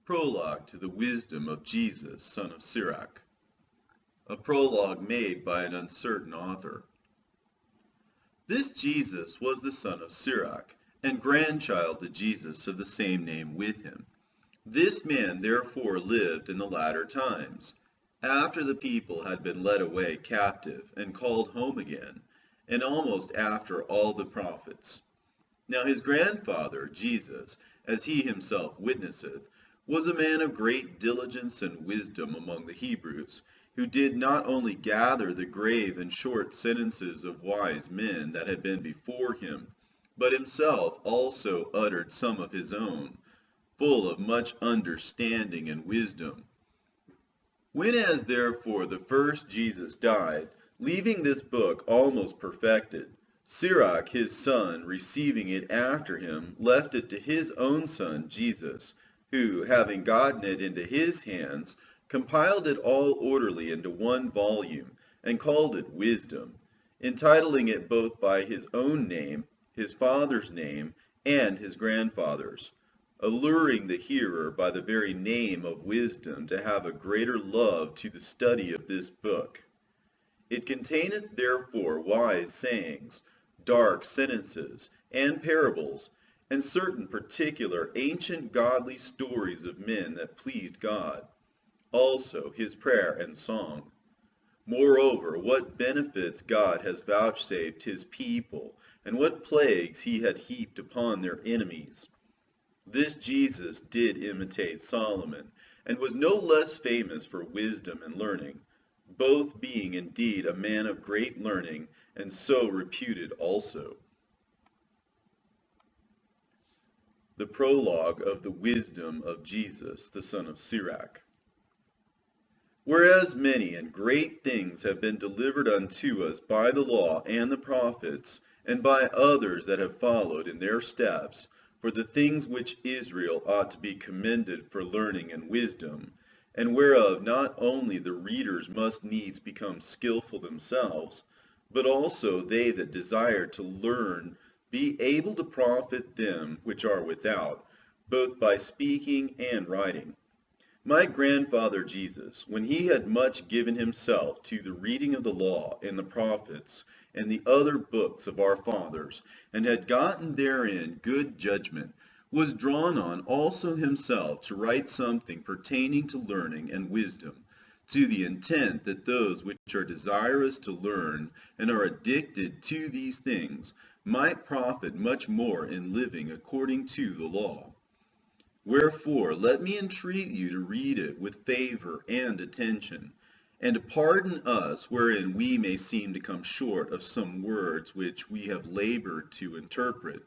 Prologue to the Wisdom of Jesus, son of Sirach. A prologue made by an uncertain author. This Jesus was the son of Sirach, and grandchild to Jesus of the same name with him. This man therefore lived in the latter times, after the people had been led away captive and called home again, and almost after all the prophets. Now his grandfather, Jesus, as he himself witnesseth, was a man of great diligence and wisdom among the Hebrews, who did not only gather the grave and short sentences of wise men that had been before him, but himself also uttered some of his own, full of much understanding and wisdom. Whenas therefore the first Jesus died, leaving this book almost perfected, Sirach his son, receiving it after him, left it to his own son Jesus, who, having gotten it into his hands, compiled it all orderly into one volume, and called it Wisdom, entitling it both by his own name, his father's name, and his grandfather's, alluring the hearer by the very name of wisdom to have a greater love to the study of this book. It containeth therefore wise sayings, dark sentences, and parables, and certain particular ancient godly stories of men that pleased God, also his prayer and song. Moreover, what benefits God has vouchsafed his people, and what plagues he had heaped upon their enemies. This Jesus did imitate Solomon, and was no less famous for wisdom and learning, both being indeed a man of great learning, and so reputed also. The prologue of the wisdom of Jesus, the son of Sirach. Whereas many and great things have been delivered unto us by the law and the prophets, and by others that have followed in their steps, for the things which Israel ought to be commended for learning and wisdom, and whereof not only the readers must needs become skillful themselves, but also they that desire to learn be able to profit them which are without, both by speaking and writing. My grandfather Jesus, when he had much given himself to the reading of the law and the prophets and the other books of our fathers, and had gotten therein good judgment, was drawn on also himself to write something pertaining to learning and wisdom, to the intent that those which are desirous to learn and are addicted to these things might profit much more in living according to the law. Wherefore let me entreat you to read it with favor and attention, and to pardon us wherein we may seem to come short of some words which we have labored to interpret.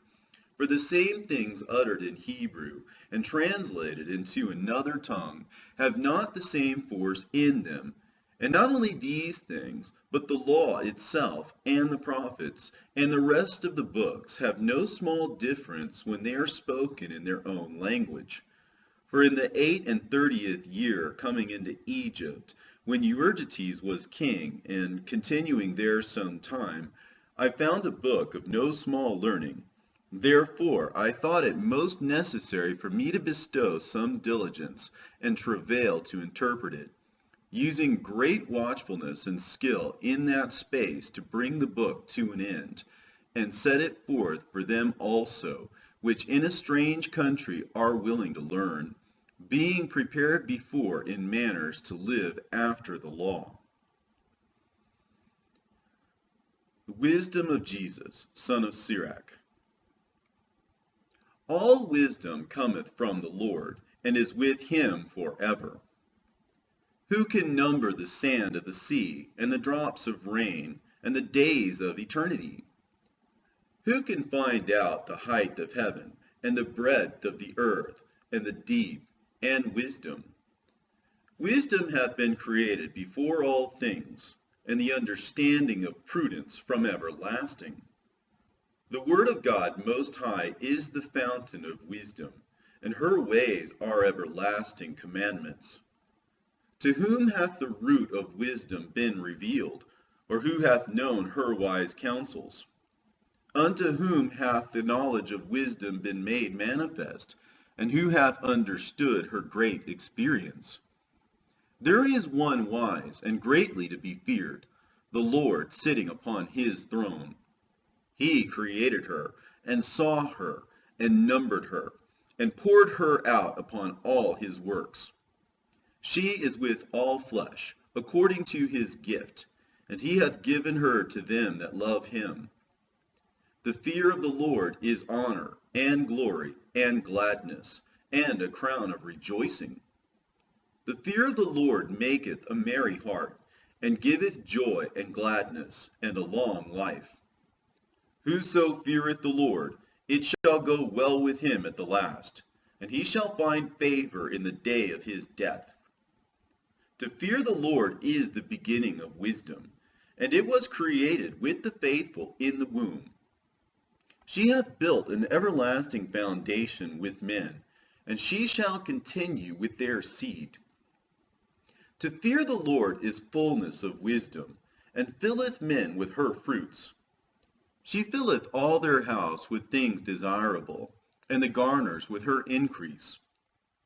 For the same things uttered in Hebrew and translated into another tongue have not the same force in them. And not only these things, but the law itself and the prophets and the rest of the books have no small difference when they are spoken in their own language. For in the 38th year coming into Egypt, when Euergetes was king, and continuing there some time, I found a book of no small learning. Therefore I thought it most necessary for me to bestow some diligence and travail to interpret it, using great watchfulness and skill in that space to bring the book to an end, and set it forth for them also, which in a strange country are willing to learn, being prepared before in manners to live after the law. The wisdom of Jesus, son of Sirach. All wisdom cometh from the Lord, and is with him forever. Who can number the sand of the sea, and the drops of rain, and the days of eternity? Who can find out the height of heaven, and the breadth of the earth, and the deep, and wisdom? Wisdom hath been created before all things, and the understanding of prudence from everlasting. The word of God most high is the fountain of wisdom, and her ways are everlasting commandments. To whom hath the root of wisdom been revealed, or who hath known her wise counsels? Unto whom hath the knowledge of wisdom been made manifest, and who hath understood her great experience? There is one wise and greatly to be feared, the Lord sitting upon his throne. He created her, and saw her, and numbered her, and poured her out upon all his works. She is with all flesh, according to his gift, and he hath given her to them that love him. The fear of the Lord is honor, and glory, and gladness, and a crown of rejoicing. The fear of the Lord maketh a merry heart, and giveth joy and gladness, and a long life. Whoso feareth the Lord, it shall go well with him at the last, and he shall find favor in the day of his death. To fear the Lord is the beginning of wisdom, and it was created with the faithful in the womb. She hath built an everlasting foundation with men, and she shall continue with their seed. To fear the Lord is fullness of wisdom, and filleth men with her fruits. She filleth all their house with things desirable, and the garners with her increase.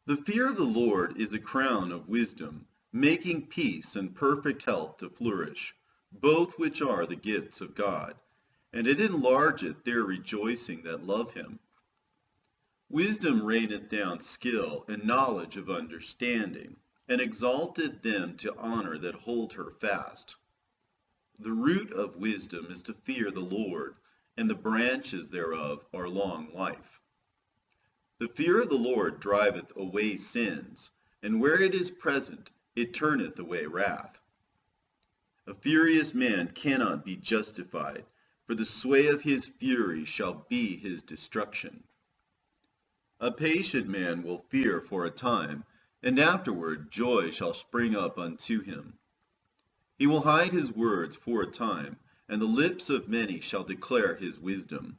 The fear of the Lord is a crown of wisdom, making peace and perfect health to flourish, both which are the gifts of God, and it enlargeth their rejoicing that love him. Wisdom raineth down skill and knowledge of understanding, and exalteth them to honor that hold her fast. The root of wisdom is to fear the Lord, and the branches thereof are long life. The fear of the Lord driveth away sins, and where it is present, it turneth away wrath. A furious man cannot be justified, for the sway of his fury shall be his destruction. A patient man will fear for a time, and afterward joy shall spring up unto him. He will hide his words for a time, and the lips of many shall declare his wisdom.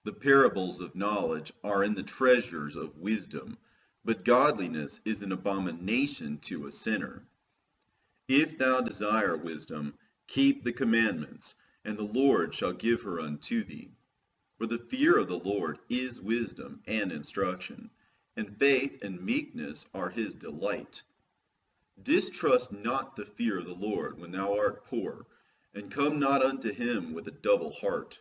The parables of knowledge are in the treasures of wisdom, but godliness is an abomination to a sinner. If thou desire wisdom, keep the commandments, and the Lord shall give her unto thee. For the fear of the Lord is wisdom and instruction, and faith and meekness are his delight. Distrust not the fear of the Lord when thou art poor, and come not unto him with a double heart.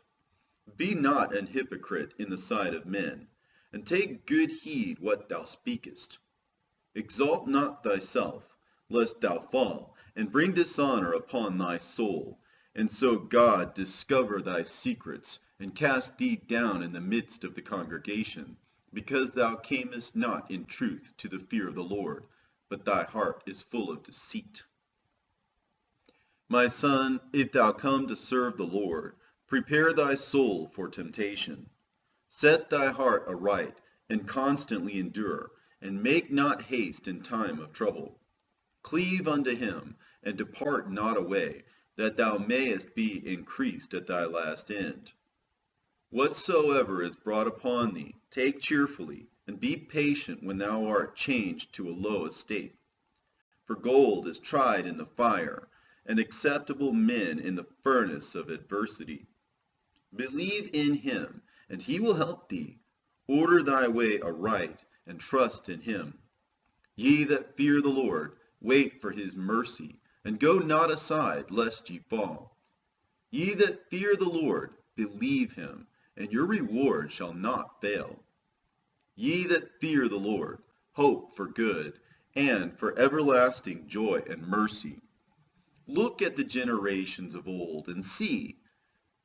Be not an hypocrite in the sight of men, and take good heed what thou speakest. Exalt not thyself, lest thou fall, and bring dishonor upon thy soul, and so God discover thy secrets, and cast thee down in the midst of the congregation, because thou camest not in truth to the fear of the Lord, but thy heart is full of deceit. My son, if thou come to serve the Lord, prepare thy soul for temptation. Set thy heart aright, and constantly endure, and make not haste in time of trouble. Cleave unto him, and depart not away, that thou mayest be increased at thy last end. Whatsoever is brought upon thee, take cheerfully, and be patient when thou art changed to a low estate. For gold is tried in the fire, and acceptable men in the furnace of adversity. Believe in him, and he will help thee. Order thy way aright, and trust in him. Ye that fear the Lord, wait for his mercy, and go not aside, lest ye fall. Ye that fear the Lord, believe him, and your reward shall not fail. Ye that fear the Lord, hope for good, and for everlasting joy and mercy. Look at the generations of old, and see,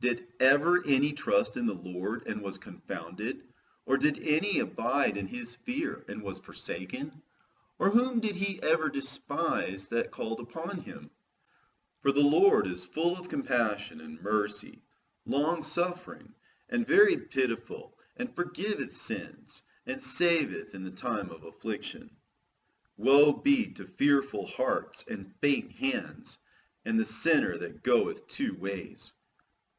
did ever any trust in the Lord, and was confounded? Or did any abide in his fear, and was forsaken? Or whom did he ever despise that called upon him? For the Lord is full of compassion and mercy, long-suffering, and very pitiful, and forgiveth sins, and saveth in the time of affliction. Woe be to fearful hearts and faint hands, and the sinner that goeth two ways.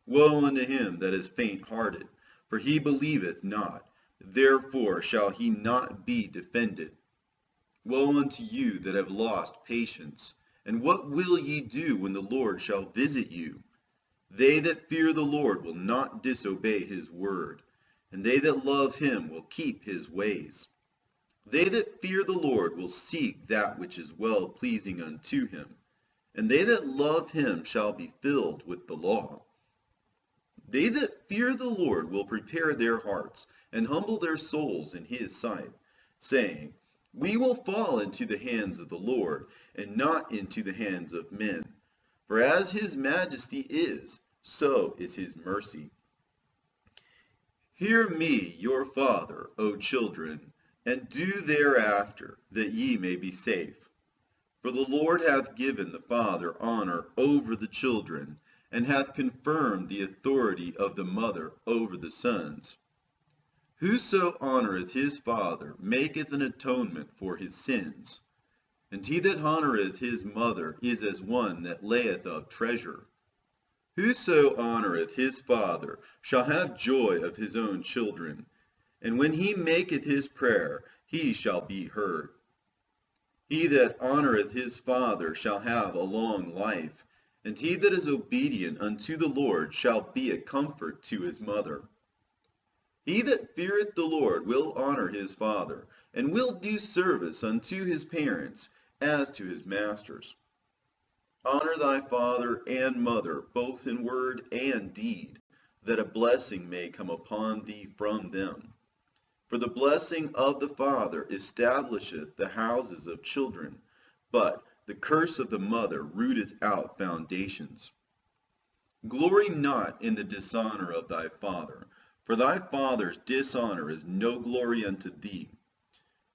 Woe unto him that is faint-hearted, for he believeth not, therefore shall he not be defended. Woe unto you that have lost patience, and what will ye do when the Lord shall visit you? They that fear the Lord will not disobey his word, and they that love him will keep his ways. They that fear the Lord will seek that which is well pleasing unto him, and they that love him shall be filled with the law. They that fear the Lord will prepare their hearts, and humble their souls in his sight, saying, We will fall into the hands of the Lord, and not into the hands of men. For as his majesty is, so is his mercy. Hear me, your father, O children, and do thereafter, that ye may be safe. For the Lord hath given the father honor over the children, and hath confirmed the authority of the mother over the sons. Whoso honoureth his father maketh an atonement for his sins, and he that honoureth his mother is as one that layeth up treasure. Whoso honoureth his father shall have joy of his own children, and when he maketh his prayer, he shall be heard. He that honoureth his father shall have a long life, and he that is obedient unto the Lord shall be a comfort to his mother. He that feareth the Lord will honour his father, and will do service unto his parents, as to his masters. Honor thy father and mother, both in word and deed, that a blessing may come upon thee from them. For the blessing of the father establisheth the houses of children, but the curse of the mother rooteth out foundations. Glory not in the dishonour of thy father, for thy father's dishonour is no glory unto thee.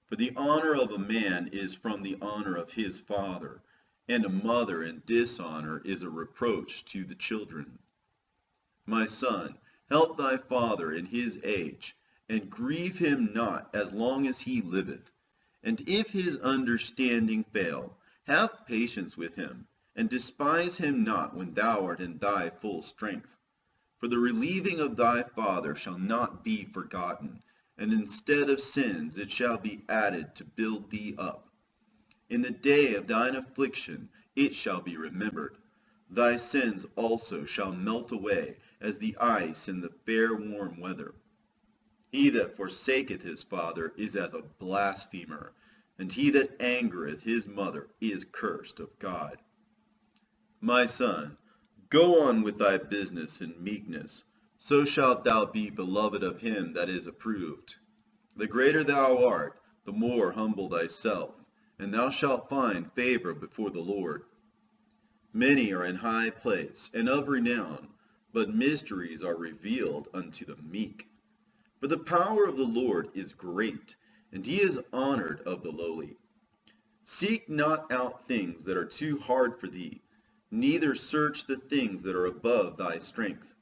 For the honour of a man is from the honour of his father, and a mother in dishonour is a reproach to the children. My son, help thy father in his age, and grieve him not as long as he liveth. And if his understanding fail, have patience with him, and despise him not when thou art in thy full strength. For the relieving of thy father shall not be forgotten, and instead of sins it shall be added to build thee up. In the day of thine affliction it shall be remembered. Thy sins also shall melt away as the ice in the fair warm weather. He that forsaketh his father is as a blasphemer, and he that angereth his mother is cursed of God. My son, go on with thy business in meekness, so shalt thou be beloved of him that is approved. The greater thou art, the more humble thyself, and thou shalt find favor before the Lord. Many are in high place, and of renown, but mysteries are revealed unto the meek. For the power of the Lord is great, and he is honored of the lowly. Seek not out things that are too hard for thee, neither search the things that are above thy strength.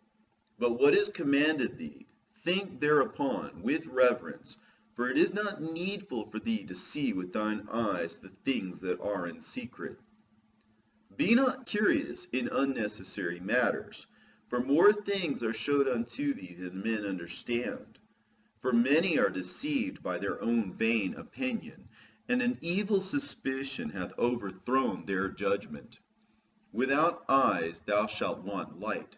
But what is commanded thee, think thereupon with reverence, for it is not needful for thee to see with thine eyes the things that are in secret. Be not curious in unnecessary matters, for more things are showed unto thee than men understand. For many are deceived by their own vain opinion, and an evil suspicion hath overthrown their judgment. Without eyes thou shalt want light.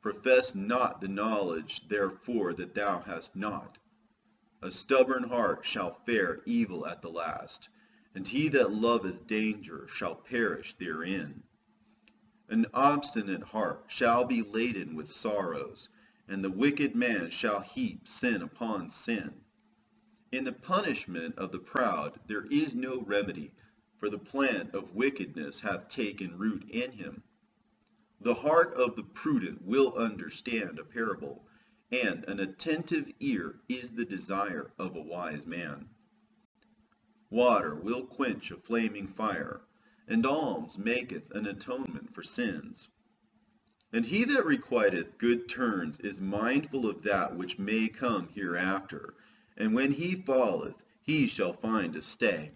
Profess not the knowledge therefore that thou hast not. A stubborn heart shall fare evil at the last, and he that loveth danger shall perish therein. An obstinate heart shall be laden with sorrows, and the wicked man shall heap sin upon sin. In the punishment of the proud there is no remedy, for the plant of wickedness hath taken root in him. The heart of the prudent will understand a parable, and an attentive ear is the desire of a wise man. Water will quench a flaming fire, and alms maketh an atonement for sins. And he that requiteth good turns is mindful of that which may come hereafter, and when he falleth, he shall find a stay.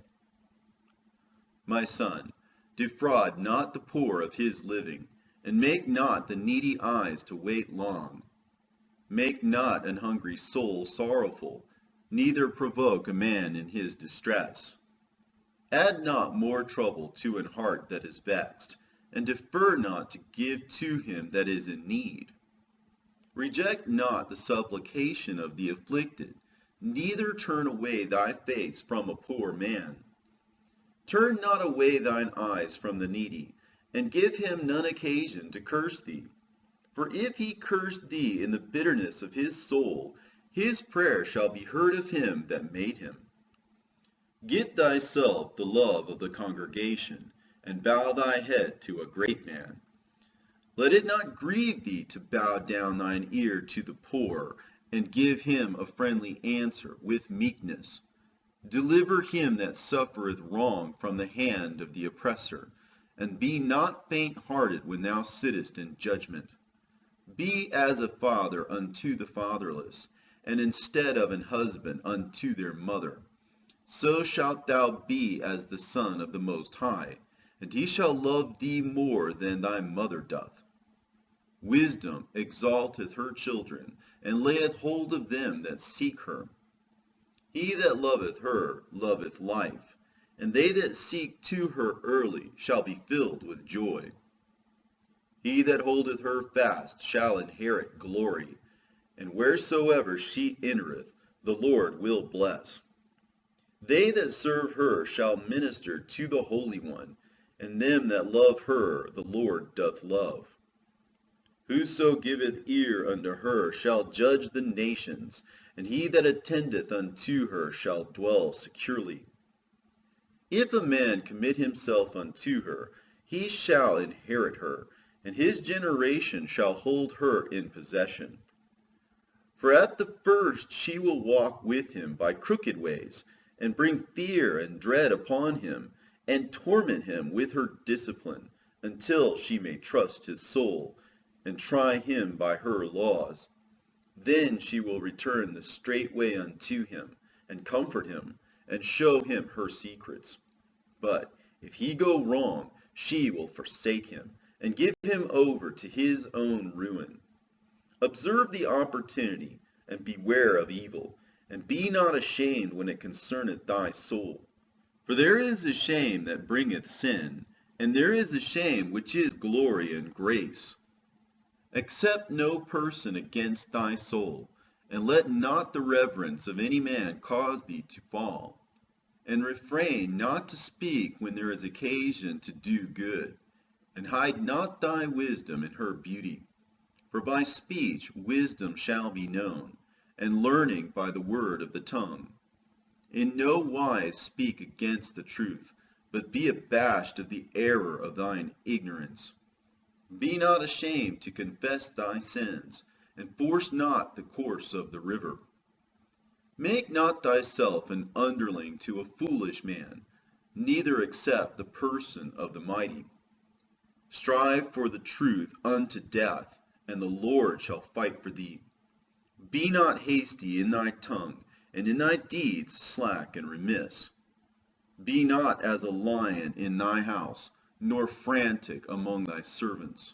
My son, defraud not the poor of his living, and make not the needy eyes to wait long. Make not an hungry soul sorrowful, neither provoke a man in his distress. Add not more trouble to an heart that is vexed, and defer not to give to him that is in need. Reject not the supplication of the afflicted, neither turn away thy face from a poor man. Turn not away thine eyes from the needy, and give him none occasion to curse thee. For if he curse thee in the bitterness of his soul, his prayer shall be heard of him that made him. Get thyself the love of the congregation, and bow thy head to a great man. Let it not grieve thee to bow down thine ear to the poor, and give him a friendly answer with meekness. Deliver him that suffereth wrong from the hand of the oppressor, and be not faint-hearted when thou sittest in judgment. Be as a father unto the fatherless, and instead of an husband unto their mother. So shalt thou be as the Son of the Most High, and he shall love thee more than thy mother doth. Wisdom exalteth her children, and layeth hold of them that seek her. He that loveth her loveth life, and they that seek to her early shall be filled with joy. He that holdeth her fast shall inherit glory, and wheresoever she entereth, the Lord will bless. They that serve her shall minister to the Holy One, and them that love her the Lord doth love. Whoso giveth ear unto her shall judge the nations, and he that attendeth unto her shall dwell securely. If a man commit himself unto her, he shall inherit her, and his generation shall hold her in possession. For at the first she will walk with him by crooked ways, and bring fear and dread upon him, and torment him with her discipline, until she may trust his soul, and try him by her laws. Then she will return the straight way unto him, and comfort him, and show him her secrets. But if he go wrong, she will forsake him, and give him over to his own ruin. Observe the opportunity, and beware of evil, and be not ashamed when it concerneth thy soul. For there is a shame that bringeth sin, and there is a shame which is glory and grace. Accept no person against thy soul, and let not the reverence of any man cause thee to fall. And refrain not to speak when there is occasion to do good, and hide not thy wisdom in her beauty. For by speech wisdom shall be known, and learning by the word of the tongue. In no wise speak against the truth, but be abashed of the error of thine ignorance. Be not ashamed to confess thy sins, and force not the course of the river. Make not thyself an underling to a foolish man, neither accept the person of the mighty. Strive for the truth unto death, and the Lord shall fight for thee. Be not hasty in thy tongue, and in thy deeds slack and remiss. Be not as a lion in thy house, nor frantic among thy servants.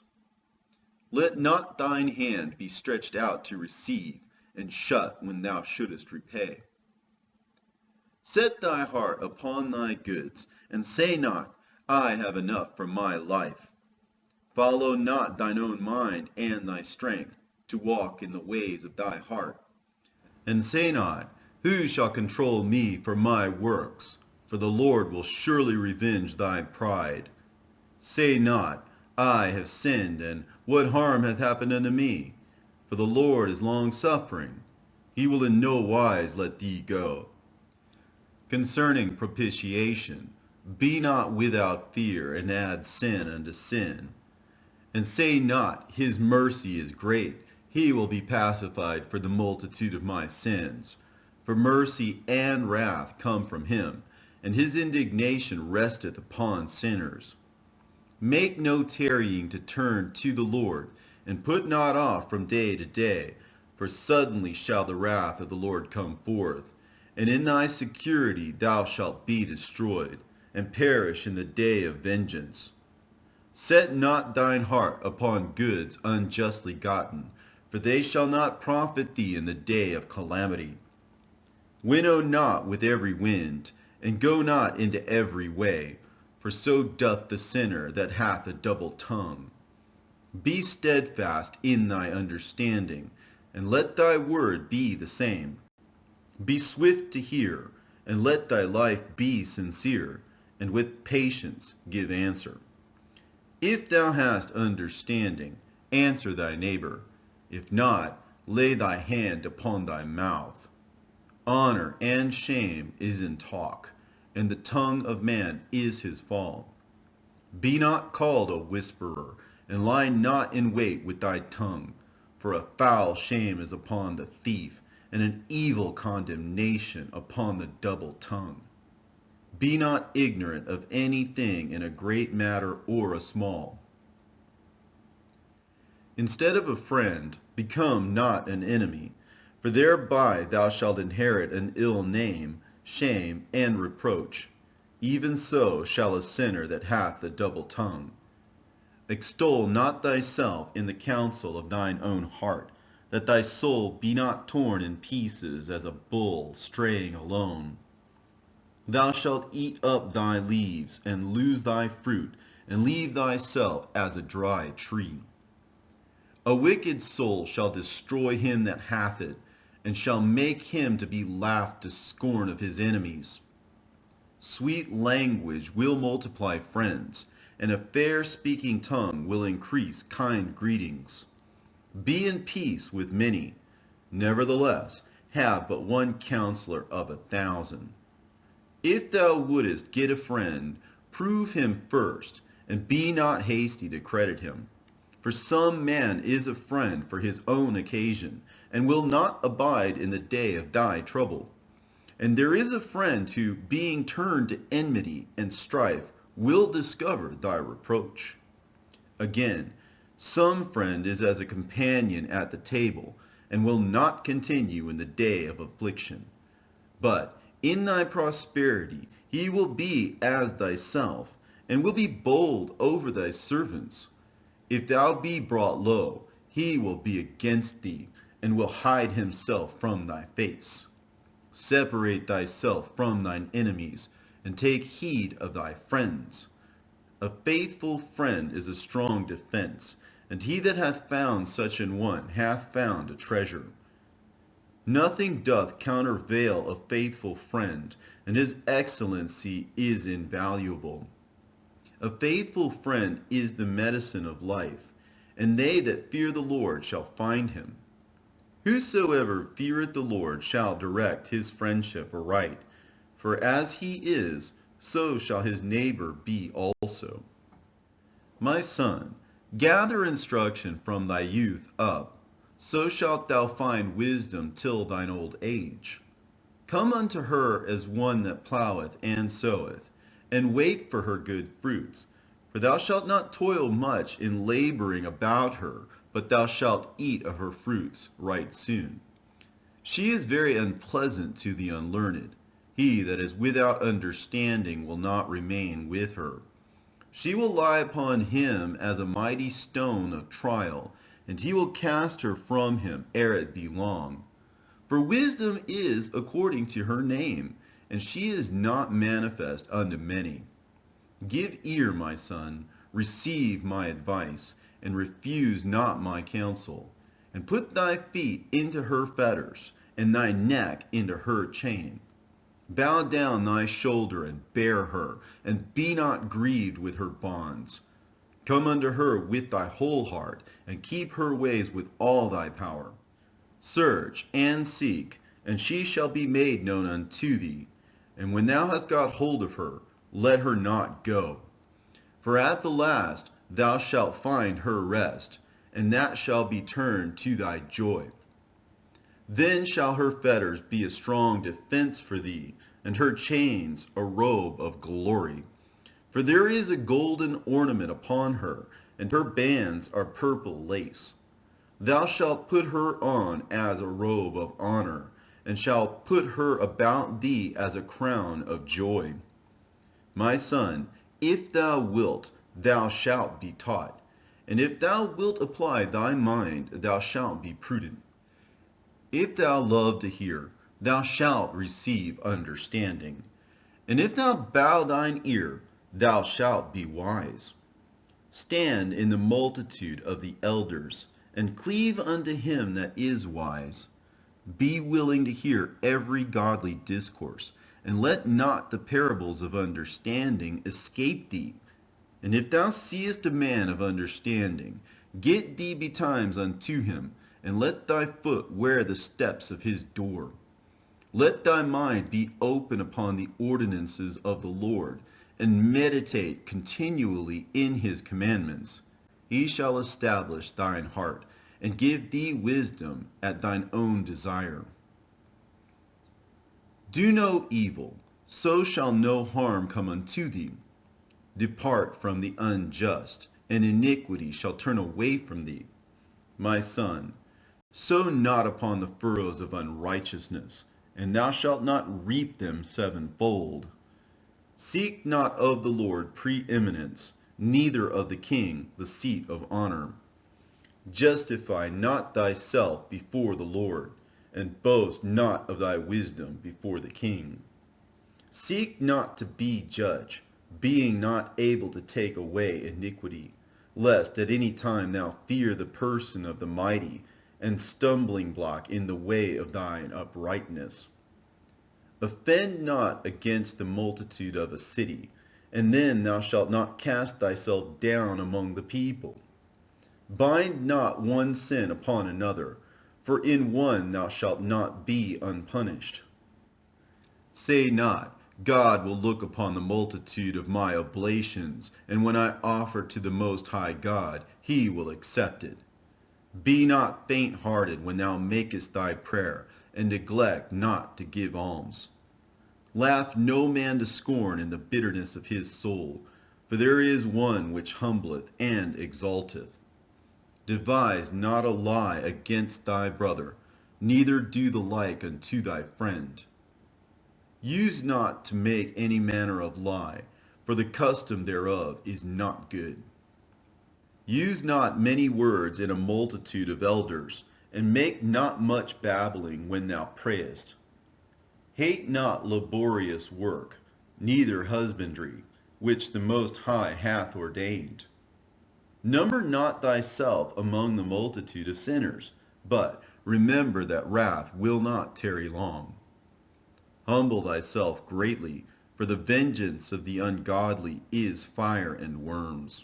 Let not thine hand be stretched out to receive, and shut when thou shouldest repay. Set thy heart upon thy goods, and say not, I have enough for my life. Follow not thine own mind and thy strength, to walk in the ways of thy heart. And say not, who shall control me for my works? For the Lord will surely revenge thy pride. Say not, I have sinned, and what harm hath happened unto me? For the Lord is long-suffering. He will in no wise let thee go. Concerning propitiation, be not without fear, and add sin unto sin. And say not, his mercy is great, he will be pacified for the multitude of my sins. For mercy and wrath come from him, and his indignation resteth upon sinners. Make no tarrying to turn to the Lord, and put not off from day to day, for suddenly shall the wrath of the Lord come forth, and in thy security thou shalt be destroyed, and perish in the day of vengeance. Set not thine heart upon goods unjustly gotten, for they shall not profit thee in the day of calamity. Winnow not with every wind, and go not into every way, for so doth the sinner that hath a double tongue. Be steadfast in thy understanding, and let thy word be the same. Be swift to hear, and let thy life be sincere, and with patience give answer. If thou hast understanding, answer thy neighbor. If not, lay thy hand upon thy mouth. Honor and shame is in talk, and the tongue of man is his fall. Be not called a whisperer, and lie not in wait with thy tongue. For a foul shame is upon the thief, and an evil condemnation upon the double tongue. Be not ignorant of anything in a great matter or a small. Instead of a friend, become not an enemy, for thereby thou shalt inherit an ill name, shame, and reproach. Even so shall a sinner that hath a double tongue. Extol not thyself in the counsel of thine own heart, that thy soul be not torn in pieces as a bull straying alone. Thou shalt eat up thy leaves, and lose thy fruit, and leave thyself as a dry tree. A wicked soul shall destroy him that hath it, and shall make him to be laughed to scorn of his enemies. Sweet language will multiply friends, and a fair-speaking tongue will increase kind greetings. Be in peace with many, nevertheless have but one counselor of 1,000. If thou wouldest get a friend, prove him first, and be not hasty to credit him. For some man is a friend for his own occasion, and will not abide in the day of thy trouble. And there is a friend who, being turned to enmity and strife, will discover thy reproach. Again, some friend is as a companion at the table, and will not continue in the day of affliction. But in thy prosperity he will be as thyself, and will be bold over thy servants. If thou be brought low, he will be against thee, and will hide himself from thy face. Separate thyself from thine enemies, and take heed of thy friends. A faithful friend is a strong defense, and he that hath found such an one hath found a treasure. Nothing doth countervail a faithful friend, and his excellency is invaluable. A faithful friend is the medicine of life, and they that fear the Lord shall find him. Whosoever feareth the Lord shall direct his friendship aright, for as he is, so shall his neighbor be also. My son, gather instruction from thy youth up, so shalt thou find wisdom till thine old age. Come unto her as one that ploweth and soweth, and wait for her good fruits. For thou shalt not toil much in laboring about her, but thou shalt eat of her fruits right soon. She is very unpleasant to the unlearned. He that is without understanding will not remain with her. She will lie upon him as a mighty stone of trial, and he will cast her from him ere it be long. For wisdom is according to her name, and she is not manifest unto many. Give ear, my son, receive my advice, and refuse not my counsel. And put thy feet into her fetters, and thy neck into her chain. Bow down thy shoulder and bear her, and be not grieved with her bonds. Come unto her with thy whole heart, and keep her ways with all thy power. Search and seek, and she shall be made known unto thee. And when thou hast got hold of her, let her not go. For at the last thou shalt find her rest, and that shall be turned to thy joy. Then shall her fetters be a strong defense for thee, and her chains a robe of glory. For there is a golden ornament upon her, and her bands are purple lace. Thou shalt put her on as a robe of honor, and shalt put her about thee as a crown of joy. My son, if thou wilt, thou shalt be taught, and if thou wilt apply thy mind, thou shalt be prudent. If thou love to hear, thou shalt receive understanding, and if thou bow thine ear, thou shalt be wise. Stand in the multitude of the elders, and cleave unto him that is wise. Be willing to hear every godly discourse, and let not the parables of understanding escape thee. And if thou seest a man of understanding, get thee betimes unto him, and let thy foot wear the steps of his door. Let thy mind be open upon the ordinances of the Lord, and meditate continually in his commandments. He shall establish thine heart, and give thee wisdom at thine own desire. Do no evil, so shall no harm come unto thee. Depart from the unjust, and iniquity shall turn away from thee. My son, sow not upon the furrows of unrighteousness, and thou shalt not reap them sevenfold. Seek not of the Lord preeminence, neither of the king the seat of honor. Justify not thyself before the Lord, and boast not of thy wisdom before the king. Seek not to be judge, being not able to take away iniquity, lest at any time thou fear the person of the mighty, and stumbling block in the way of thine uprightness. Offend not against the multitude of a city, and then thou shalt not cast thyself down among the people. Bind not one sin upon another, for in one thou shalt not be unpunished. Say not, God will look upon the multitude of my oblations, and when I offer to the Most High God, he will accept it. Be not faint-hearted when thou makest thy prayer, and neglect not to give alms. Laugh no man to scorn in the bitterness of his soul, for there is one which humbleth and exalteth. Devise not a lie against thy brother, neither do the like unto thy friend. Use not to make any manner of lie, for the custom thereof is not good. Use not many words in a multitude of elders, and make not much babbling when thou prayest. Hate not laborious work, neither husbandry, which the Most High hath ordained. Number not thyself among the multitude of sinners, but remember that wrath will not tarry long. Humble thyself greatly, for the vengeance of the ungodly is fire and worms.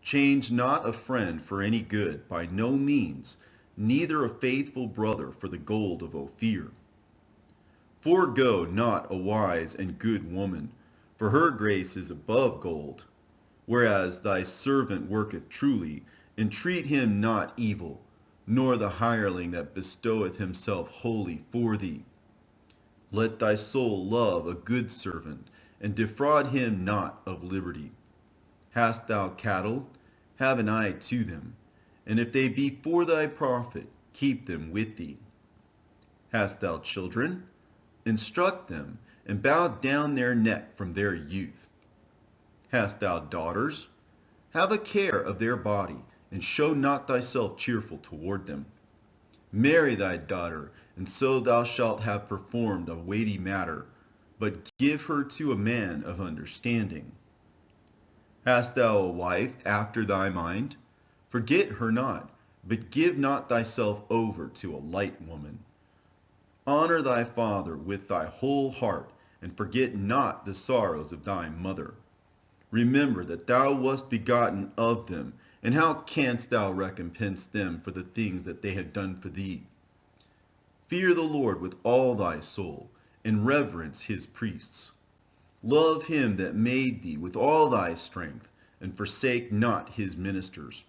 Change not a friend for any good, by no means, neither a faithful brother for the gold of Ophir. Forego not a wise and good woman, for her grace is above gold. Whereas thy servant worketh truly, entreat him not evil, nor the hireling that bestoweth himself wholly for thee. Let thy soul love a good servant, and defraud him not of liberty. Hast thou cattle? Have an eye to them, and if they be for thy profit, keep them with thee. Hast thou children? Instruct them, and bow down their neck from their youth. Hast thou daughters? Have a care of their body, and show not thyself cheerful toward them. Marry thy daughter, and so thou shalt have performed a weighty matter, but give her to a man of understanding. Hast thou a wife after thy mind? Forget her not, but give not thyself over to a light woman. Honor thy father with thy whole heart, and forget not the sorrows of thy mother. Remember that thou wast begotten of them, and how canst thou recompense them for the things that they have done for thee? Fear the Lord with all thy soul, and reverence his priests. Love him that made thee with all thy strength, and forsake not his ministers.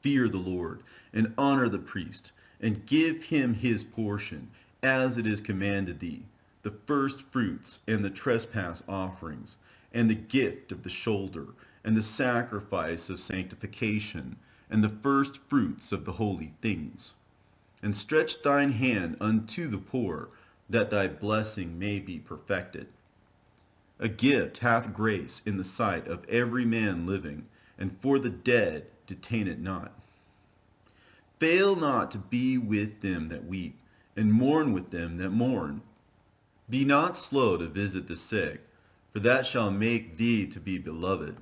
Fear the Lord, and honor the priest, and give him his portion, as it is commanded thee, the first fruits and the trespass offerings, and the gift of the shoulder, and the sacrifice of sanctification, and the first fruits of the holy things. And stretch thine hand unto the poor, that thy blessing may be perfected. A gift hath grace in the sight of every man living, and for the dead detain it not. Fail not to be with them that weep, and mourn with them that mourn. Be not slow to visit the sick, for that shall make thee to be beloved.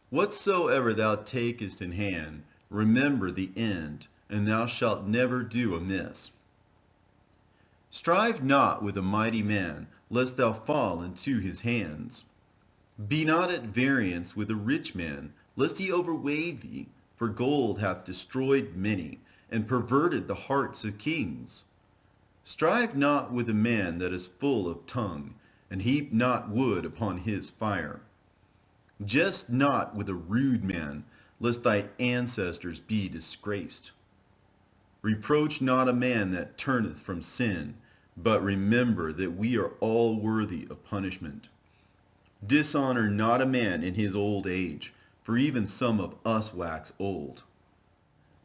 Whatsoever thou takest in hand, remember the end, and thou shalt never do amiss. Strive not with a mighty man, lest thou fall into his hands. Be not at variance with a rich man, lest he overweigh thee, for gold hath destroyed many, and perverted the hearts of kings. Strive not with a man that is full of tongue, and heap not wood upon his fire. Jest not with a rude man, lest thy ancestors be disgraced. Reproach not a man that turneth from sin, but remember that we are all worthy of punishment. Dishonor not a man in his old age, for even some of us wax old.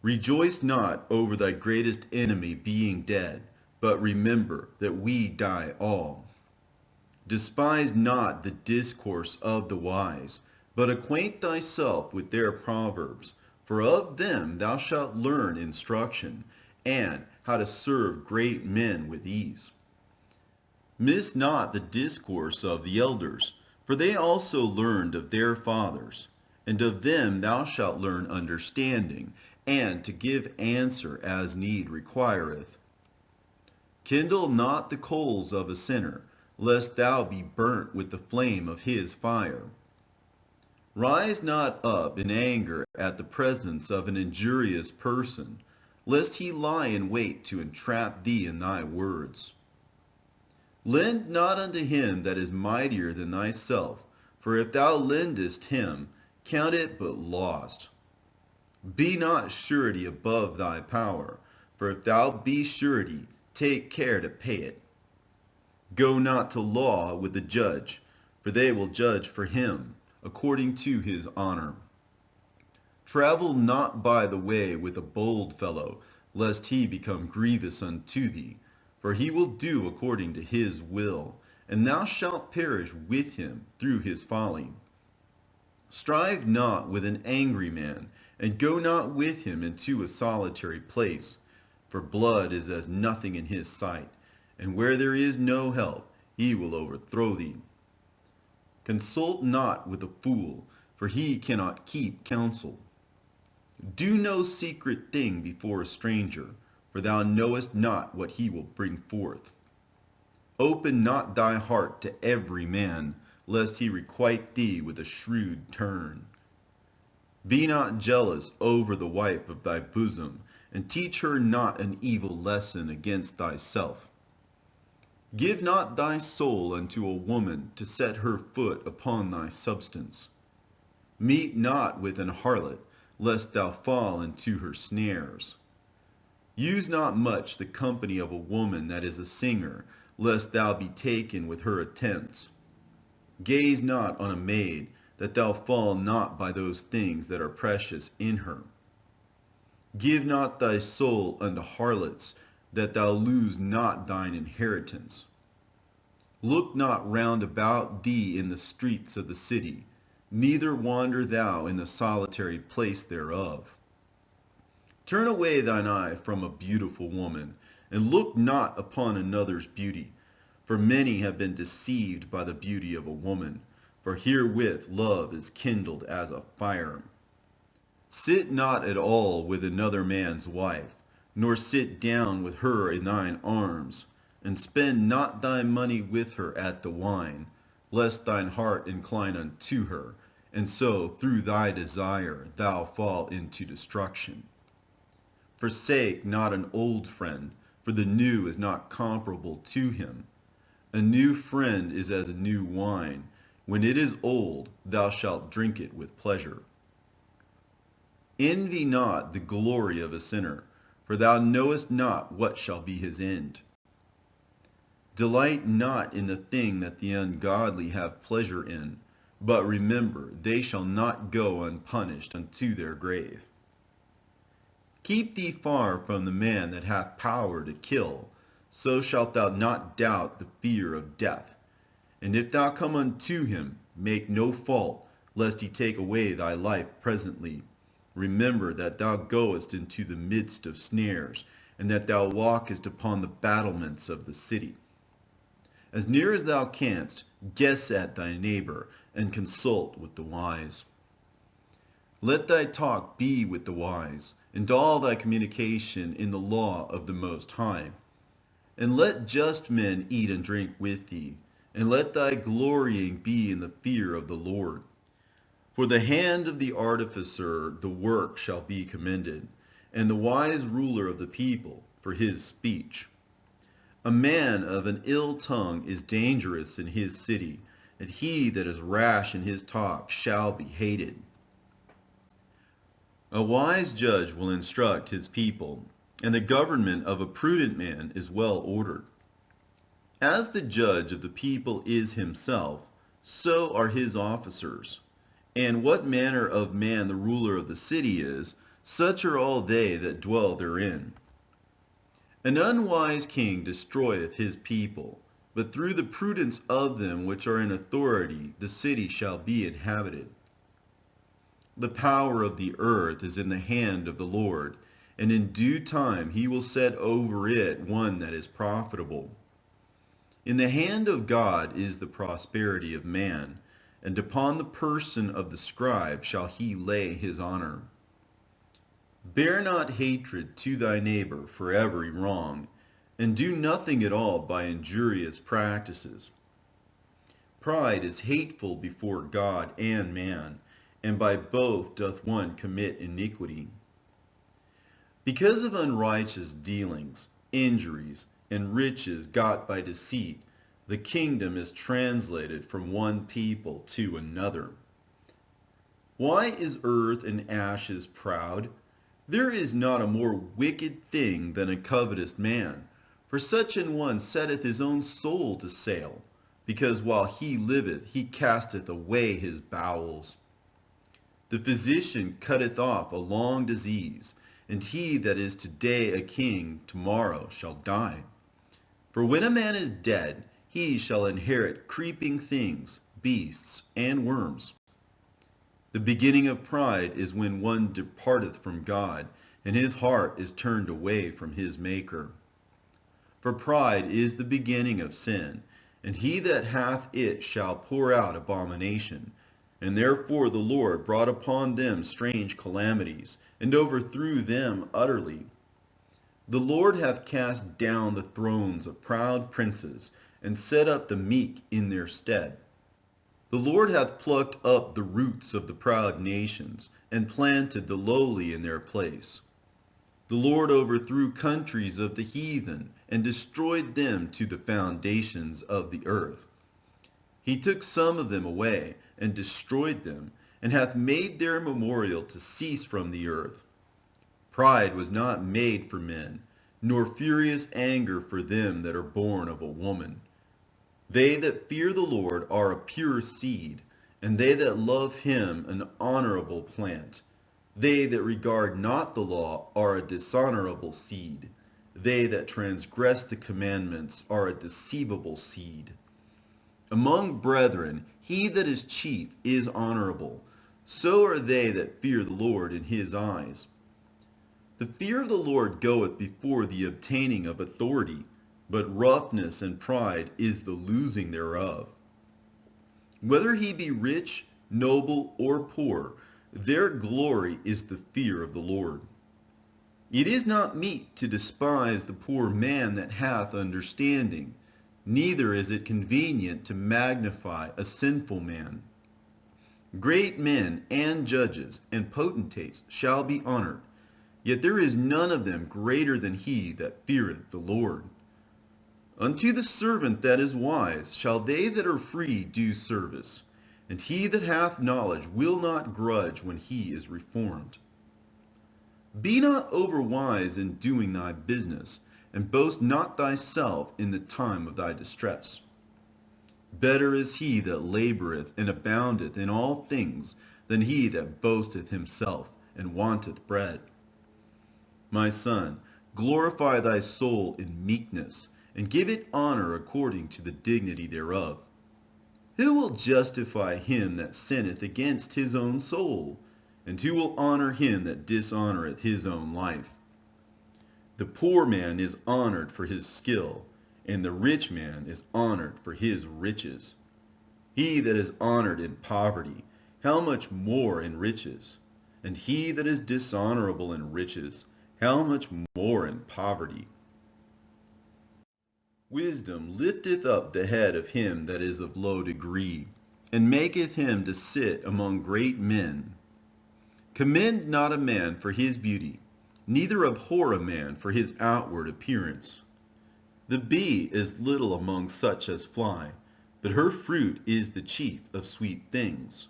Rejoice not over thy greatest enemy being dead, but remember that we die all. Despise not the discourse of the wise, but acquaint thyself with their proverbs, for of them thou shalt learn instruction, and how to serve great men with ease. Miss not the discourse of the elders, for they also learned of their fathers, and of them thou shalt learn understanding, and to give answer as need requireth. Kindle not the coals of a sinner, lest thou be burnt with the flame of his fire. Rise not up in anger at the presence of an injurious person, lest he lie in wait to entrap thee in thy words. Lend not unto him that is mightier than thyself, for if thou lendest him, count it but lost. Be not surety above thy power, for if thou be surety, take care to pay it. Go not to law with the judge, for they will judge for him, according to his honor. Travel not by the way with a bold fellow, lest he become grievous unto thee, for he will do according to his will, and thou shalt perish with him through his folly. Strive not with an angry man, and go not with him into a solitary place, for blood is as nothing in his sight, and where there is no help, he will overthrow thee. Consult not with a fool, for he cannot keep counsel. Do no secret thing before a stranger, for thou knowest not what he will bring forth. Open not thy heart to every man, lest he requite thee with a shrewd turn. Be not jealous over the wife of thy bosom, and teach her not an evil lesson against thyself. Give not thy soul unto a woman to set her foot upon thy substance. Meet not with an harlot, lest thou fall into her snares. Use not much the company of a woman that is a singer, lest thou be taken with her attempts. Gaze not on a maid, that thou fall not by those things that are precious in her. Give not thy soul unto harlots, that thou lose not thine inheritance. Look not round about thee in the streets of the city, neither wander thou in the solitary place thereof. Turn away thine eye from a beautiful woman, and look not upon another's beauty, for many have been deceived by the beauty of a woman, for herewith love is kindled as a fire. Sit not at all with another man's wife, nor sit down with her in thine arms, and spend not thy money with her at the wine, lest thine heart incline unto her, and so through thy desire thou fall into destruction. Forsake not an old friend, for the new is not comparable to him. A new friend is as a new wine. When it is old, thou shalt drink it with pleasure. Envy not the glory of a sinner, for thou knowest not what shall be his end. Delight not in the thing that the ungodly have pleasure in, but remember they shall not go unpunished unto their grave. Keep thee far from the man that hath power to kill, so shalt thou not doubt the fear of death. And if thou come unto him, make no fault, lest he take away thy life presently. Remember that thou goest into the midst of snares, and that thou walkest upon the battlements of the city. As near as thou canst, guess at thy neighbor, and consult with the wise. Let thy talk be with the wise, and all thy communication in the law of the Most High. And let just men eat and drink with thee, and let thy glorying be in the fear of the Lord. For the hand of the artificer the work shall be commended, and the wise ruler of the people for his speech. A man of an ill tongue is dangerous in his city, and he that is rash in his talk shall be hated. A wise judge will instruct his people, and the government of a prudent man is well ordered. As the judge of the people is himself, so are his officers. And what manner of man the ruler of the city is, such are all they that dwell therein. An unwise king destroyeth his people, but through the prudence of them which are in authority the city shall be inhabited. The power of the earth is in the hand of the Lord, and in due time he will set over it one that is profitable. In the hand of God is the prosperity of man, and upon the person of the scribe shall he lay his honor. Bear not hatred to thy neighbor for every wrong, and do nothing at all by injurious practices. Pride is hateful before God and man, and by both doth one commit iniquity. Because of unrighteous dealings, injuries, and riches got by deceit, the kingdom is translated from one people to another. Why is earth and ashes proud? There is not a more wicked thing than a covetous man, for such an one setteth his own soul to sale, because while he liveth he casteth away his bowels. The physician cutteth off a long disease, and he that is today a king tomorrow shall die. For when a man is dead, he shall inherit creeping things, beasts, and worms. The beginning of pride is when one departeth from God, and his heart is turned away from his Maker. For pride is the beginning of sin, and he that hath it shall pour out abomination. And therefore the Lord brought upon them strange calamities, and overthrew them utterly. The Lord hath cast down the thrones of proud princes, and set up the meek in their stead. The Lord hath plucked up the roots of the proud nations, and planted the lowly in their place. The Lord overthrew countries of the heathen, and destroyed them to the foundations of the earth. He took some of them away, and destroyed them, and hath made their memorial to cease from the earth. Pride was not made for men, nor furious anger for them that are born of a woman. They that fear the Lord are a pure seed, and they that love him an honorable plant. They that regard not the law are a dishonorable seed. They that transgress the commandments are a deceivable seed. Among brethren, he that is chief is honorable. So are they that fear the Lord in his eyes. The fear of the Lord goeth before the obtaining of authority, but roughness and pride is the losing thereof. Whether he be rich, noble, or poor, their glory is the fear of the Lord. It is not meet to despise the poor man that hath understanding, neither is it convenient to magnify a sinful man. Great men and judges and potentates shall be honored, yet there is none of them greater than he that feareth the Lord. Unto the servant that is wise shall they that are free do service, and he that hath knowledge will not grudge when he is reformed. Be not overwise in doing thy business, and boast not thyself in the time of thy distress. Better is he that laboureth and aboundeth in all things, than he that boasteth himself and wanteth bread. My son, glorify thy soul in meekness, and give it honor according to the dignity thereof. Who will justify him that sinneth against his own soul? And who will honor him that dishonoureth his own life? The poor man is honored for his skill, and the rich man is honored for his riches. He that is honored in poverty, how much more in riches? And he that is dishonorable in riches, how much more in poverty? Wisdom lifteth up the head of him that is of low degree, and maketh him to sit among great men. Commend not a man for his beauty, neither abhor a man for his outward appearance. The bee is little among such as fly, but her fruit is the chief of sweet things.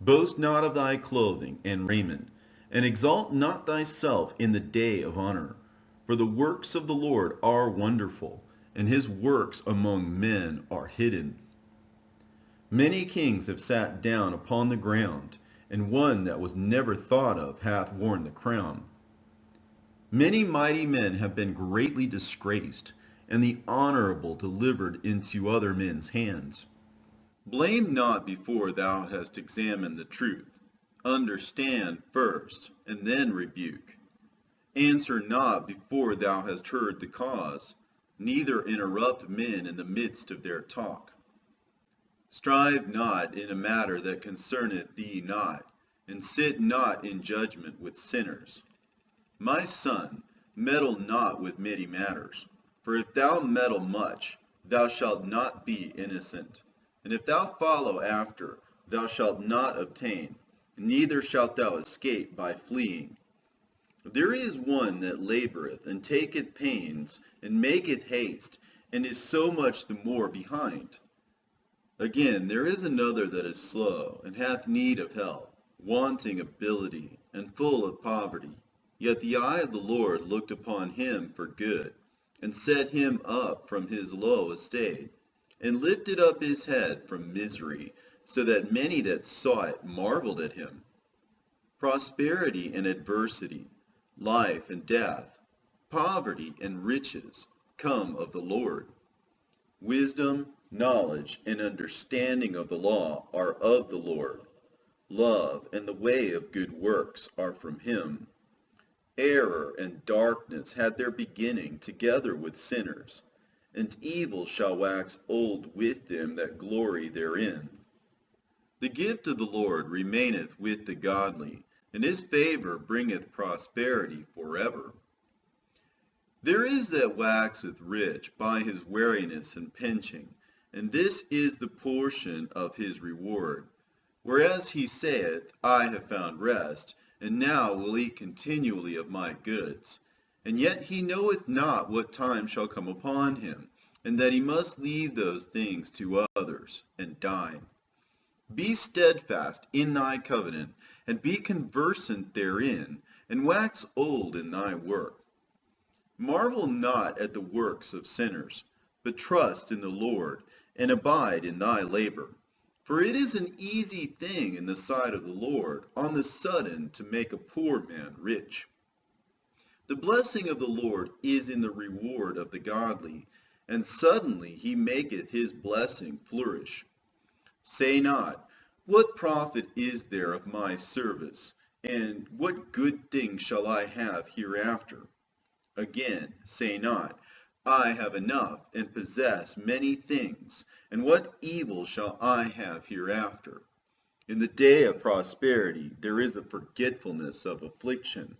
Boast not of thy clothing and raiment, and exalt not thyself in the day of honor. For the works of the Lord are wonderful, and his works among men are hidden. Many kings have sat down upon the ground, and one that was never thought of hath worn the crown. Many mighty men have been greatly disgraced, and the honorable delivered into other men's hands. Blame not before thou hast examined the truth. Understand first, and then rebuke. Answer not before thou hast heard the cause, neither interrupt men in the midst of their talk. Strive not in a matter that concerneth thee not, and sit not in judgment with sinners. My son, meddle not with many matters, for if thou meddle much, thou shalt not be innocent. And if thou follow after, thou shalt not obtain, neither shalt thou escape by fleeing. There is one that laboreth, and taketh pains, and maketh haste, and is so much the more behind. Again, there is another that is slow, and hath need of help, wanting ability, and full of poverty. Yet the eye of the Lord looked upon him for good, and set him up from his low estate, and lifted up his head from misery, so that many that saw it marveled at him. Prosperity and adversity, life and death, poverty and riches come of the Lord. Wisdom, knowledge, and understanding of the law are of the Lord. Love and the way of good works are from him. Error and darkness had their beginning together with sinners, and evil shall wax old with them that glory therein. The gift of the Lord remaineth with the godly, and his favor bringeth prosperity forever. There is that waxeth rich by his wariness and pinching, and this is the portion of his reward. Whereas he saith, I have found rest, and now will eat continually of my goods. And yet he knoweth not what time shall come upon him, and that he must leave those things to others, and die. Be steadfast in thy covenant, and be conversant therein, and wax old in thy work. Marvel not at the works of sinners, but trust in the Lord, and abide in thy labor. For it is an easy thing in the sight of the Lord on the sudden to make a poor man rich. The blessing of the Lord is in the reward of the godly, and suddenly he maketh his blessing flourish. Say not, what profit is there of my service, and what good thing shall I have hereafter? Again, say not, I have enough, and possess many things, and what evil shall I have hereafter? In the day of prosperity there is a forgetfulness of affliction,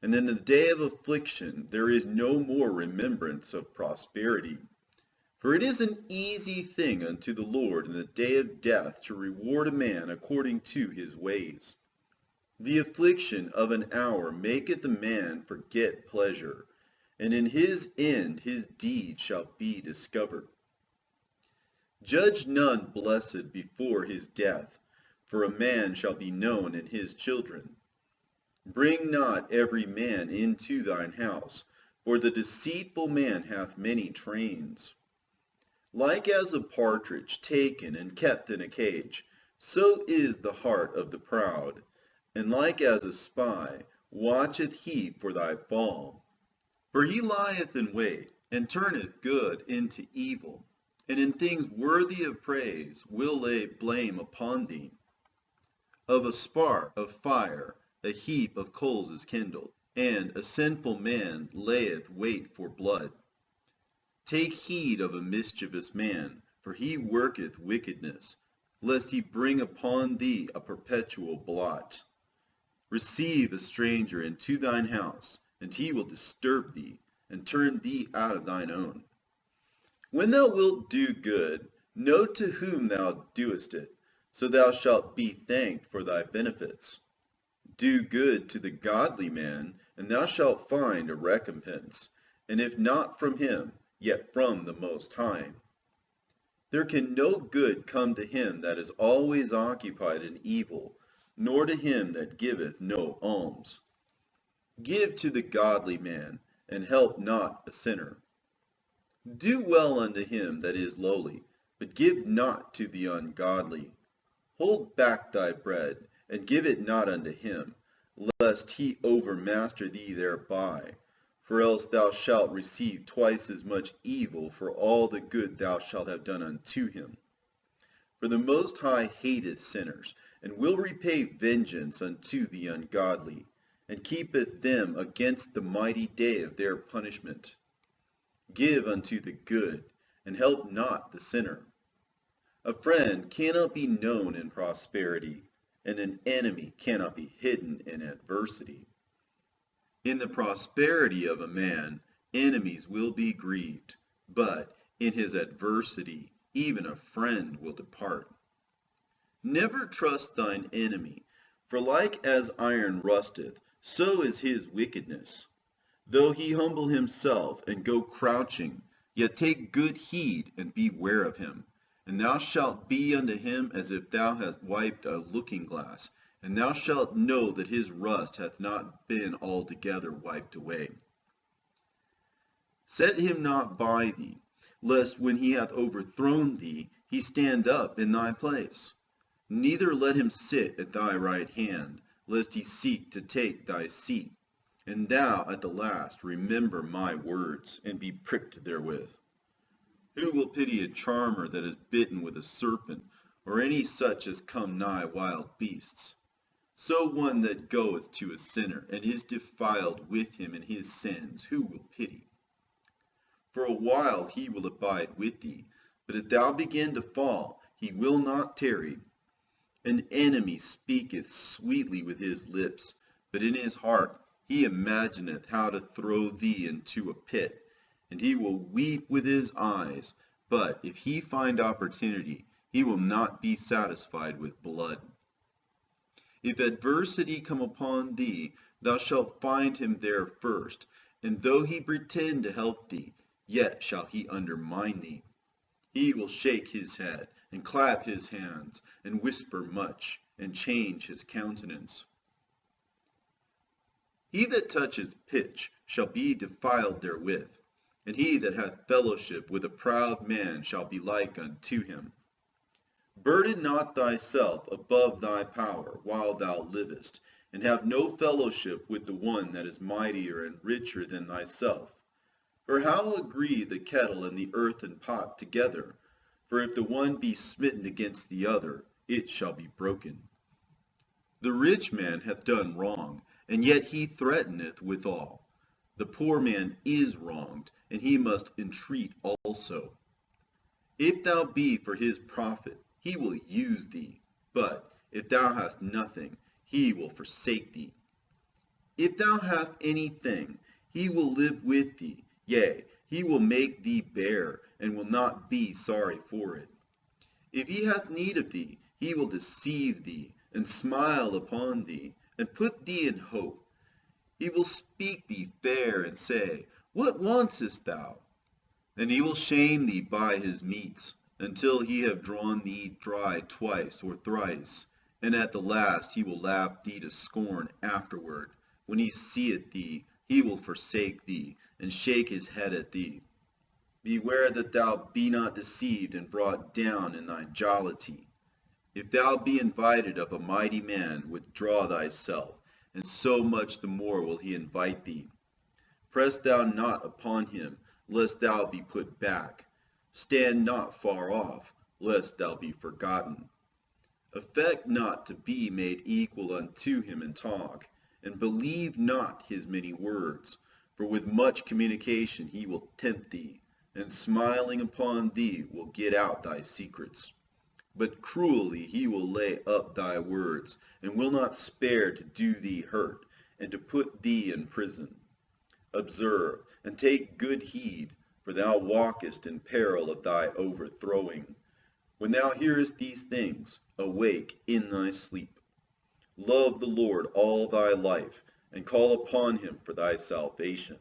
and in the day of affliction there is no more remembrance of prosperity. For it is an easy thing unto the Lord in the day of death to reward a man according to his ways. The affliction of an hour maketh a man forget pleasure, and in his end his deed shall be discovered. Judge none blessed before his death, for a man shall be known in his children. Bring not every man into thine house, for the deceitful man hath many trains. Like as a partridge taken and kept in a cage, so is the heart of the proud, and like as a spy watcheth he for thy fall. For he lieth in wait, and turneth good into evil, and in things worthy of praise will lay blame upon thee. Of a spark of fire a heap of coals is kindled, and a sinful man layeth wait for blood. Take heed of a mischievous man, for he worketh wickedness, lest he bring upon thee a perpetual blot. Receive a stranger into thine house, and he will disturb thee, and turn thee out of thine own. When thou wilt do good, know to whom thou doest it, so thou shalt be thanked for thy benefits. Do good to the godly man, and thou shalt find a recompense, and if not from him, yet from the Most High. There can no good come to him that is always occupied in evil, nor to him that giveth no alms. Give to the godly man, and help not a sinner. Do well unto him that is lowly, but give not to the ungodly. Hold back thy bread, and give it not unto him, lest he overmaster thee thereby. For else thou shalt receive twice as much evil for all the good thou shalt have done unto him. For the Most High hateth sinners, and will repay vengeance unto the ungodly, and keepeth them against the mighty day of their punishment. Give unto the good, and help not the sinner. A friend cannot be known in prosperity, and an enemy cannot be hidden in adversity. In the prosperity of a man, enemies will be grieved, but in his adversity, even a friend will depart. Never trust thine enemy, for like as iron rusteth, so is his wickedness. Though he humble himself and go crouching, yet take good heed and beware of him. And thou shalt be unto him as if thou hadst wiped a looking-glass, and thou shalt know that his rust hath not been altogether wiped away. Set him not by thee, lest when he hath overthrown thee, he stand up in thy place. Neither let him sit at thy right hand, lest he seek to take thy seat. And thou at the last remember my words, and be pricked therewith. Who will pity a charmer that is bitten with a serpent, or any such as come nigh wild beasts? So one that goeth to a sinner, and is defiled with him in his sins, who will pity? For a while he will abide with thee, but if thou begin to fall, he will not tarry. An enemy speaketh sweetly with his lips, but in his heart he imagineth how to throw thee into a pit, and he will weep with his eyes, but if he find opportunity, he will not be satisfied with blood. If adversity come upon thee, thou shalt find him there first, and though he pretend to help thee, yet shall he undermine thee. He will shake his head, and clap his hands, and whisper much, and change his countenance. He that toucheth pitch shall be defiled therewith, and he that hath fellowship with a proud man shall be like unto him. Burden not thyself above thy power while thou livest, and have no fellowship with the one that is mightier and richer than thyself. For how agree the kettle and the earthen pot together? For if the one be smitten against the other, it shall be broken. The rich man hath done wrong, and yet he threateneth withal. The poor man is wronged, and he must entreat also. If thou be for his profit, he will use thee, but if thou hast nothing, he will forsake thee. If thou hast anything, he will live with thee, yea, he will make thee bear, and will not be sorry for it. If he hath need of thee, he will deceive thee, and smile upon thee, and put thee in hope. He will speak thee fair, and say, What wantest thou? And he will shame thee by his meats, until he have drawn thee dry twice or thrice, and at the last he will laugh thee to scorn afterward. When he seeth thee, he will forsake thee, and shake his head at thee. Beware that thou be not deceived and brought down in thy jollity. If thou be invited of a mighty man, withdraw thyself, and so much the more will he invite thee. Press thou not upon him, lest thou be put back. Stand not far off, lest thou be forgotten. Affect not to be made equal unto him in talk, and believe not his many words, for with much communication he will tempt thee, and smiling upon thee will get out thy secrets. But cruelly he will lay up thy words, and will not spare to do thee hurt, and to put thee in prison. Observe, and take good heed, for thou walkest in peril of thy overthrowing. When thou hearest these things, awake in thy sleep. Love the Lord all thy life, and call upon him for thy salvation.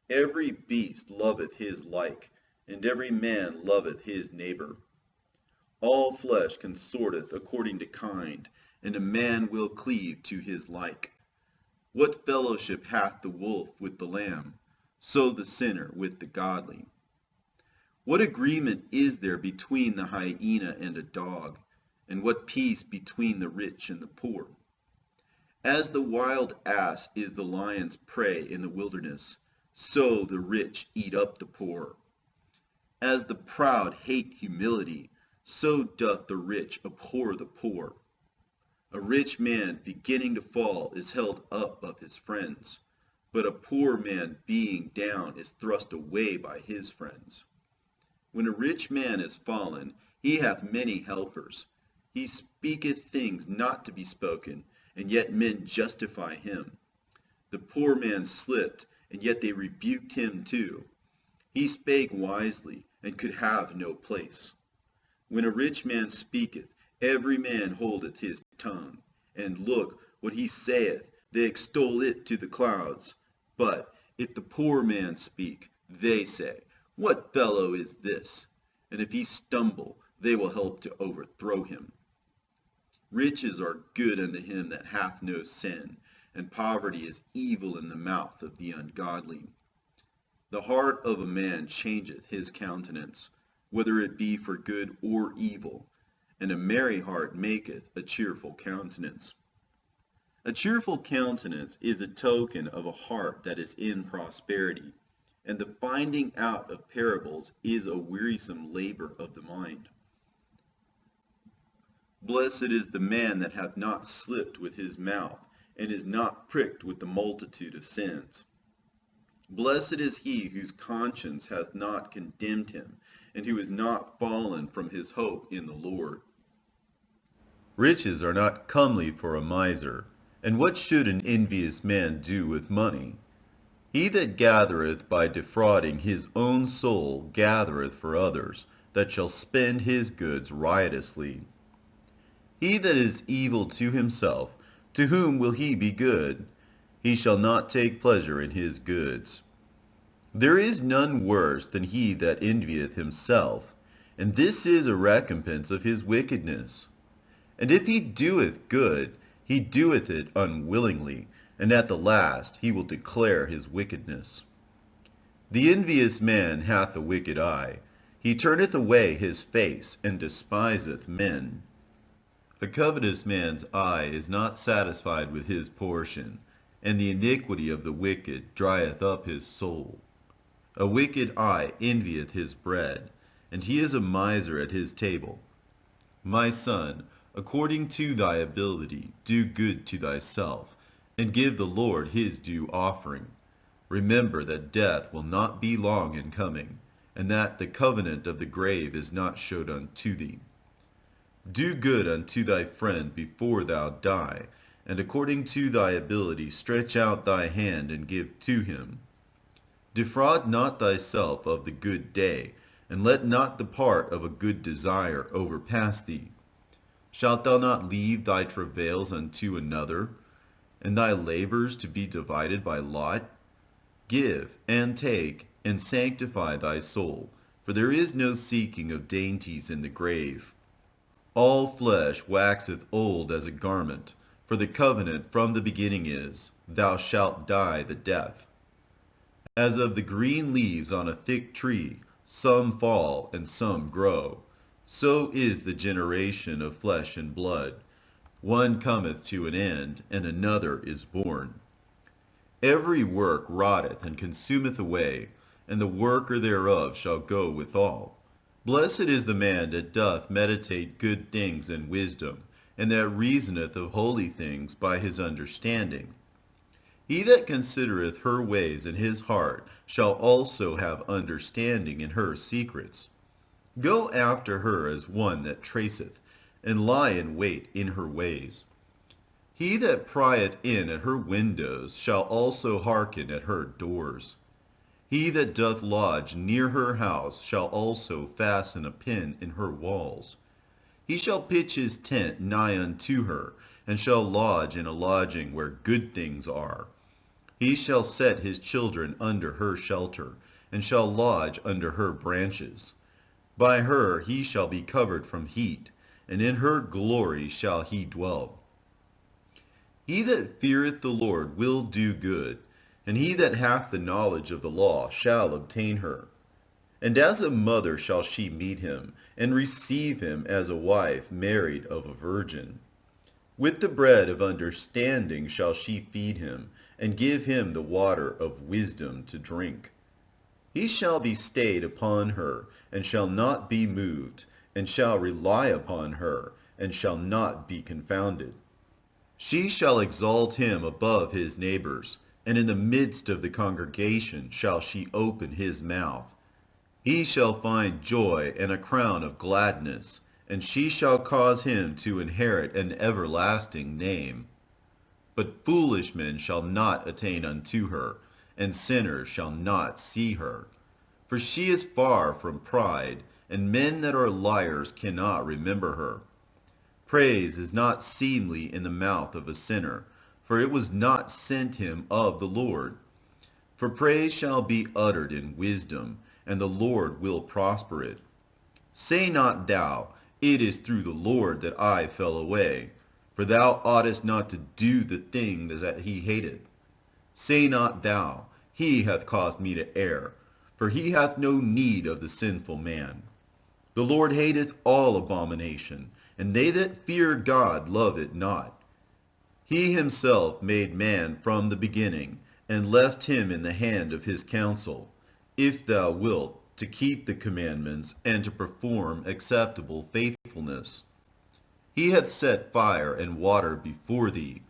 Every beast loveth his like, and every man loveth his neighbor. All flesh consorteth according to kind, and a man will cleave to his like. What fellowship hath the wolf with the lamb? So the sinner with the godly. What agreement is there between the hyena and a dog? And what peace between the rich and the poor? As the wild ass is the lion's prey in the wilderness, so the rich eat up the poor. As the proud hate humility, so doth the rich abhor the poor. A rich man beginning to fall is held up of his friends, but a poor man being down is thrust away by his friends. When a rich man is fallen, he hath many helpers. He speaketh things not to be spoken, and yet men justify him. The poor man slipped, and yet they rebuked him too. He spake wisely, and could have no place. When a rich man speaketh, every man holdeth his tongue, and look, what he saith, they extol it to the clouds. But if the poor man speak, they say, What fellow is this? And if he stumble, they will help to overthrow him. Riches are good unto him that hath no sin, and poverty is evil in the mouth of the ungodly. The heart of a man changeth his countenance, whether it be for good or evil, and a merry heart maketh a cheerful countenance. A cheerful countenance is a token of a heart that is in prosperity, and the finding out of parables is a wearisome labor of the mind. Blessed is the man that hath not slipped with his mouth, and is not pricked with the multitude of sins. Blessed is he whose conscience hath not condemned him, and who is not fallen from his hope in the Lord. Riches are not comely for a miser, and what should an envious man do with money? He that gathereth by defrauding his own soul gathereth for others, that shall spend his goods riotously. He that is evil to himself, to whom will he be good? He shall not take pleasure in his goods. There is none worse than he that envieth himself, and this is a recompense of his wickedness. And if he doeth good, he doeth it unwillingly, and at the last he will declare his wickedness. The envious man hath a wicked eye. He turneth away his face, and despiseth men. A covetous man's eye is not satisfied with his portion, and the iniquity of the wicked drieth up his soul. A wicked eye envieth his bread, and he is a miser at his table. My son, according to thy ability, do good to thyself, and give the Lord his due offering. Remember that death will not be long in coming, and that the covenant of the grave is not showed unto thee. Do good unto thy friend before thou die, and according to thy ability stretch out thy hand and give to him. Defraud not thyself of the good day, and let not the part of a good desire overpass thee. Shalt thou not leave thy travails unto another, and thy labors to be divided by lot? Give, and take, and sanctify thy soul, for there is no seeking of dainties in the grave. All flesh waxeth old as a garment, for the covenant from the beginning is, Thou shalt die the death. As of the green leaves on a thick tree, some fall and some grow, so is the generation of flesh and blood. One cometh to an end, and another is born. Every work rotteth and consumeth away, and the worker thereof shall go withal. Blessed is the man that doth meditate good things in wisdom, and that reasoneth of holy things by his understanding. He that considereth her ways in his heart shall also have understanding in her secrets. Go after her as one that traceth, and lie in wait in her ways. He that prieth in at her windows shall also hearken at her doors. He that doth lodge near her house shall also fasten a pin in her walls. He shall pitch his tent nigh unto her, and shall lodge in a lodging where good things are. He shall set his children under her shelter, and shall lodge under her branches. By her he shall be covered from heat, and in her glory shall he dwell. He that feareth the Lord will do good, and he that hath the knowledge of the law shall obtain her. And as a mother shall she meet him, and receive him as a wife married of a virgin. With the bread of understanding shall she feed him, and give him the water of wisdom to drink. He shall be stayed upon her, and shall not be moved, and shall rely upon her, and shall not be confounded. She shall exalt him above his neighbors, and in the midst of the congregation shall she open his mouth. He shall find joy and a crown of gladness, and she shall cause him to inherit an everlasting name. But foolish men shall not attain unto her, and sinners shall not see her. For she is far from pride, and men that are liars cannot remember her. Praise is not seemly in the mouth of a sinner, for it was not sent him of the Lord. For praise shall be uttered in wisdom, and the Lord will prosper it. Say not thou, it is through the Lord that I fell away, for thou oughtest not to do the thing that he hateth. Say not thou, he hath caused me to err, for he hath no need of the sinful man. The Lord hateth all abomination, and they that fear God love it not. He himself made man from the beginning, and left him in the hand of his counsel, if thou wilt, to keep the commandments, and to perform acceptable faithfulness. He hath set fire and water before thee.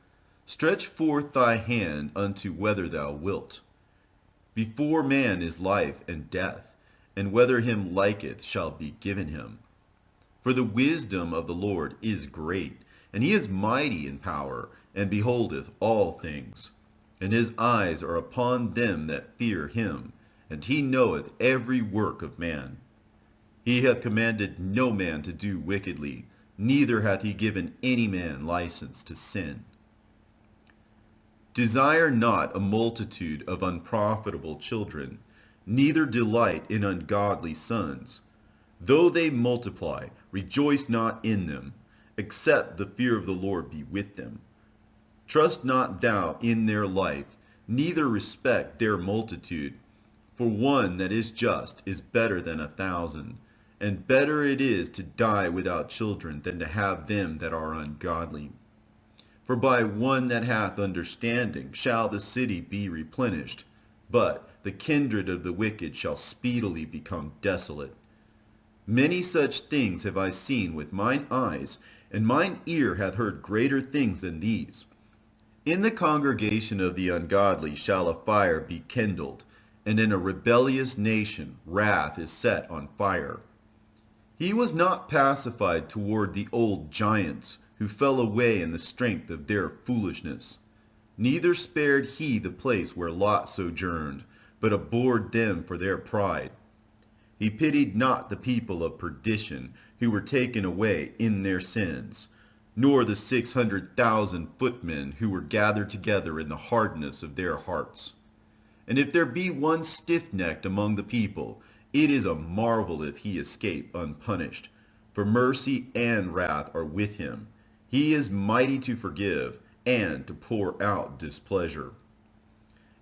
Stretch forth thy hand unto whether thou wilt. Before man is life and death, and whether him liketh shall be given him. For the wisdom of the Lord is great, and he is mighty in power, and beholdeth all things. And his eyes are upon them that fear him, and he knoweth every work of man. He hath commanded no man to do wickedly, neither hath he given any man license to sin. Desire not a multitude of unprofitable children, neither delight in ungodly sons. Though they multiply, rejoice not in them, except the fear of the Lord be with them. Trust not thou in their life, neither respect their multitude. For one that is just is better than 1,000, and better it is to die without children than to have them that are ungodly. For by one that hath understanding shall the city be replenished, but the kindred of the wicked shall speedily become desolate. Many such things have I seen with mine eyes, and mine ear hath heard greater things than these. In the congregation of the ungodly shall a fire be kindled, and in a rebellious nation wrath is set on fire. He was not pacified toward the old giants, who fell away in the strength of their foolishness. Neither spared he the place where Lot sojourned, but abhorred them for their pride. He pitied not the people of perdition, who were taken away in their sins, nor the 600,000 footmen who were gathered together in the hardness of their hearts. And if there be one stiff-necked among the people, it is a marvel if he escape unpunished. For mercy and wrath are with him. He is mighty to forgive, and to pour out displeasure.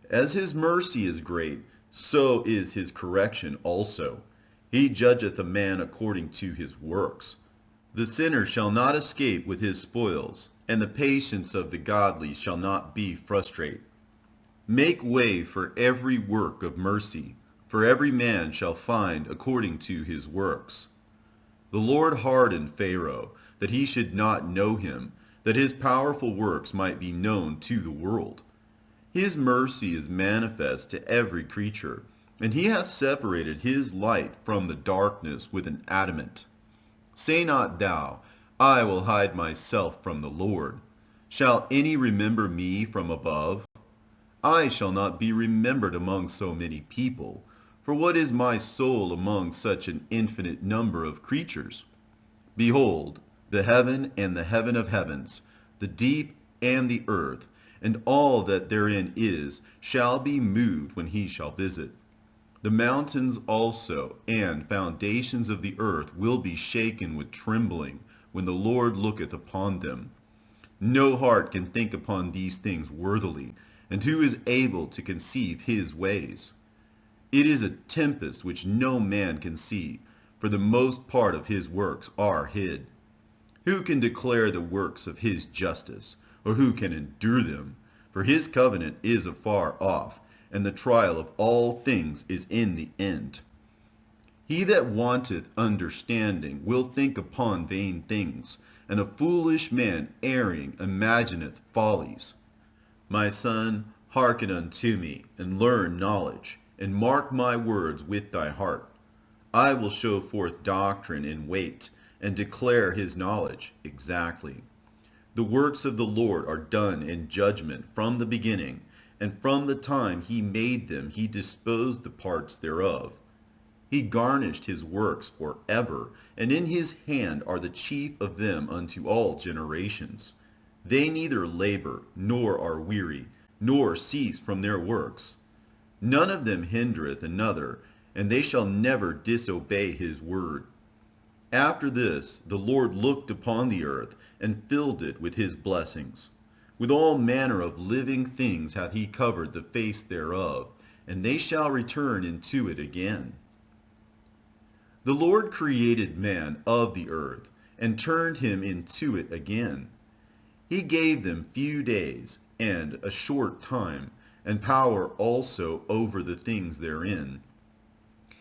As his mercy is great, so is his correction also. He judgeth a man according to his works. The sinner shall not escape with his spoils, and the patience of the godly shall not be frustrate. Make way for every work of mercy, for every man shall find according to his works. The Lord hardened Pharaoh, that he should not know him, that his powerful works might be known to the world. His mercy is manifest to every creature, and he hath separated his light from the darkness with an adamant. Say not thou, I will hide myself from the Lord. Shall any remember me from above? I shall not be remembered among so many people. For what is my soul among such an infinite number of creatures? Behold, the heaven and the heaven of heavens, the deep and the earth, and all that therein is, shall be moved when he shall visit. The mountains also and foundations of the earth will be shaken with trembling when the Lord looketh upon them. No heart can think upon these things worthily, and who is able to conceive his ways? It is a tempest which no man can see, for the most part of his works are hid. Who can declare the works of his justice, or who can endure them? For his covenant is afar off, and the trial of all things is in the end. He that wanteth understanding will think upon vain things, and a foolish man erring imagineth follies. My son, hearken unto me, and learn knowledge, and mark my words with thy heart. I will show forth doctrine in weight, and declare his knowledge exactly. The works of the Lord are done in judgment from the beginning, and from the time he made them he disposed the parts thereof. He garnished his works for ever, and in his hand are the chief of them unto all generations. They neither labor, nor are weary, nor cease from their works. None of them hindereth another, and they shall never disobey his word. After this the Lord looked upon the earth, and filled it with his blessings. With all manner of living things hath he covered the face thereof, and they shall return into it again. The Lord created man of the earth, and turned him into it again. He gave them few days, and a short time, and power also over the things therein.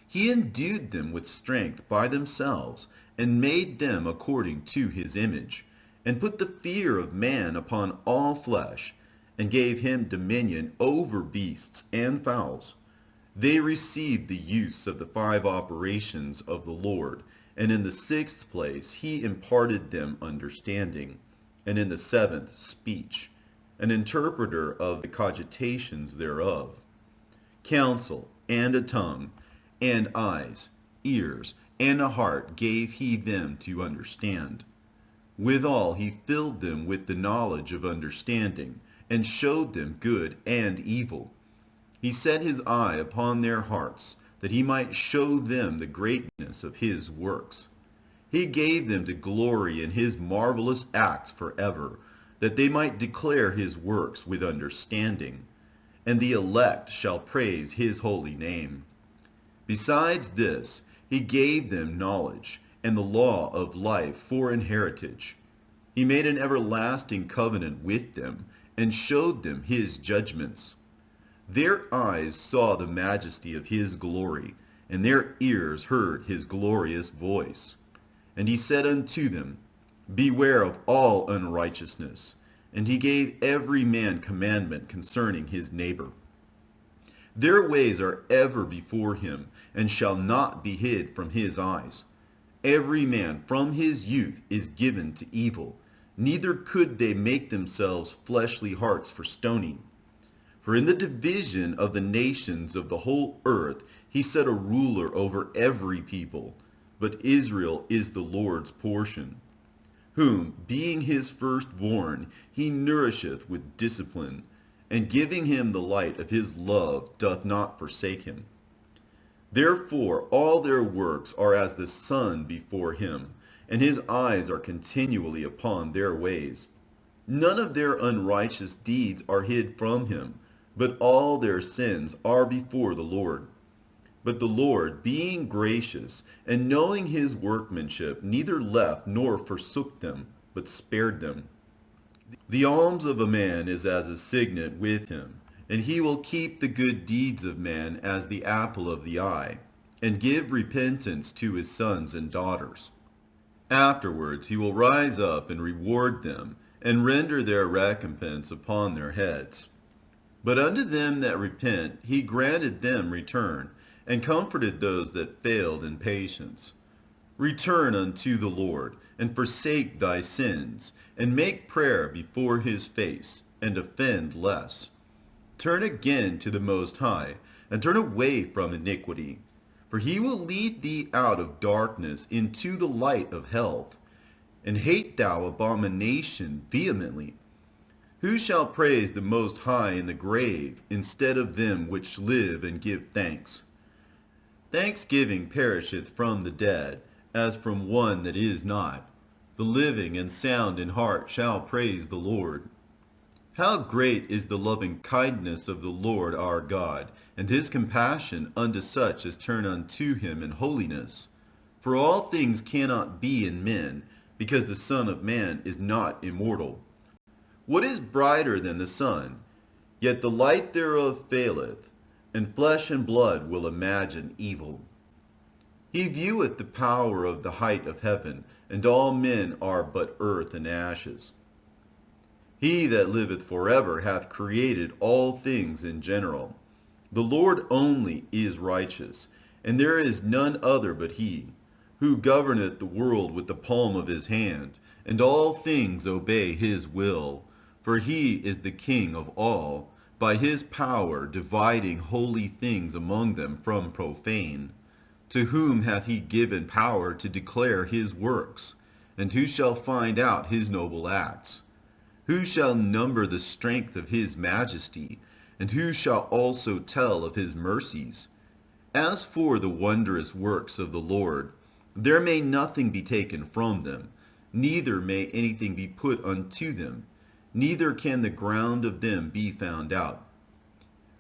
He endued them with strength by themselves, and made them according to his image, and put the fear of man upon all flesh, and gave him dominion over beasts and fowls. They received the use of the 5 operations of the Lord, and in the 6th place he imparted them understanding, and in the 7th speech, an interpreter of the cogitations thereof. Counsel, and a tongue, and eyes, ears, and a heart gave he them to understand. Withal he filled them with the knowledge of understanding, and showed them good and evil. He set his eye upon their hearts, that he might show them the greatness of his works. He gave them to glory in his marvelous acts forever, that they might declare his works with understanding. And the elect shall praise his holy name. Besides this, he gave them knowledge, and the law of life for an heritage. He made an everlasting covenant with them, and showed them his judgments. Their eyes saw the majesty of his glory, and their ears heard his glorious voice. And he said unto them, Beware of all unrighteousness. And he gave every man commandment concerning his neighbor. Their ways are ever before him, and shall not be hid from his eyes. Every man from his youth is given to evil, neither could they make themselves fleshly hearts for stoning. For in the division of the nations of the whole earth he set a ruler over every people, but Israel is the Lord's portion, whom, being his firstborn, he nourisheth with discipline, and giving him the light of his love doth not forsake him. Therefore all their works are as the sun before him, and his eyes are continually upon their ways. None of their unrighteous deeds are hid from him, but all their sins are before the Lord. But the Lord, being gracious, and knowing his workmanship, neither left nor forsook them, but spared them. The alms of a man is as a signet with him, and he will keep the good deeds of man as the apple of the eye, and give repentance to his sons and daughters. Afterwards he will rise up and reward them, and render their recompense upon their heads. But unto them that repent he granted them return, and comforted those that failed in patience. Return unto the Lord, and forsake thy sins, and make prayer before his face, and offend less. Turn again to the Most High, and turn away from iniquity. For he will lead thee out of darkness into the light of health. And hate thou abomination vehemently. Who shall praise the Most High in the grave, instead of them which live and give thanks? Thanksgiving perisheth from the dead, as from one that is not. The living and sound in heart shall praise the Lord. How great is the loving kindness of the Lord our God, and his compassion unto such as turn unto him in holiness. For all things cannot be in men, because the Son of Man is not immortal. What is brighter than the sun? Yet the light thereof faileth, and flesh and blood will imagine evil. He vieweth the power of the height of heaven, and all men are but earth and ashes. He that liveth forever hath created all things in general. The Lord only is righteous, and there is none other but he, who governeth the world with the palm of his hand, and all things obey his will. For he is the King of all, by his power dividing holy things among them from profane. To whom hath he given power to declare his works? And who shall find out his noble acts? Who shall number the strength of his majesty? And who shall also tell of his mercies? As for the wondrous works of the Lord, there may nothing be taken from them, neither may anything be put unto them, neither can the ground of them be found out.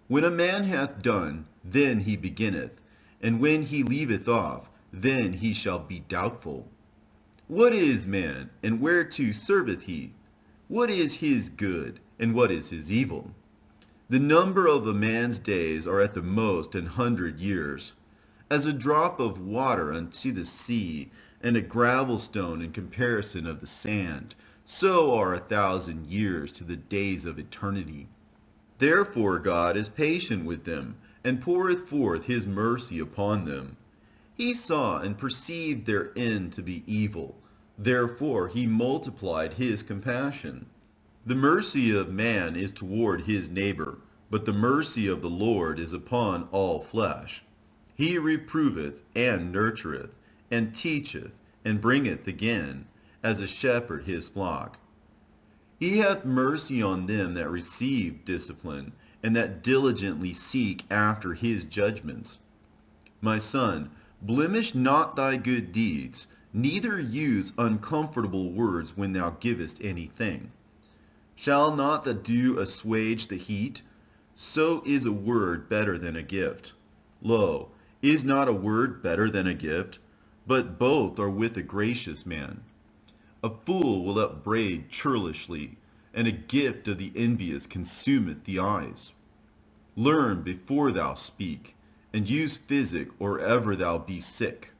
When a man hath done, then he beginneth, and when he leaveth off, then he shall be doubtful. What is man, and whereto serveth he? What is his good, and what is his evil? The number of a man's days are at the most 100 years. As a drop of water unto the sea, and a gravel stone in comparison of the sand, so are 1,000 years to the days of eternity. Therefore God is patient with them, and poureth forth his mercy upon them. He saw and perceived their end to be evil. Therefore he multiplied his compassion. The mercy of man is toward his neighbor, but the mercy of the Lord is upon all flesh. He reproveth and nurtureth, and teacheth, and bringeth again, as a shepherd his flock. He hath mercy on them that receive discipline, and that diligently seek after his judgments. My son, blemish not thy good deeds, neither use uncomfortable words when thou givest anything. Shall not the dew assuage the heat? So is a word better than a gift. Lo, is not a word better than a gift? But both are with a gracious man. A fool will upbraid churlishly, and a gift of the envious consumeth the eyes. Learn before thou speak, and use physic or ever thou be sick.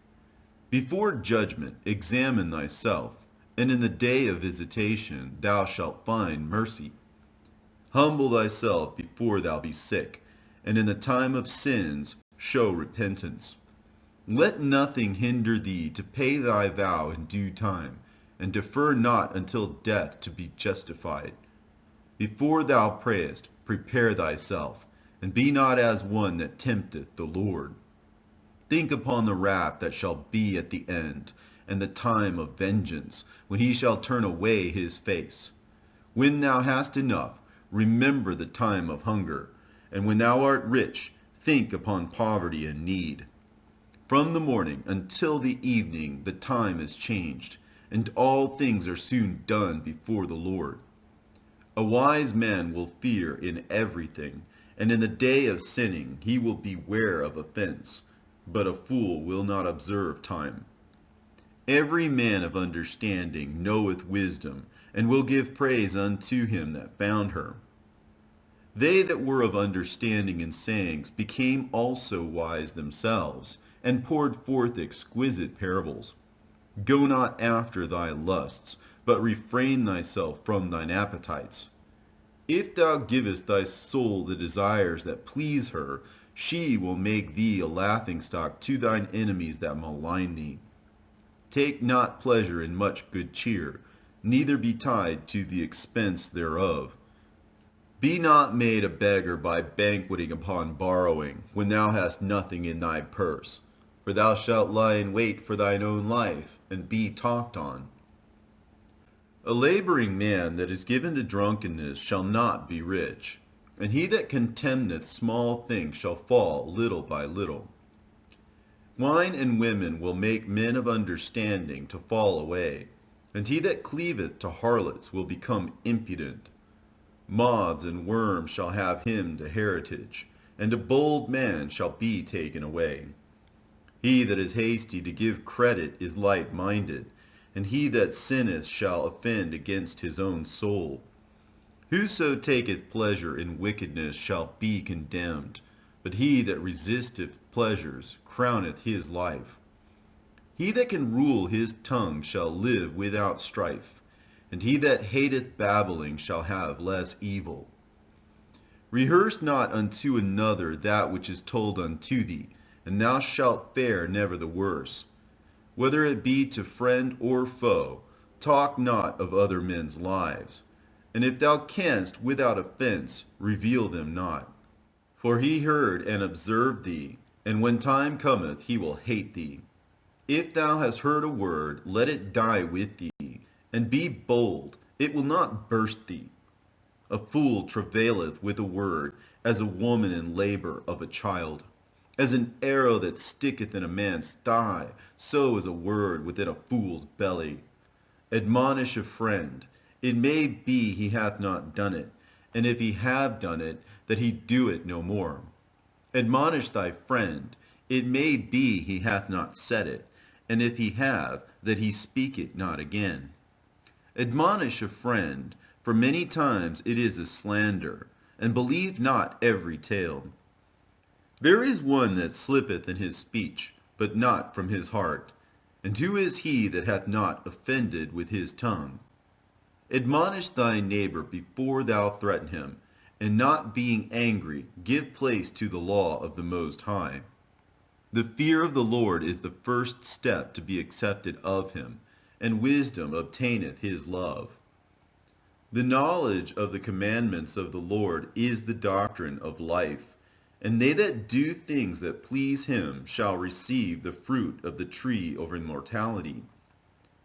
Before judgment examine thyself, and in the day of visitation thou shalt find mercy. Humble thyself before thou be sick, and in the time of sins show repentance. Let nothing hinder thee to pay thy vow in due time, and defer not until death to be justified. Before thou prayest, prepare thyself, and be not as one that tempteth the Lord. Think upon the wrath that shall be at the end, and the time of vengeance, when he shall turn away his face. When thou hast enough, remember the time of hunger, and when thou art rich, think upon poverty and need. From the morning until the evening the time is changed, and all things are soon done before the Lord. A wise man will fear in everything, and in the day of sinning he will beware of offense, but a fool will not observe time. Every man of understanding knoweth wisdom, and will give praise unto him that found her. They that were of understanding in sayings became also wise themselves, and poured forth exquisite parables. Go not after thy lusts, but refrain thyself from thine appetites. If thou givest thy soul the desires that please her, She will make thee a laughingstock to thine enemies that malign thee. Take not pleasure in much good cheer, neither be tied to the expense thereof. Be not made a beggar by banqueting upon borrowing, when thou hast nothing in thy purse. For thou shalt lie in wait for thine own life, and be talked on. A laboring man that is given to drunkenness shall not be rich, and he that contemneth small things shall fall little by little. Wine and women will make men of understanding to fall away, and he that cleaveth to harlots will become impudent. Moths and worms shall have him to heritage, and a bold man shall be taken away. He that is hasty to give credit is light-minded, and he that sinneth shall offend against his own soul. Whoso taketh pleasure in wickedness shall be condemned, but he that resisteth pleasures crowneth his life. He that can rule his tongue shall live without strife, and he that hateth babbling shall have less evil. Rehearse not unto another that which is told unto thee, and thou shalt fare never the worse. Whether it be to friend or foe, talk not of other men's lives. And if thou canst without offense, reveal them not. For he heard and observed thee, and when time cometh he will hate thee. If thou hast heard a word, let it die with thee, and be bold, it will not burst thee. A fool travaileth with a word, as a woman in labor of a child. As an arrow that sticketh in a man's thigh, so is a word within a fool's belly. Admonish a friend. It may be he hath not done it, and if he have done it, that he do it no more. Admonish thy friend. It may be he hath not said it, and if he have, that he speak it not again. Admonish a friend, for many times it is a slander, and believe not every tale. There is one that slippeth in his speech, but not from his heart. And who is he that hath not offended with his tongue? Admonish thy neighbor before thou threaten him, and not being angry, give place to the law of the Most High. The fear of the Lord is the first step to be accepted of him, and wisdom obtaineth his love. The knowledge of the commandments of the Lord is the doctrine of life. And they that do things that please him shall receive the fruit of the tree of immortality.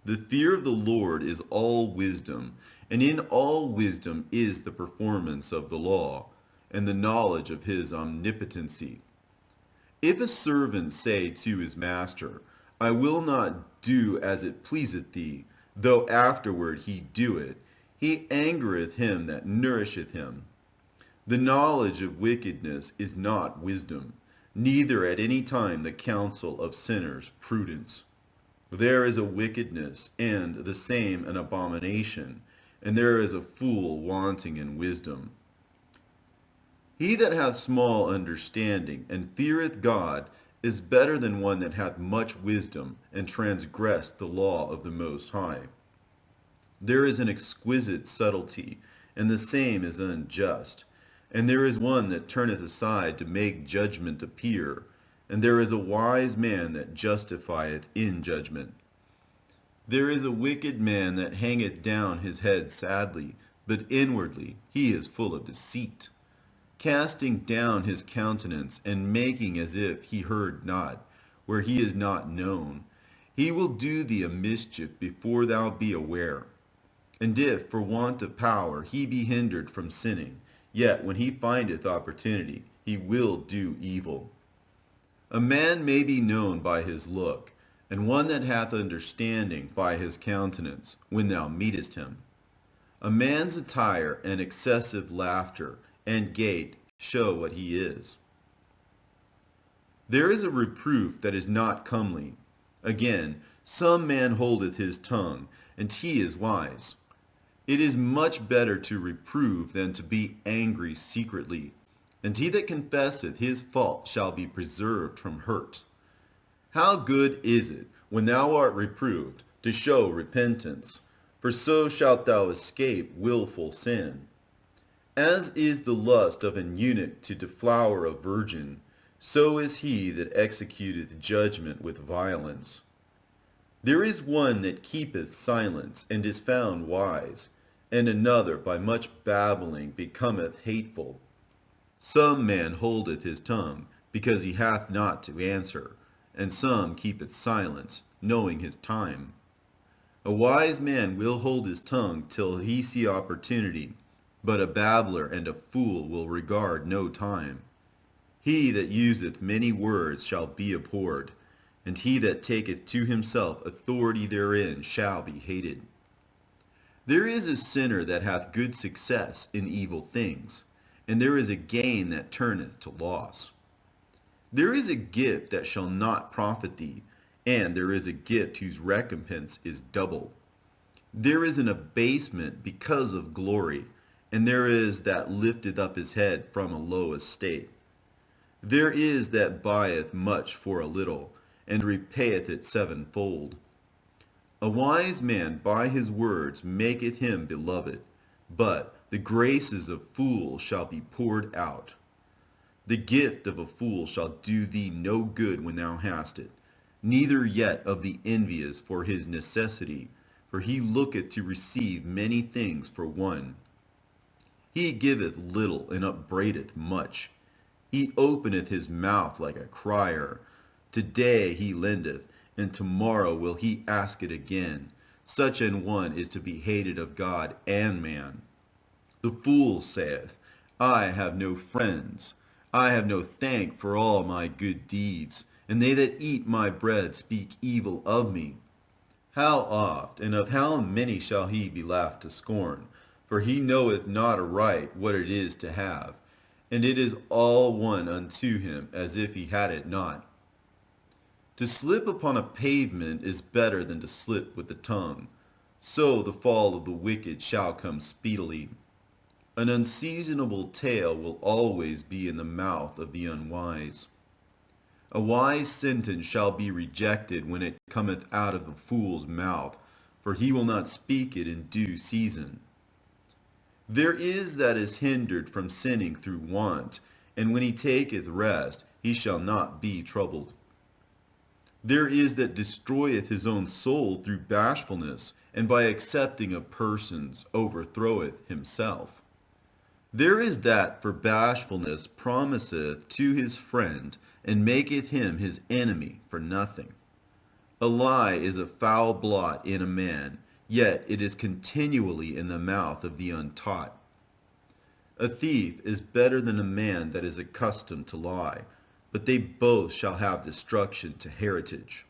The fear of the Lord is all wisdom, and in all wisdom is the performance of the law, and the knowledge of his omnipotency. If a servant say to his master, I will not do as it pleaseth thee, though afterward he do it, he angereth him that nourisheth him. The knowledge of wickedness is not wisdom, neither at any time the counsel of sinners prudence. There is a wickedness, and the same an abomination, and there is a fool wanting in wisdom. He that hath small understanding, and feareth God, is better than one that hath much wisdom, and transgressed the law of the Most High. There is an exquisite subtlety, and the same is unjust. And there is one that turneth aside to make judgment appear, and there is a wise man that justifieth in judgment. There is a wicked man that hangeth down his head sadly, but inwardly he is full of deceit, casting down his countenance, and making as if he heard not, where he is not known. He will do thee a mischief before thou be aware. And if, for want of power, he be hindered from sinning, yet when he findeth opportunity, he will do evil. A man may be known by his look, and one that hath understanding by his countenance, when thou meetest him. A man's attire and excessive laughter and gait show what he is. There is a reproof that is not comely. Again, some man holdeth his tongue, and he is wise. It is much better to reprove than to be angry secretly, and he that confesseth his fault shall be preserved from hurt. How good is it, when thou art reproved, to show repentance, for so shalt thou escape wilful sin. As is the lust of an eunuch to deflower a virgin, So is he that executeth judgment with violence. There is one that keepeth silence, and is found wise, and another by much babbling becometh hateful. Some man holdeth his tongue, because he hath not to answer, and some keepeth silence, knowing his time. A wise man will hold his tongue till he see opportunity, but a babbler and a fool will regard no time. He that useth many words shall be abhorred, and he that taketh to himself authority therein shall be hated. There is a sinner that hath good success in evil things, and there is a gain that turneth to loss. There is a gift that shall not profit thee, and there is a gift whose recompense is double. There is an abasement because of glory, and there is that lifteth up his head from a low estate. There is that buyeth much for a little, and repayeth it sevenfold. A wise man by his words maketh him beloved, but the graces of fools shall be poured out. The gift of a fool shall do thee no good when thou hast it, neither yet of the envious for his necessity, for he looketh to receive many things for one. He giveth little and upbraideth much. He openeth his mouth like a crier. Today he lendeth, and tomorrow will he ask it again. Such an one is to be hated of God and man. The fool saith, I have no friends. I have no thank for all my good deeds, and they that eat my bread speak evil of me. How oft, and of how many shall he be laughed to scorn? For he knoweth not aright what it is to have, and it is all one unto him as if he had it not. To slip upon a pavement is better than to slip with the tongue. So the fall of the wicked shall come speedily. An unseasonable tale will always be in the mouth of the unwise. A wise sentence shall be rejected when it cometh out of a fool's mouth, for he will not speak it in due season. There is that is hindered from sinning through want, and when he taketh rest, he shall not be troubled. There is that destroyeth his own soul through bashfulness, and by accepting of persons overthroweth himself. There is that for bashfulness promiseth to his friend, and maketh him his enemy for nothing. A lie is a foul blot in a man, yet it is continually in the mouth of the untaught. A thief is better than a man that is accustomed to lie, but they both shall have destruction to heritage.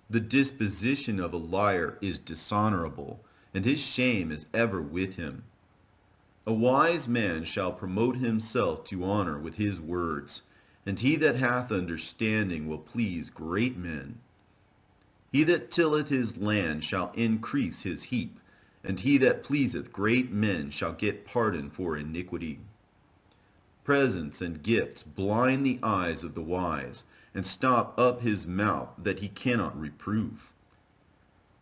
The disposition of a liar is dishonorable, and his shame is ever with him. A wise man shall promote himself to honor with his words, and he that hath understanding will please great men. He that tilleth his land shall increase his heap, and he that pleaseth great men shall get pardon for iniquity. Presents and gifts blind the eyes of the wise, and stop up his mouth that he cannot reprove.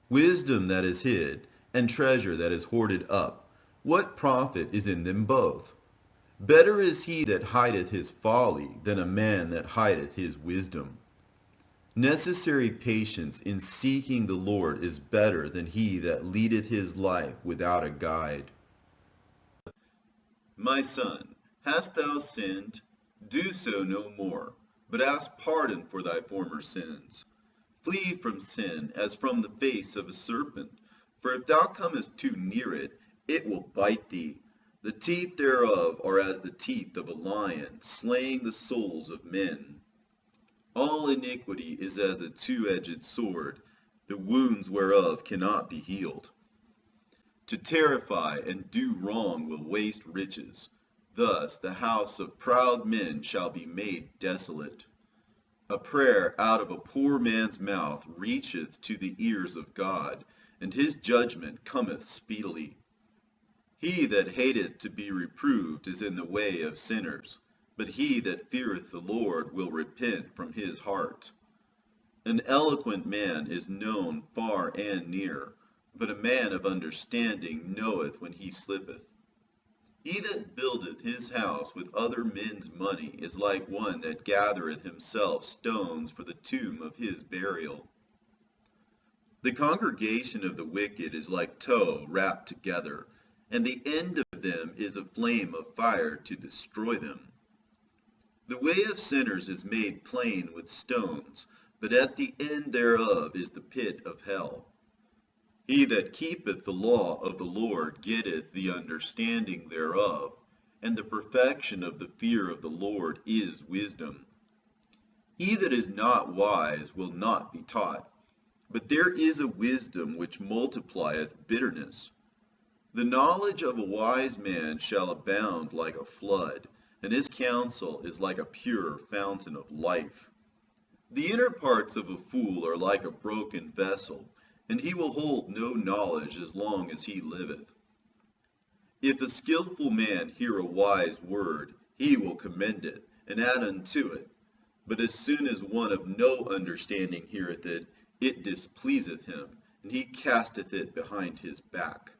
Wisdom that is hid, and treasure that is hoarded up, what profit is in them both? Better is he that hideth his folly than a man that hideth his wisdom. Necessary patience in seeking the Lord is better than he that leadeth his life without a guide. My son, hast thou sinned? Do so no more, but ask pardon for thy former sins. Flee from sin as from the face of a serpent, for if thou comest too near it, it will bite thee. The teeth thereof are as the teeth of a lion, slaying the souls of men. All iniquity is as a two-edged sword, the wounds whereof cannot be healed. To terrify and do wrong will waste riches. Thus the house of proud men shall be made desolate. A prayer out of a poor man's mouth reacheth to the ears of God, and his judgment cometh speedily. He that hateth to be reproved is in the way of sinners, but he that feareth the Lord will repent from his heart. An eloquent man is known far and near, but a man of understanding knoweth when he slippeth. He that buildeth his house with other men's money is like one that gathereth himself stones for the tomb of his burial. The congregation of the wicked is like tow wrapped together, and the end of them is a flame of fire to destroy them. The way of sinners is made plain with stones, but at the end thereof is the pit of hell. He that keepeth the law of the Lord getteth the understanding thereof, and the perfection of the fear of the Lord is wisdom. He that is not wise will not be taught, but there is a wisdom which multiplieth bitterness. The knowledge of a wise man shall abound like a flood, and his counsel is like a pure fountain of life. The inner parts of a fool are like a broken vessel, and he will hold no knowledge as long as he liveth. If a skillful man hear a wise word, he will commend it, and add unto it. But as soon as one of no understanding heareth it, it displeaseth him, and he casteth it behind his back.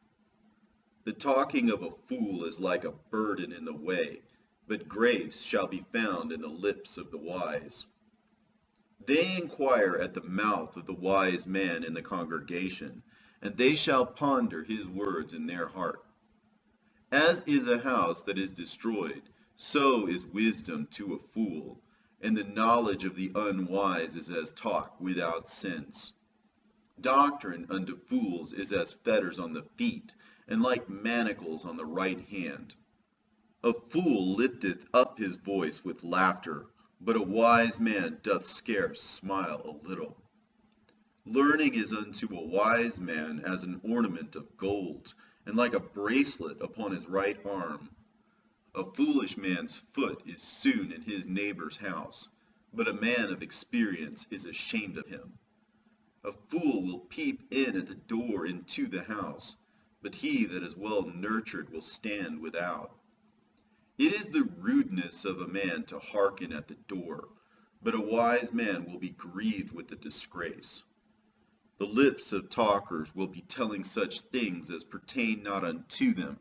The talking of a fool is like a burden in the way, but grace shall be found in the lips of the wise. They inquire at the mouth of the wise man in the congregation, and they shall ponder his words in their heart. As is a house that is destroyed, so is wisdom to a fool, and the knowledge of the unwise is as talk without sense. Doctrine unto fools is as fetters on the feet, and like manacles on the right hand. A fool lifteth up his voice with laughter, but a wise man doth scarce smile a little. Learning is unto a wise man as an ornament of gold, and like a bracelet upon his right arm. A foolish man's foot is soon in his neighbor's house, but a man of experience is ashamed of him. A fool will peep in at the door into the house, but he that is well nurtured will stand without. It is the rudeness of a man to hearken at the door, but a wise man will be grieved with the disgrace. The lips of talkers will be telling such things as pertain not unto them,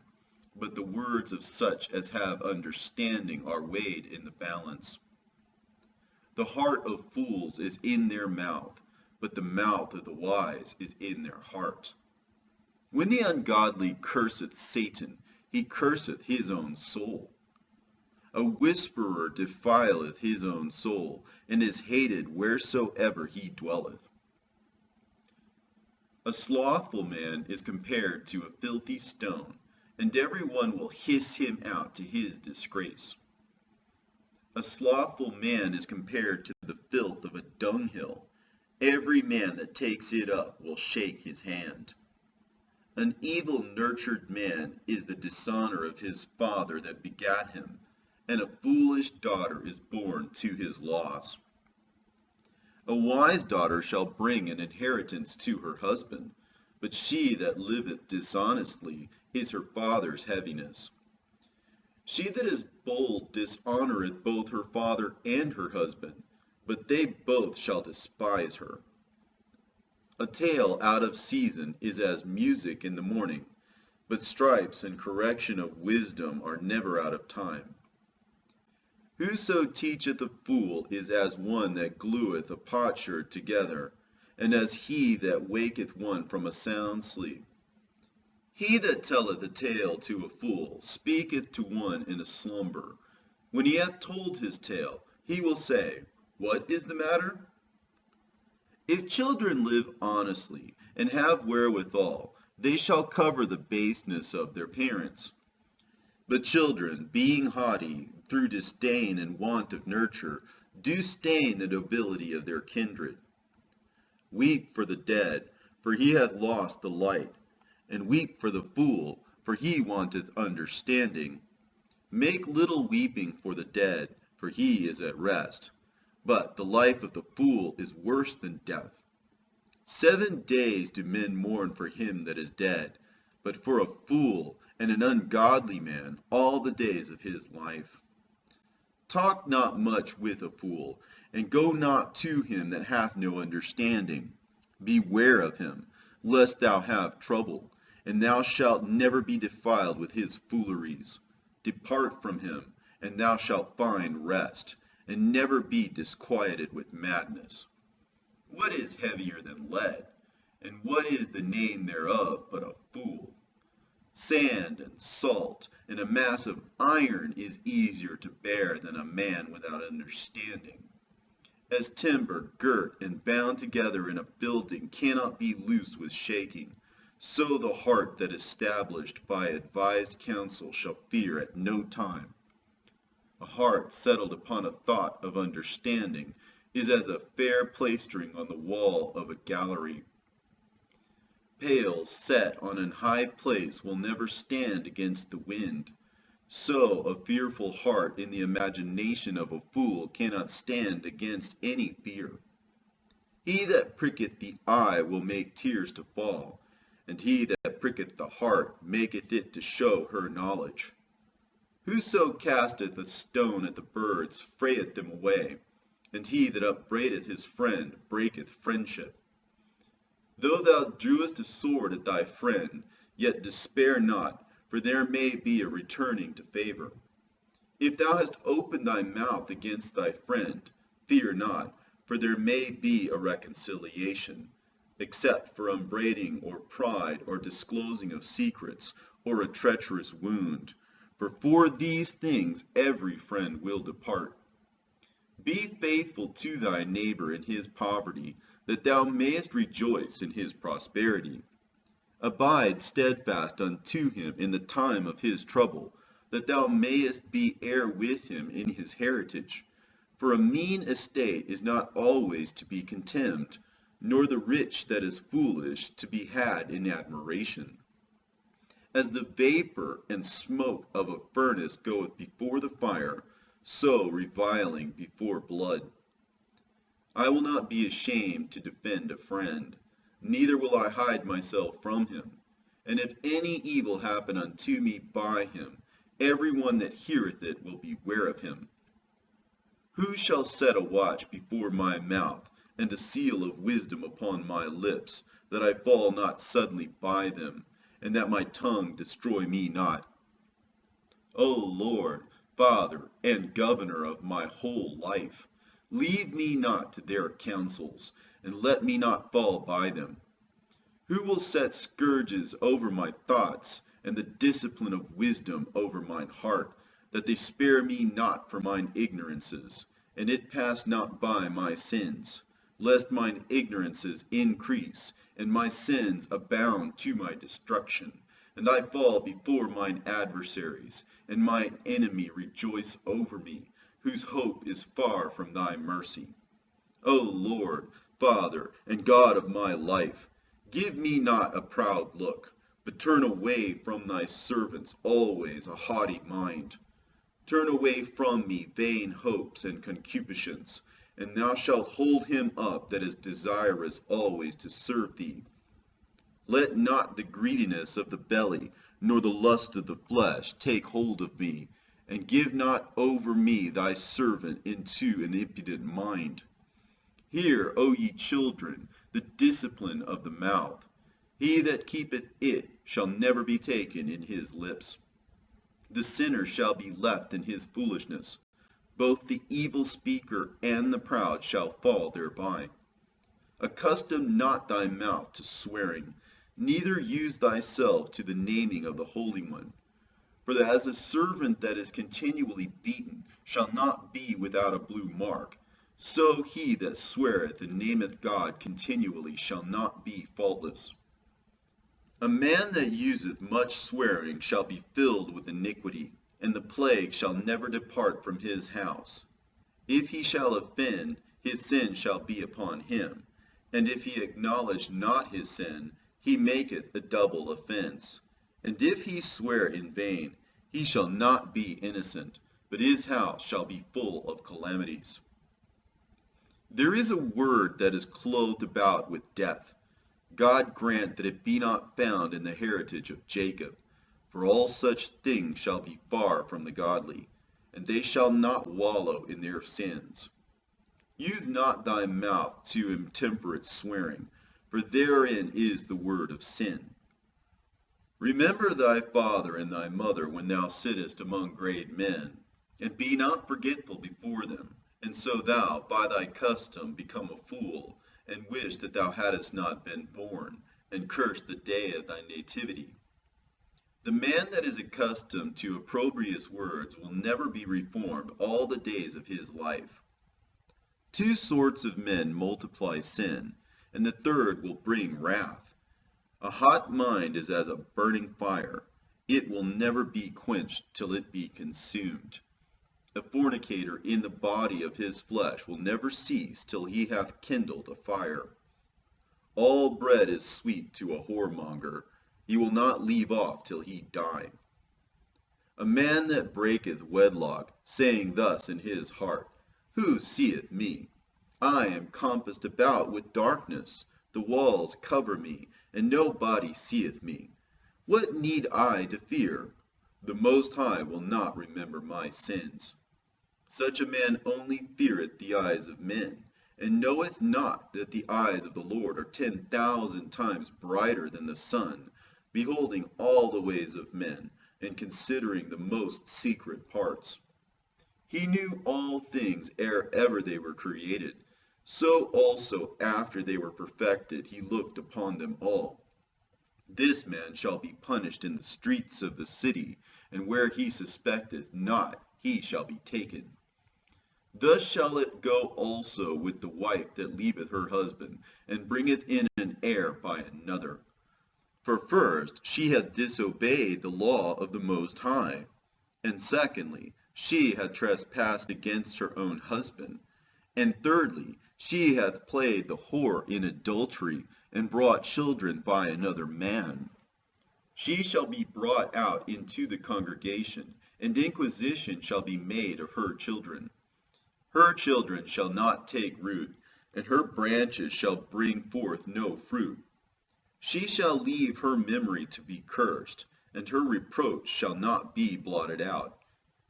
but the words of such as have understanding are weighed in the balance. The heart of fools is in their mouth, but the mouth of the wise is in their heart. When the ungodly curseth Satan, he curseth his own soul. A whisperer defileth his own soul, and is hated wheresoever he dwelleth. A slothful man is compared to a filthy stone, and every one will hiss him out to his disgrace. A slothful man is compared to the filth of a dunghill. Every man that takes it up will shake his hand. An evil-nurtured man is the dishonor of his father that begat him, and a foolish daughter is born to his loss. A wise daughter shall bring an inheritance to her husband, but she that liveth dishonestly is her father's heaviness. She that is bold dishonoreth both her father and her husband, but they both shall despise her. A tale out of season is as music in the morning, but stripes and correction of wisdom are never out of time. Whoso teacheth a fool is as one that glueth a potsherd together, and as he that waketh one from a sound sleep. He that telleth a tale to a fool speaketh to one in a slumber. When he hath told his tale, he will say, What is the matter? If children live honestly, and have wherewithal, they shall cover the baseness of their parents. But children, being haughty, through disdain and want of nurture, do stain the nobility of their kindred. Weep for the dead, for he hath lost the light, and weep for the fool, for he wanteth understanding. Make little weeping for the dead, for he is at rest. But the life of the fool is worse than death. 7 days do men mourn for him that is dead, but for a fool and an ungodly man all the days of his life. Talk not much with a fool, and go not to him that hath no understanding. Beware of him, lest thou have trouble, and thou shalt never be defiled with his fooleries. Depart from him, and thou shalt find rest, and never be disquieted with madness. What is heavier than lead? And what is the name thereof but a fool? Sand and salt and a mass of iron is easier to bear than a man without understanding. As timber girt and bound together in a building cannot be loosed with shaking, so the heart that is established by advised counsel shall fear at no time. A heart settled upon a thought of understanding is as a fair plastering on the wall of a gallery. Pails set on an high place will never stand against the wind. So a fearful heart in the imagination of a fool cannot stand against any fear. He that pricketh the eye will make tears to fall, and he that pricketh the heart maketh it to show her knowledge. Whoso casteth a stone at the birds frayeth them away, and he that upbraideth his friend breaketh friendship. Though thou drewest a sword at thy friend, yet despair not, for there may be a returning to favor. If thou hast opened thy mouth against thy friend, fear not, for there may be a reconciliation, except for upbraiding or pride or disclosing of secrets, or a treacherous wound. For these things every friend will depart. Be faithful to thy neighbor in his poverty, that thou mayest rejoice in his prosperity. Abide steadfast unto him in the time of his trouble, that thou mayest be heir with him in his heritage. For a mean estate is not always to be contemned, nor the rich that is foolish to be had in admiration. As the vapor and smoke of a furnace goeth before the fire, so reviling before blood. I will not be ashamed to defend a friend, neither will I hide myself from him. And if any evil happen unto me by him, every one that heareth it will beware of him. Who shall set a watch before my mouth, and a seal of wisdom upon my lips, that I fall not suddenly by them, and that my tongue destroy me not? O Lord, Father, and Governor of my whole life, leave me not to their counsels, and let me not fall by them. Who will set scourges over my thoughts, and the discipline of wisdom over mine heart, that they spare me not for mine ignorances, and it pass not by my sins, lest mine ignorances increase, and my sins abound to my destruction, and I fall before mine adversaries, and mine enemy rejoice over me, whose hope is far from thy mercy. O Lord, Father, and God of my life, give me not a proud look, but turn away from thy servants always a haughty mind. Turn away from me vain hopes and concupiscence, and thou shalt hold him up that is desirous always to serve thee. Let not the greediness of the belly, nor the lust of the flesh take hold of me, and give not over me thy servant into an impudent mind. Hear, O ye children, the discipline of the mouth. He that keepeth it shall never be taken in his lips. The sinner shall be left in his foolishness. Both the evil speaker and the proud shall fall thereby. Accustom not thy mouth to swearing, neither use thyself to the naming of the Holy One. For as a servant that is continually beaten shall not be without a blue mark, so he that sweareth and nameth God continually shall not be faultless. A man that useth much swearing shall be filled with iniquity, and the plague shall never depart from his house. If he shall offend, his sin shall be upon him, and if he acknowledge not his sin, he maketh a double offense. And if he swear in vain, he shall not be innocent, but his house shall be full of calamities. There is a word that is clothed about with death. God grant that it be not found in the heritage of Jacob, for all such things shall be far from the godly, and they shall not wallow in their sins. Use not thy mouth to intemperate swearing, for therein is the word of sin. Remember thy father and thy mother when thou sittest among great men, and be not forgetful before them, and so thou by thy custom become a fool, and wish that thou hadst not been born, and curse the day of thy nativity. The man that is accustomed to opprobrious words will never be reformed all the days of his life. Two sorts of men multiply sin, and the third will bring wrath. A hot mind is as a burning fire. It will never be quenched till it be consumed. A fornicator in the body of his flesh will never cease till he hath kindled a fire. All bread is sweet to a whoremonger. He will not leave off till he die. A man that breaketh wedlock, saying thus in his heart, Who seeth me? I am compassed about with darkness. The walls cover me, and nobody seeth me. What need I to fear? The Most High will not remember my sins. Such a man only feareth the eyes of men, and knoweth not that the eyes of the Lord are 10,000 times brighter than the sun, beholding all the ways of men, and considering the most secret parts. He knew all things ere ever they were created. So also after they were perfected he looked upon them all. This man shall be punished in the streets of the city, and where he suspecteth not, he shall be taken. Thus shall it go also with the wife that leaveth her husband, and bringeth in an heir by another. For first, she hath disobeyed the law of the Most High, and secondly, she hath trespassed against her own husband, and thirdly, she hath played the whore in adultery, and brought children by another man. She shall be brought out into the congregation, and inquisition shall be made of her children. Her children shall not take root, and her branches shall bring forth no fruit. She shall leave her memory to be cursed, and her reproach shall not be blotted out.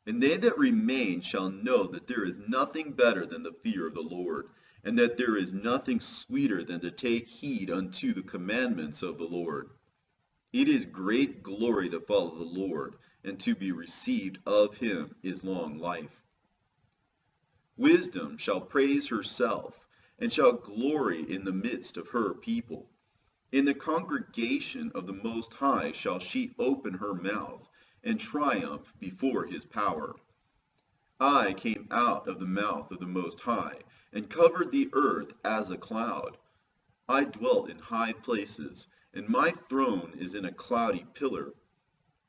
And they that remain shall know that there is nothing better than the fear of the Lord, and that there is nothing sweeter than to take heed unto the commandments of the Lord. It is great glory to follow the Lord, and to be received of him is long life. Wisdom shall praise herself, and shall glory in the midst of her people. In the congregation of the Most High shall she open her mouth, and triumph before his power. I came out of the mouth of the Most High, and covered the earth as a cloud. I dwelt in high places, and my throne is in a cloudy pillar.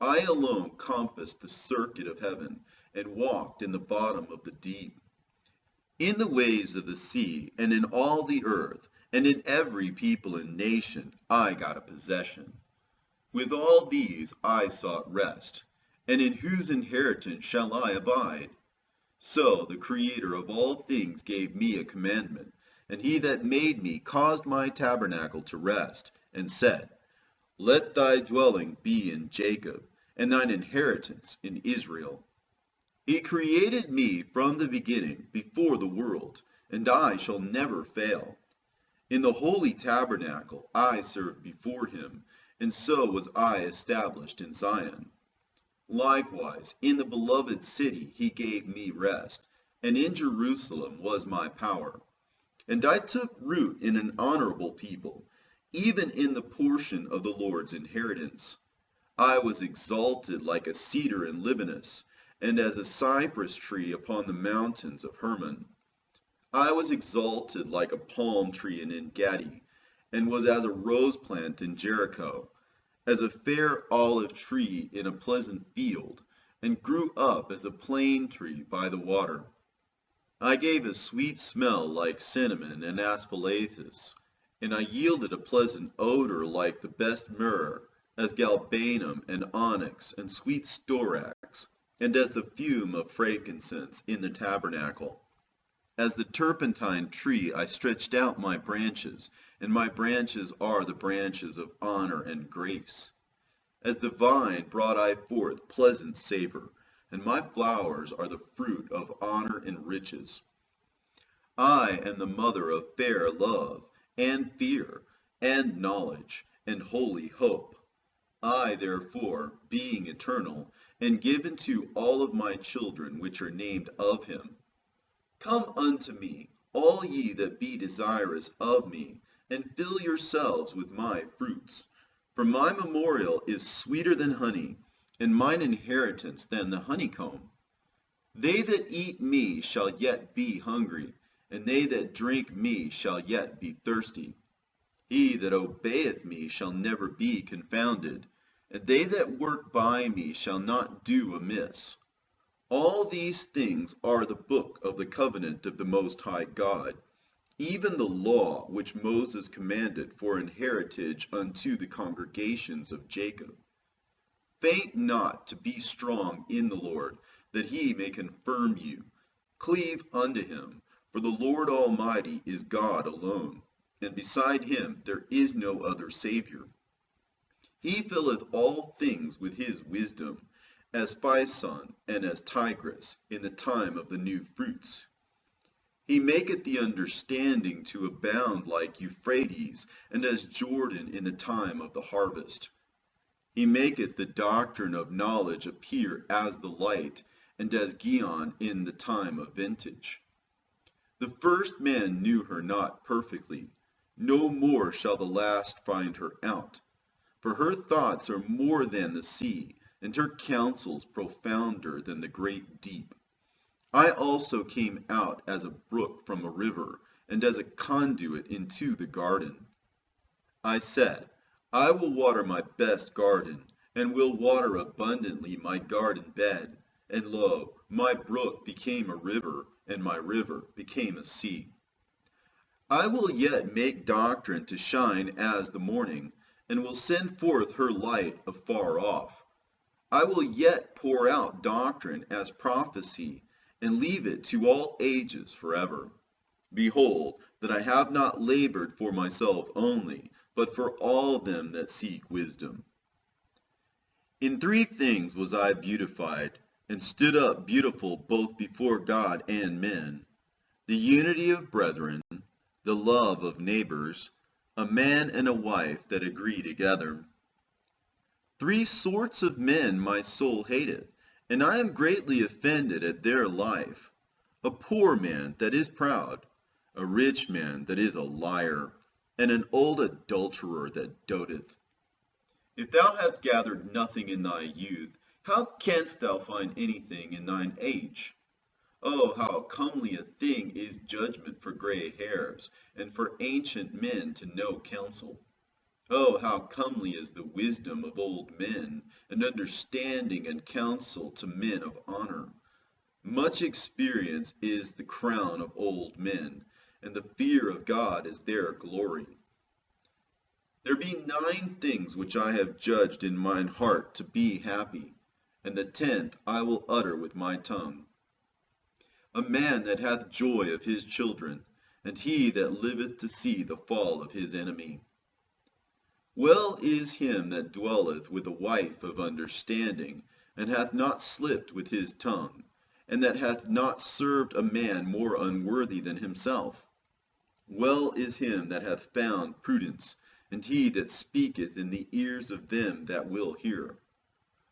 I alone compassed the circuit of heaven, and walked in the bottom of the deep. In the waves of the sea, and in all the earth, and in every people and nation, I got a possession. With all these I sought rest, and in whose inheritance shall I abide? So the Creator of all things gave me a commandment, and he that made me caused my tabernacle to rest, and said, Let thy dwelling be in Jacob, and thine inheritance in Israel. He created me from the beginning, before the world, and I shall never fail. In the holy tabernacle I served before him, and so was I established in Zion. Likewise, in the beloved city he gave me rest, and in Jerusalem was my power. And I took root in an honorable people, even in the portion of the Lord's inheritance. I was exalted like a cedar in Libanus, and as a cypress tree upon the mountains of Hermon. I was exalted like a palm tree in En-gedi, and was as a rose plant in Jericho, as a fair olive tree in a pleasant field, and grew up as a plane tree by the water. I gave a sweet smell like cinnamon and aspalathus, and I yielded a pleasant odor like the best myrrh, as galbanum and onyx and sweet storax, and as the fume of frankincense in the tabernacle. As the turpentine tree I stretched out my branches, and my branches are the branches of honor and grace. As the vine brought I forth pleasant savor, and my flowers are the fruit of honor and riches. I am the mother of fair love, and fear, and knowledge, and holy hope. I therefore, being eternal, and given to all of my children which are named of him, come unto me, all ye that be desirous of me, and fill yourselves with my fruits. For my memorial is sweeter than honey, and mine inheritance than the honeycomb. They that eat me shall yet be hungry, and they that drink me shall yet be thirsty. He that obeyeth me shall never be confounded, and they that work by me shall not do amiss. All these things are the book of the covenant of the Most High God, even the law which Moses commanded for an heritage unto the congregations of Jacob. Faint not to be strong in the Lord, that he may confirm you. Cleave unto him, for the Lord Almighty is God alone, and beside him there is no other Savior. He filleth all things with his wisdom, as Pison and as Tigris in the time of the new fruits. He maketh the understanding to abound like Euphrates, and as Jordan in the time of the harvest. He maketh the doctrine of knowledge appear as the light, and as Gihon in the time of vintage. The first man knew her not perfectly, no more shall the last find her out. For her thoughts are more than the sea, and her counsels profounder than the great deep. I also came out as a brook from a river, and as a conduit into the garden. I said, I will water my best garden, and will water abundantly my garden bed. And lo, my brook became a river, and my river became a sea. I will yet make doctrine to shine as the morning, and will send forth her light afar off. I will yet pour out doctrine as prophecy, and leave it to all ages forever. Behold, that I have not labored for myself only, but for all them that seek wisdom. In 3 things was I beautified, and stood up beautiful both before God and men: the unity of brethren, the love of neighbors, a man and a wife that agree together. 3 sorts of men my soul hateth, and I am greatly offended at their life: a poor man that is proud, a rich man that is a liar, and an old adulterer that doteth. If thou hast gathered nothing in thy youth, how canst thou find anything in thine age? Oh, how comely a thing is judgment for gray hairs, and for ancient men to know counsel. Oh, how comely is the wisdom of old men, and understanding and counsel to men of honor. Much experience is the crown of old men, and the fear of God is their glory. There be 9 things which I have judged in mine heart to be happy, and the 10th I will utter with my tongue. A man that hath joy of his children, and he that liveth to see the fall of his enemy. Well is him that dwelleth with a wife of understanding, and hath not slipped with his tongue, and that hath not served a man more unworthy than himself. Well is him that hath found prudence, and he that speaketh in the ears of them that will hear.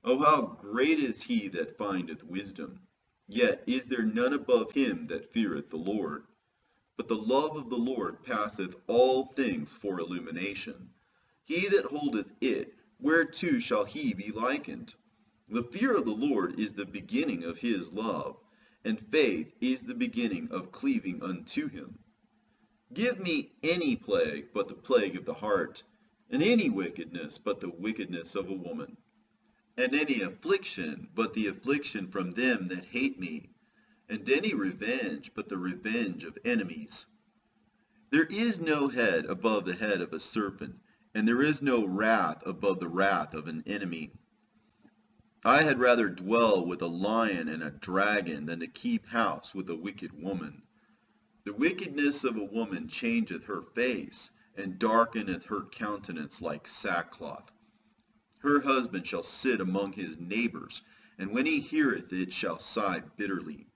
O how great is he that findeth wisdom! Yet is there none above him that feareth the Lord. But the love of the Lord passeth all things for illumination. He that holdeth it, whereto shall he be likened? The fear of the Lord is the beginning of his love, and faith is the beginning of cleaving unto him. Give me any plague but the plague of the heart, and any wickedness but the wickedness of a woman, and any affliction but the affliction from them that hate me, and any revenge but the revenge of enemies. There is no head above the head of a serpent, and there is no wrath above the wrath of an enemy. I had rather dwell with a lion and a dragon than to keep house with a wicked woman. The wickedness of a woman changeth her face, and darkeneth her countenance like sackcloth. Her husband shall sit among his neighbors, and when he heareth it shall sigh bitterly.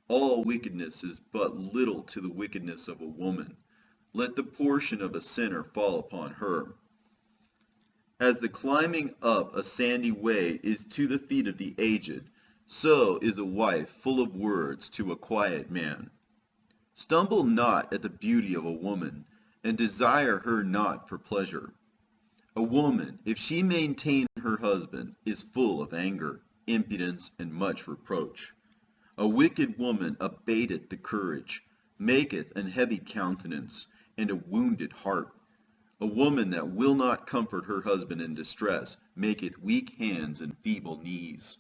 All wickedness is but little to the wickedness of a woman. Let the portion of a sinner fall upon her. As the climbing up a sandy way is to the feet of the aged, so is a wife full of words to a quiet man. Stumble not at the beauty of a woman, and desire her not for pleasure. A woman, if she maintain her husband, is full of anger, impudence, and much reproach. A wicked woman abateth the courage, maketh an heavy countenance, and a wounded heart. A woman that will not comfort her husband in distress maketh weak hands and feeble knees.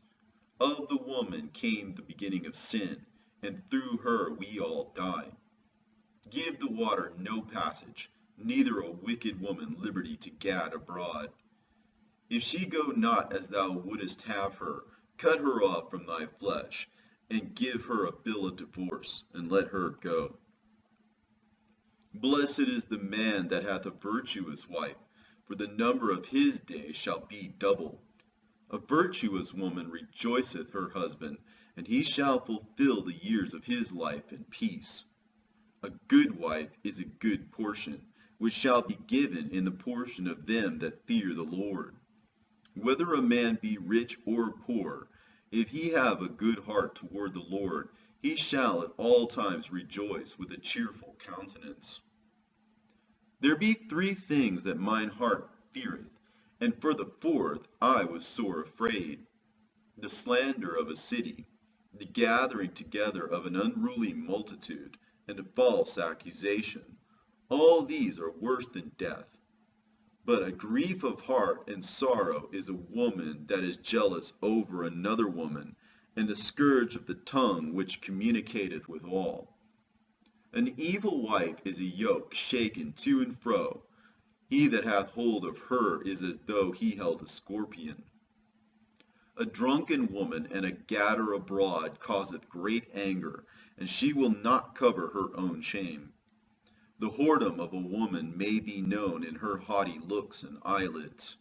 Of the woman came the beginning of sin, and through her we all die. Give the water no passage, neither a wicked woman liberty to gad abroad. If she go not as thou wouldest have her, cut her off from thy flesh, and give her a bill of divorce, and let her go. Blessed is the man that hath a virtuous wife, for the number of his days shall be double. A virtuous woman rejoiceth her husband, and he shall fulfill the years of his life in peace. A good wife is a good portion, which shall be given in the portion of them that fear the Lord. Whether a man be rich or poor, if he have a good heart toward the Lord, he shall at all times rejoice with a cheerful countenance. There be 3 things that mine heart feareth, and for the 4th I was sore afraid: the slander of a city, the gathering together of an unruly multitude, and a false accusation. All these are worse than death. But a grief of heart and sorrow is a woman that is jealous over another woman, and a scourge of the tongue which communicateth with all. An evil wife is a yoke shaken to and fro. He that hath hold of her is as though he held a scorpion. A drunken woman and a gatter abroad causeth great anger, and she will not cover her own shame. The whoredom of a woman may be known in her haughty looks and eyelids.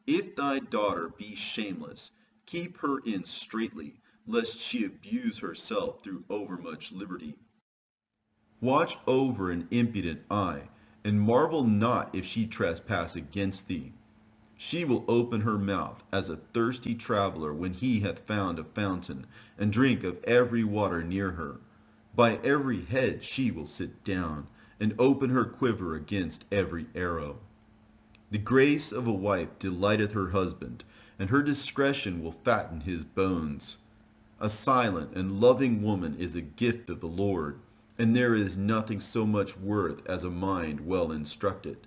If thy daughter be shameless, keep her in straitly, lest she abuse herself through overmuch liberty. Watch over an impudent eye, and marvel not if she trespass against thee. She will open her mouth as a thirsty traveler when he hath found a fountain, and drink of every water near her. By every hedge she will sit down, and open her quiver against every arrow. The grace of a wife delighteth her husband, and her discretion will fatten his bones. A silent and loving woman is a gift of the Lord, and there is nothing so much worth as a mind well instructed.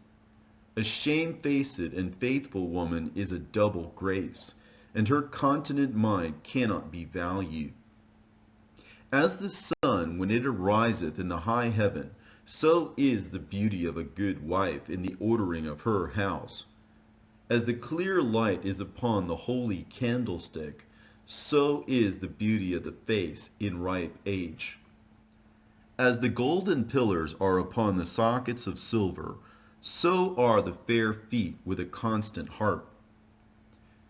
A shamefaced and faithful woman is a double grace, and her continent mind cannot be valued. As the sun when it ariseth in the high heaven, so is the beauty of a good wife in the ordering of her house. As the clear light is upon the holy candlestick, so is the beauty of the face in ripe age. As the golden pillars are upon the sockets of silver, so are the fair feet with a constant heart.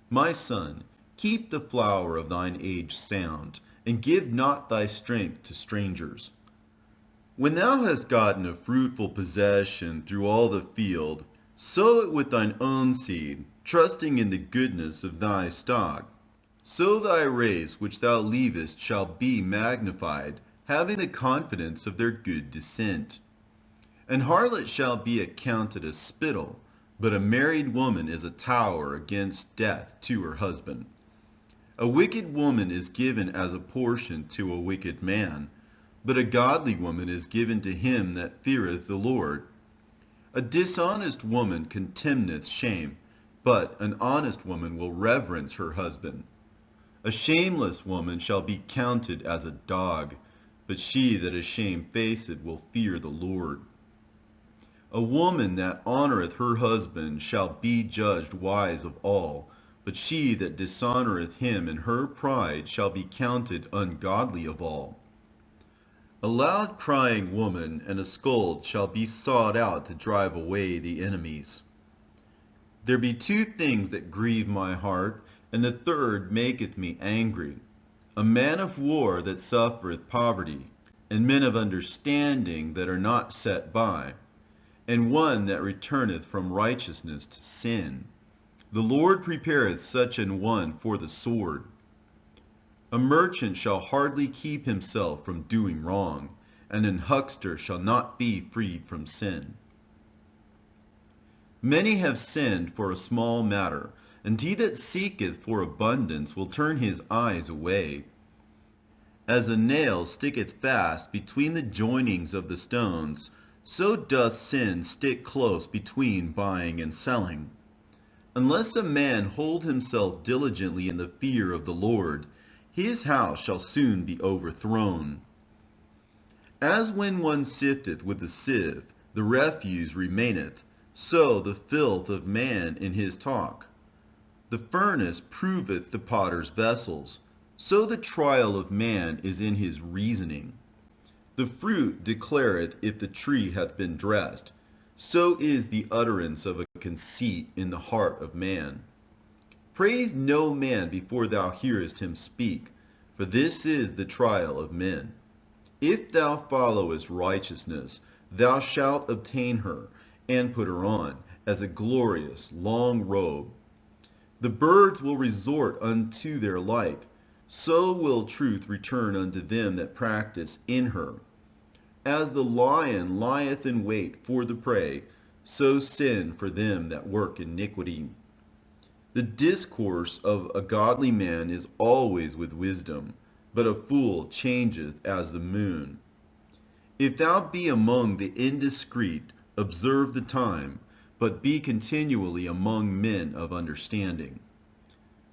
My son, keep the flower of thine age sound, and give not thy strength to strangers. When thou hast gotten a fruitful possession through all the field, sow it with thine own seed, trusting in the goodness of thy stock. So thy race which thou leavest shall be magnified, having the confidence of their good descent. An harlot shall be accounted a spittle, but a married woman is a tower against death to her husband. A wicked woman is given as a portion to a wicked man, but a godly woman is given to him that feareth the Lord. A dishonest woman contemneth shame, but an honest woman will reverence her husband. A shameless woman shall be counted as a dog, but she that is shamefaced will fear the Lord. A woman that honoureth her husband shall be judged wise of all, but she that dishonoureth him in her pride shall be counted ungodly of all. A loud crying woman and a scold shall be sought out to drive away the enemies. There be 2 things that grieve my heart, and the third maketh me angry: a man of war that suffereth poverty, and men of understanding that are not set by, and one that returneth from righteousness to sin. The Lord prepareth such an one for the sword. A merchant shall hardly keep himself from doing wrong, and an huckster shall not be freed from sin. Many have sinned for a small matter, and he that seeketh for abundance will turn his eyes away. As a nail sticketh fast between the joinings of the stones, so doth sin stick close between buying and selling. Unless a man hold himself diligently in the fear of the Lord, his house shall soon be overthrown. As when one sifteth with a sieve, the refuse remaineth, so the filth of man in his talk. The furnace proveth the potter's vessels, so the trial of man is in his reasoning. The fruit declareth if the tree hath been dressed, so is the utterance of a conceit in the heart of man. Praise no man before thou hearest him speak, for this is the trial of men. If thou followest righteousness, thou shalt obtain her, and put her on, as a glorious long robe. The birds will resort unto their like, so will truth return unto them that practice in her. As the lion lieth in wait for the prey, so sin for them that work iniquity. The discourse of a godly man is always with wisdom, but a fool changeth as the moon. If thou be among the indiscreet, observe the time, but be continually among men of understanding.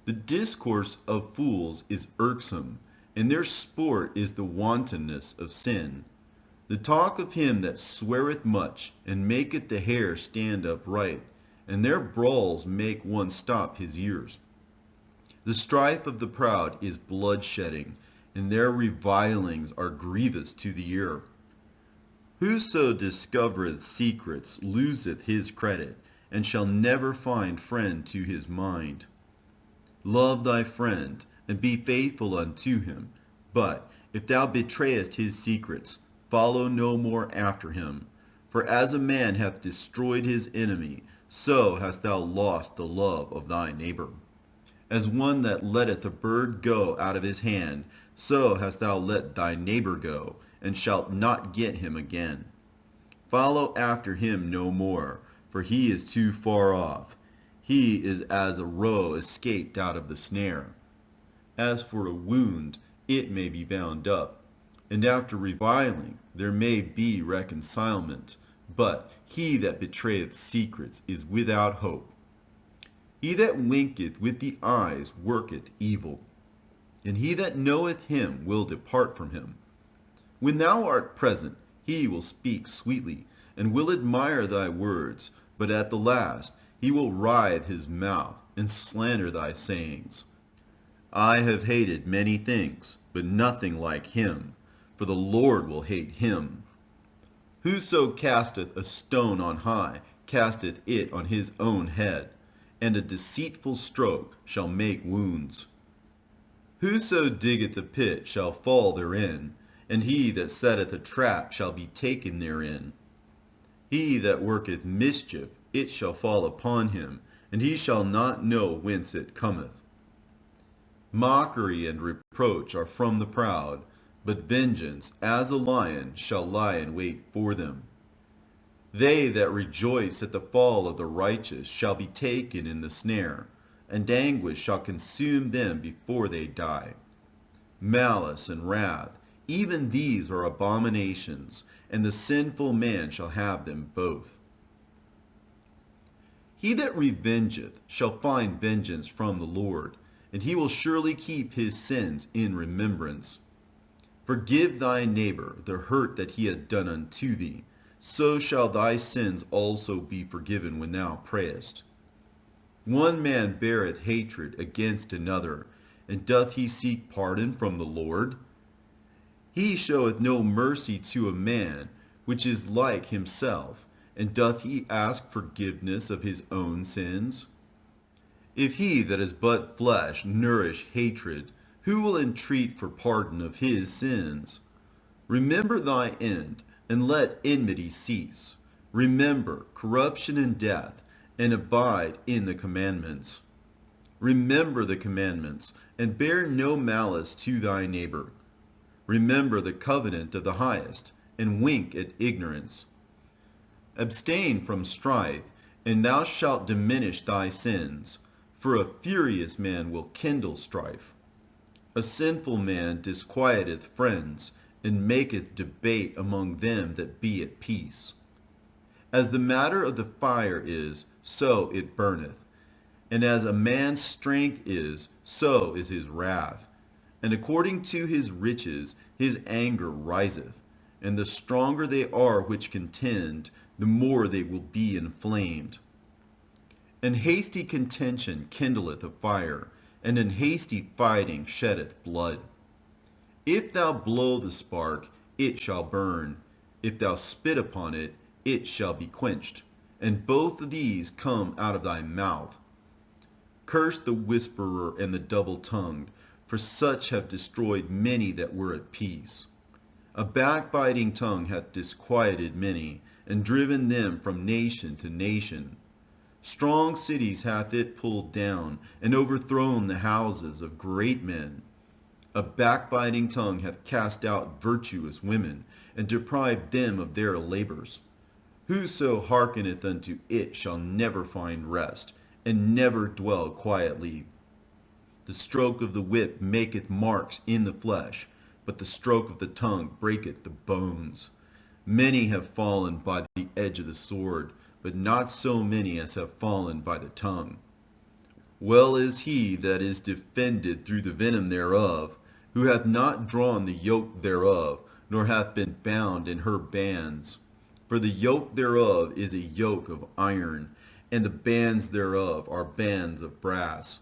The discourse of fools is irksome, and their sport is the wantonness of sin. The talk of him that sweareth much, and maketh the hair stand upright, and their brawls make one stop his ears. The strife of the proud is bloodshedding, and their revilings are grievous to the ear. Whoso discovereth secrets loseth his credit, and shall never find friend to his mind. Love thy friend, and be faithful unto him. But if thou betrayest his secrets, follow no more after him. For as a man hath destroyed his enemy, so hast thou lost the love of thy neighbor. As one that letteth a bird go out of his hand, so hast thou let thy neighbor go, and shalt not get him again. Follow after him no more, for he is too far off. He is as a roe escaped out of the snare. As for a wound, it may be bound up, and after reviling there may be reconcilement, but he that betrayeth secrets is without hope. He that winketh with the eyes worketh evil, and he that knoweth him will depart from him. When thou art present, he will speak sweetly, and will admire thy words, but at the last he will writhe his mouth, and slander thy sayings. I have hated many things, but nothing like him, for the Lord will hate him. Whoso casteth a stone on high, casteth it on his own head, and a deceitful stroke shall make wounds. Whoso diggeth a pit shall fall therein, and he that setteth a trap shall be taken therein. He that worketh mischief, it shall fall upon him, and he shall not know whence it cometh. Mockery and reproach are from the proud, but vengeance, as a lion, shall lie in wait for them. They that rejoice at the fall of the righteous shall be taken in the snare, and anguish shall consume them before they die. Malice and wrath, even these are abominations, and the sinful man shall have them both. He that revengeth shall find vengeance from the Lord, and he will surely keep his sins in remembrance. Forgive thy neighbor the hurt that he hath done unto thee, so shall thy sins also be forgiven when thou prayest. One man beareth hatred against another, and doth he seek pardon from the Lord? He showeth no mercy to a man which is like himself, and doth he ask forgiveness of his own sins? If he that is but flesh nourish hatred, who will entreat for pardon of his sins? Remember thy end, and let enmity cease. Remember corruption and death, and abide in the commandments. Remember the commandments, and bear no malice to thy neighbor. Remember the covenant of the highest, and wink at ignorance. Abstain from strife, and thou shalt diminish thy sins, for a furious man will kindle strife. A sinful man disquieteth friends, and maketh debate among them that be at peace. As the matter of the fire is, so it burneth, and as a man's strength is, so is his wrath. And according to his riches his anger riseth, and the stronger they are which contend, the more they will be inflamed. And hasty contention kindleth a fire, and in hasty fighting sheddeth blood. If thou blow the spark, it shall burn. If thou spit upon it, it shall be quenched. And both of these come out of thy mouth. Curse the whisperer and the double-tongued, for such have destroyed many that were at peace. A backbiting tongue hath disquieted many, and driven them from nation to nation. Strong cities hath it pulled down, and overthrown the houses of great men. A backbiting tongue hath cast out virtuous women, and deprived them of their labors. Whoso hearkeneth unto it shall never find rest, and never dwell quietly. The stroke of the whip maketh marks in the flesh, but the stroke of the tongue breaketh the bones. Many have fallen by the edge of the sword, but not so many as have fallen by the tongue. Well is he that is defended through the venom thereof, who hath not drawn the yoke thereof, nor hath been bound in her bands. For the yoke thereof is a yoke of iron, and the bands thereof are bands of brass.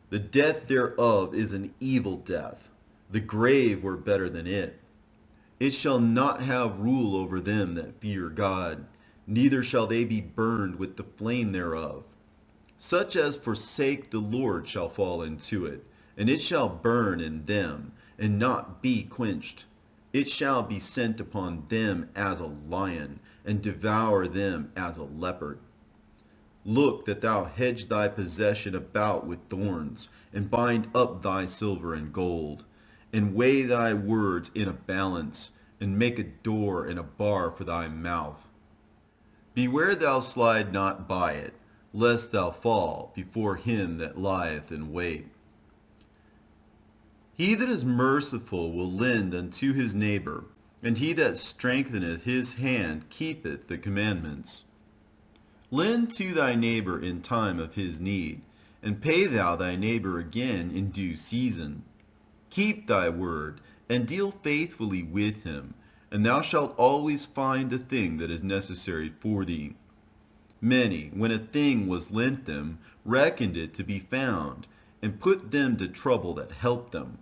The death thereof is an evil death. The grave were better than it. It shall not have rule over them that fear God, neither shall they be burned with the flame thereof. Such as forsake the Lord shall fall into it, and it shall burn in them, and not be quenched. It shall be sent upon them as a lion, and devour them as a leopard. Look that thou hedge thy possession about with thorns, and bind up thy silver and gold, and weigh thy words in a balance, and make a door and a bar for thy mouth. Beware thou slide not by it, lest thou fall before him that lieth in wait. He that is merciful will lend unto his neighbor, and he that strengtheneth his hand keepeth the commandments. Lend to thy neighbor in time of his need, and pay thou thy neighbor again in due season. Keep thy word, and deal faithfully with him, and thou shalt always find the thing that is necessary for thee. Many, when a thing was lent them, reckoned it to be found, and put them to trouble that helped them.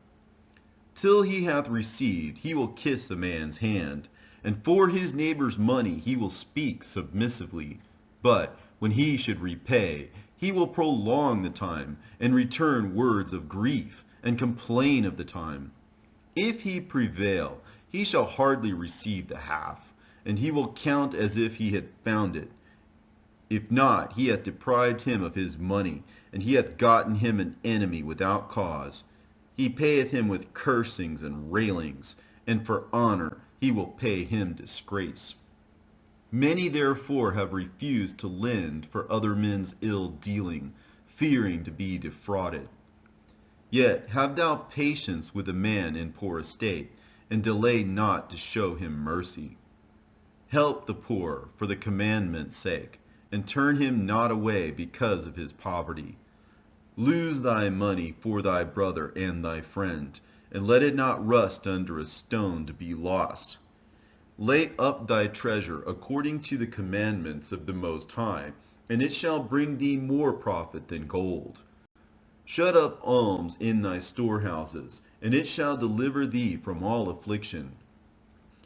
Till he hath received, he will kiss a man's hand, and for his neighbor's money he will speak submissively. But when he should repay, he will prolong the time, and return words of grief, and complain of the time. If he prevail, he shall hardly receive the half, and he will count as if he had found it. If not, he hath deprived him of his money, and he hath gotten him an enemy without cause. He payeth him with cursings and railings, and for honor he will pay him disgrace. Many therefore have refused to lend for other men's ill dealing, fearing to be defrauded. Yet have thou patience with a man in poor estate, and delay not to show him mercy. Help the poor for the commandment's sake, and turn him not away because of his poverty. Lose thy money for thy brother and thy friend, and let it not rust under a stone to be lost. Lay up thy treasure according to the commandments of the Most High, and it shall bring thee more profit than gold. Shut up alms in thy storehouses, and it shall deliver thee from all affliction.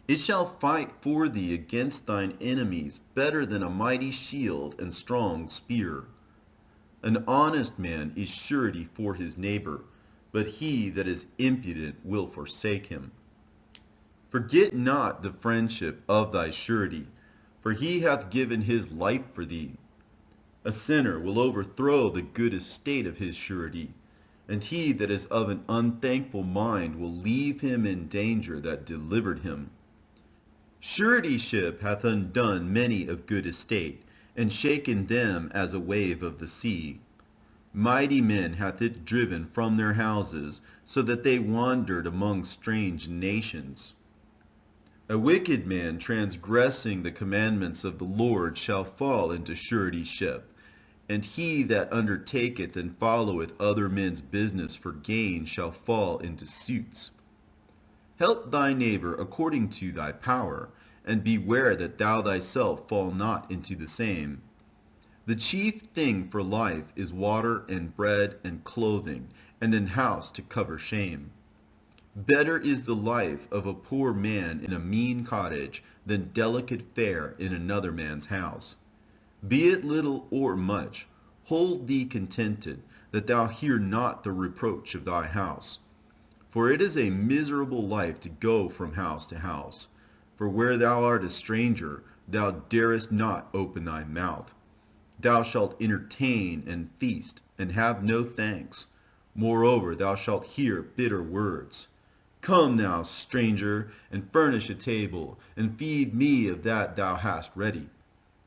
It shall fight for thee against thine enemies better than a mighty shield and strong spear. An honest man is surety for his neighbor, but he that is impudent will forsake him. Forget not the friendship of thy surety, for he hath given his life for thee. A sinner will overthrow the good estate of his surety, and he that is of an unthankful mind will leave him in danger that delivered him. Suretyship hath undone many of good estate, and shaken them as a wave of the sea. Mighty men hath it driven from their houses, so that they wandered among strange nations. A wicked man transgressing the commandments of the Lord shall fall into suretyship, and he that undertaketh and followeth other men's business for gain shall fall into suits. Help thy neighbor according to thy power, and beware that thou thyself fall not into the same. The chief thing for life is water and bread and clothing, and an house to cover shame. Better is the life of a poor man in a mean cottage than delicate fare in another man's house. Be it little or much, hold thee contented, that thou hear not the reproach of thy house. For it is a miserable life to go from house to house. For where thou art a stranger, thou darest not open thy mouth. Thou shalt entertain and feast, and have no thanks. Moreover, thou shalt hear bitter words. Come now, stranger, and furnish a table, and feed me of that thou hast ready.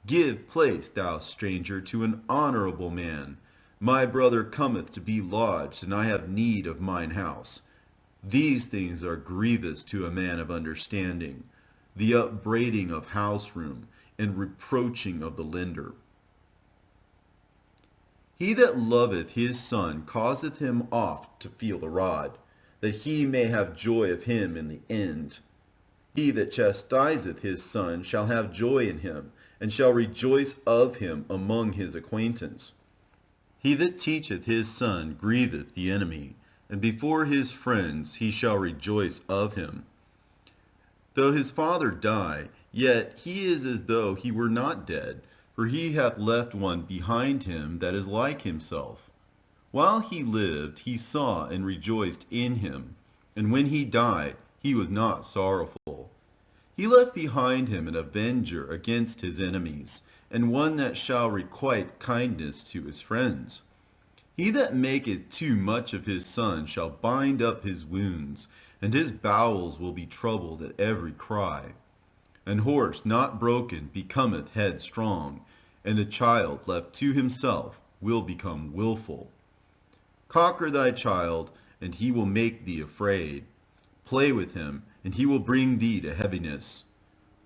Give place, thou stranger, to an honorable man. My brother cometh to be lodged, and I have need of mine house. These things are grievous to a man of understanding, the upbraiding of house room, and reproaching of the lender. He that loveth his son causeth him oft to feel the rod, that he may have joy of him in the end. He that chastiseth his son shall have joy in him, and shall rejoice of him among his acquaintance. He that teacheth his son grieveth the enemy, and before his friends he shall rejoice of him. Though his father die, yet he is as though he were not dead, for he hath left one behind him that is like himself. While he lived, he saw and rejoiced in him, and when he died, he was not sorrowful. He left behind him an avenger against his enemies, and one that shall requite kindness to his friends. He that maketh too much of his son shall bind up his wounds, and his bowels will be troubled at every cry. An horse not broken becometh headstrong, and a child left to himself will become wilful. Conquer thy child, and he will make thee afraid. Play with him, and he will bring thee to heaviness.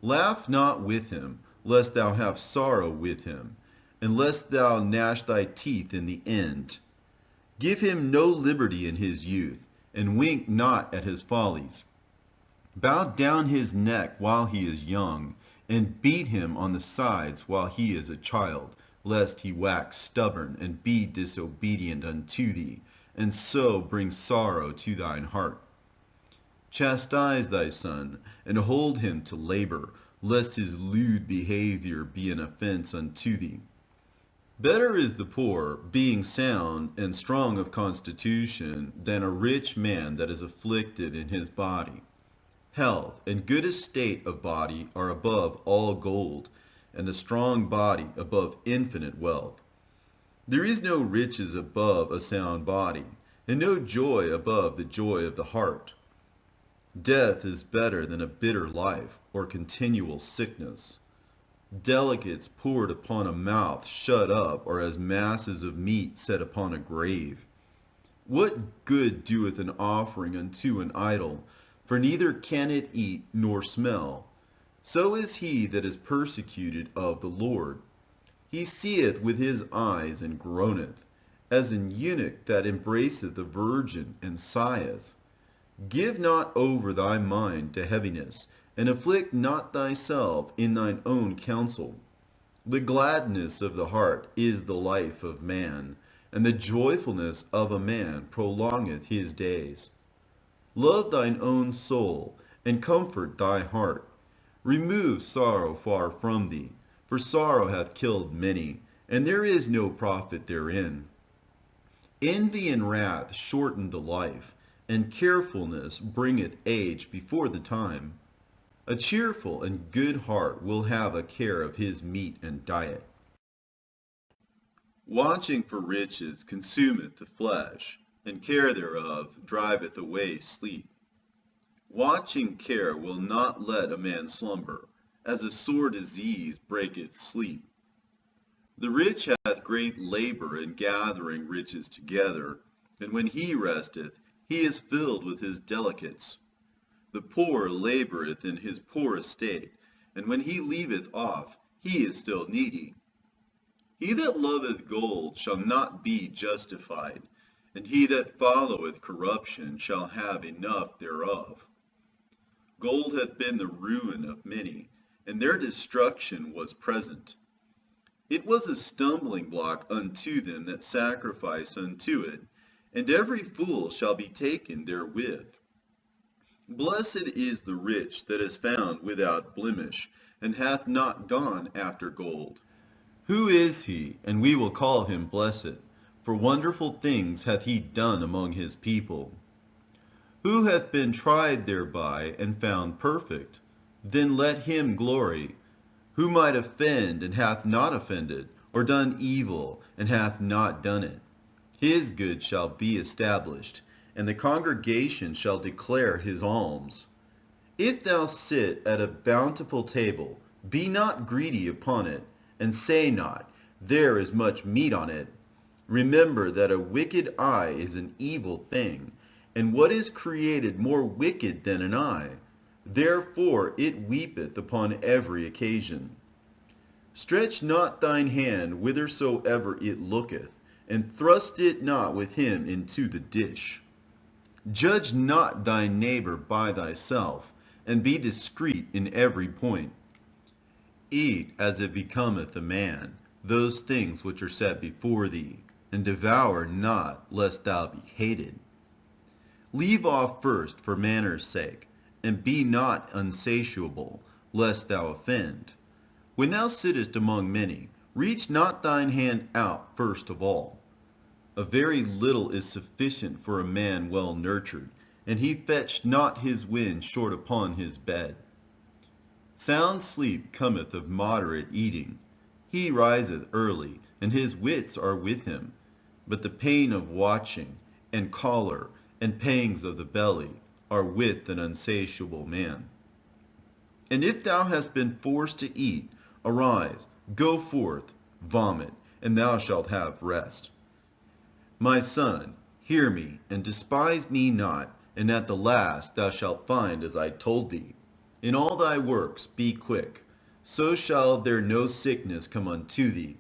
Laugh not with him, lest thou have sorrow with him, and lest thou gnash thy teeth in the end. Give him no liberty in his youth, and wink not at his follies. Bow down his neck while he is young, and beat him on the sides while he is a child, lest he wax stubborn and be disobedient unto thee, and so bring sorrow to thine heart. Chastise thy son, and hold him to labor, lest his lewd behavior be an offense unto thee. Better is the poor, being sound and strong of constitution, than a rich man that is afflicted in his body. Health and good estate of body are above all gold, and a strong body above infinite wealth. There is no riches above a sound body, and no joy above the joy of the heart. Death is better than a bitter life, or continual sickness. Delicates poured upon a mouth shut up are as masses of meat set upon a grave. What good doeth an offering unto an idol? For neither can it eat nor smell. So is he that is persecuted of the Lord. He seeth with his eyes and groaneth, as an eunuch that embraceth a virgin and sigheth. Give not over thy mind to heaviness, and afflict not thyself in thine own counsel. The gladness of the heart is the life of man, and the joyfulness of a man prolongeth his days. Love thine own soul, and comfort thy heart. Remove sorrow far from thee, for sorrow hath killed many, and there is no profit therein. Envy and wrath shorten the life, and carefulness bringeth age before the time. A cheerful and good heart will have a care of his meat and diet. Watching for riches consumeth the flesh, and care thereof driveth away sleep. Watching care will not let a man slumber, as a sore disease breaketh sleep. The rich hath great labor in gathering riches together, and when he resteth, he is filled with his delicates. The poor laboureth in his poor estate, and when he leaveth off, he is still needy. He that loveth gold shall not be justified, and he that followeth corruption shall have enough thereof. Gold hath been the ruin of many, and their destruction was present. It was a stumbling block unto them that sacrifice unto it, and every fool shall be taken therewith. Blessed is the rich that is found without blemish, and hath not gone after gold. Who is he, and we will call him blessed? For wonderful things hath he done among his people. Who hath been tried thereby, and found perfect? Then let him glory. Who might offend, and hath not offended, or done evil, and hath not done it? His good shall be established, and the congregation shall declare his alms. If thou sit at a bountiful table, be not greedy upon it, and say not, there is much meat on it. Remember that a wicked eye is an evil thing, and what is created more wicked than an eye? Therefore it weepeth upon every occasion. Stretch not thine hand whithersoever it looketh, and thrust it not with him into the dish. Judge not thy neighbor by thyself, and be discreet in every point. Eat as it becometh a man those things which are set before thee, and devour not, lest thou be hated. Leave off first for manners' sake, and be not unsatiable, lest thou offend. When thou sittest among many, reach not thine hand out first of all. A very little is sufficient for a man well nurtured, and he fetched not his wind short upon his bed. Sound sleep cometh of moderate eating. He riseth early, and his wits are with him. But the pain of watching, and choler, and pangs of the belly, are with an unsatiable man. And if thou hast been forced to eat, arise, go forth, vomit, and thou shalt have rest. My son, hear me, and despise me not, and at the last thou shalt find as I told thee. In all thy works be quick, so shall there no sickness come unto thee.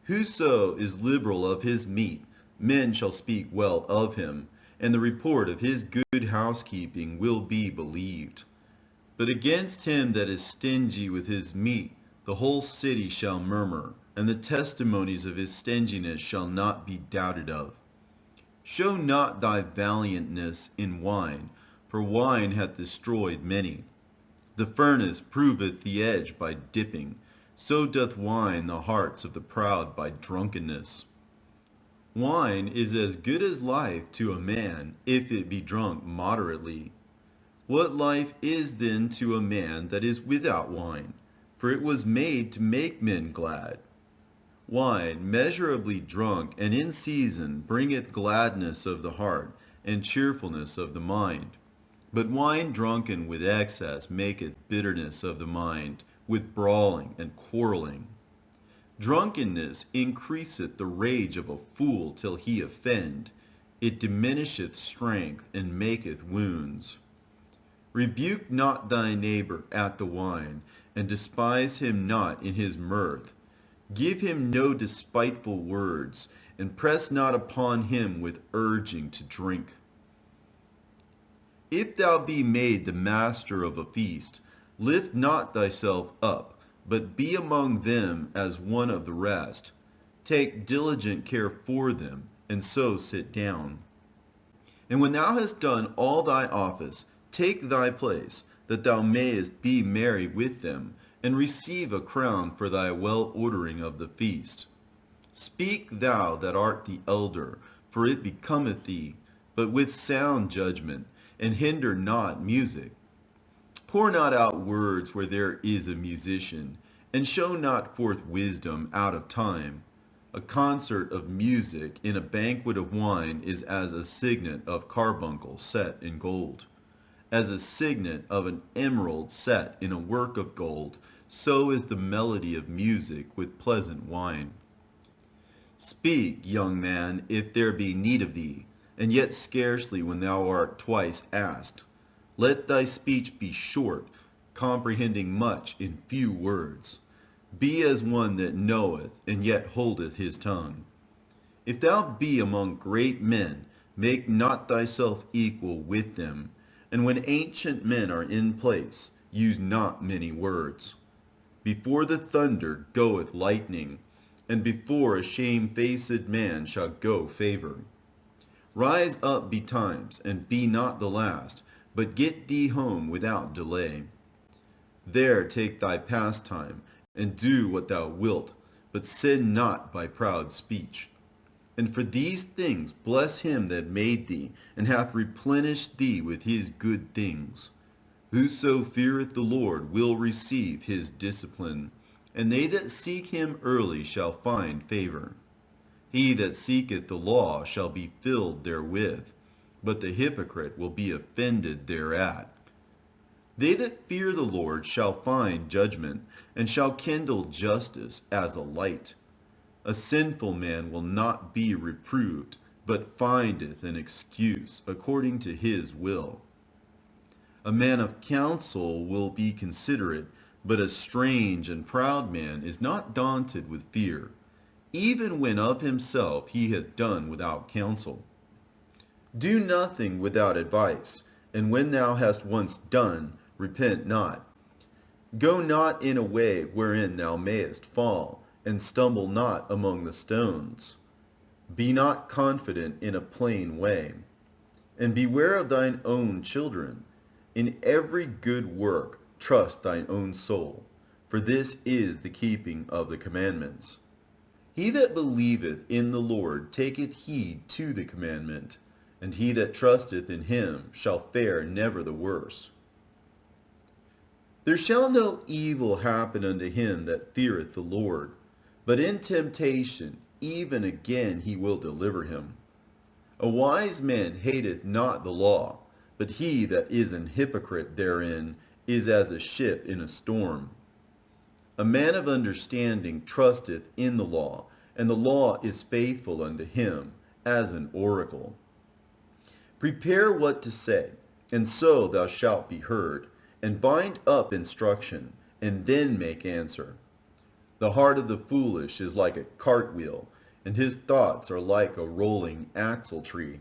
Whoso is liberal of his meat, men shall speak well of him, and the report of his good housekeeping will be believed. But against him that is stingy with his meat, the whole city shall murmur, and the testimonies of his stinginess shall not be doubted of. Show not thy valiantness in wine, for wine hath destroyed many. The furnace proveth the edge by dipping, so doth wine the hearts of the proud by drunkenness. Wine is as good as life to a man, if it be drunk moderately. What life is then to a man that is without wine? For it was made to make men glad. Wine measurably drunk and in season bringeth gladness of the heart, and cheerfulness of the mind. But wine drunken with excess maketh bitterness of the mind, with brawling and quarreling. Drunkenness increaseth the rage of a fool till he offend. It diminisheth strength, and maketh wounds. Rebuke not thy neighbor at the wine, and despise him not in his mirth. Give him no despiteful words, and press not upon him with urging to drink. If thou be made the master of a feast, lift not thyself up, but be among them as one of the rest. Take diligent care for them, and so sit down. And when thou hast done all thy office, take thy place, that thou mayest be merry with them, and receive a crown for thy well ordering of the feast. Speak thou that art the elder, for it becometh thee, but with sound judgment, and hinder not music. Pour not out words where there is a musician, and show not forth wisdom out of time. A concert of music in a banquet of wine is as a signet of carbuncle set in gold. As a signet of an emerald set in a work of gold, so is the melody of music with pleasant wine. Speak, young man, if there be need of thee, and yet scarcely when thou art twice asked. Let thy speech be short, comprehending much in few words. Be as one that knoweth, and yet holdeth his tongue. If thou be among great men, make not thyself equal with them, and when ancient men are in place, use not many words. Before the thunder goeth lightning, and before a shamefaced man shall go favor. Rise up betimes, and be not the last, but get thee home without delay. There take thy pastime, and do what thou wilt, but sin not by proud speech. And for these things bless him that made thee, and hath replenished thee with his good things. Whoso feareth the Lord will receive his discipline, and they that seek him early shall find favor. He that seeketh the law shall be filled therewith, but the hypocrite will be offended thereat. They that fear the Lord shall find judgment, and shall kindle justice as a light. A sinful man will not be reproved, but findeth an excuse according to his will. A man of counsel will be considerate, but a strange and proud man is not daunted with fear, even when of himself he hath done without counsel. Do nothing without advice, and when thou hast once done, repent not. Go not in a way wherein thou mayest fall, and stumble not among the stones. Be not confident in a plain way. And beware of thine own children. In every good work trust thine own soul, for this is the keeping of the commandments. He that believeth in the Lord taketh heed to the commandment, and he that trusteth in him shall fare never the worse. There shall no evil happen unto him that feareth the Lord, but in temptation even again he will deliver him. A wise man hateth not the law, but he that is an hypocrite therein is as a ship in a storm. A man of understanding trusteth in the law, and the law is faithful unto him, as an oracle. Prepare what to say, and so thou shalt be heard, and bind up instruction, and then make answer. The heart of the foolish is like a cartwheel, and his thoughts are like a rolling axle-tree.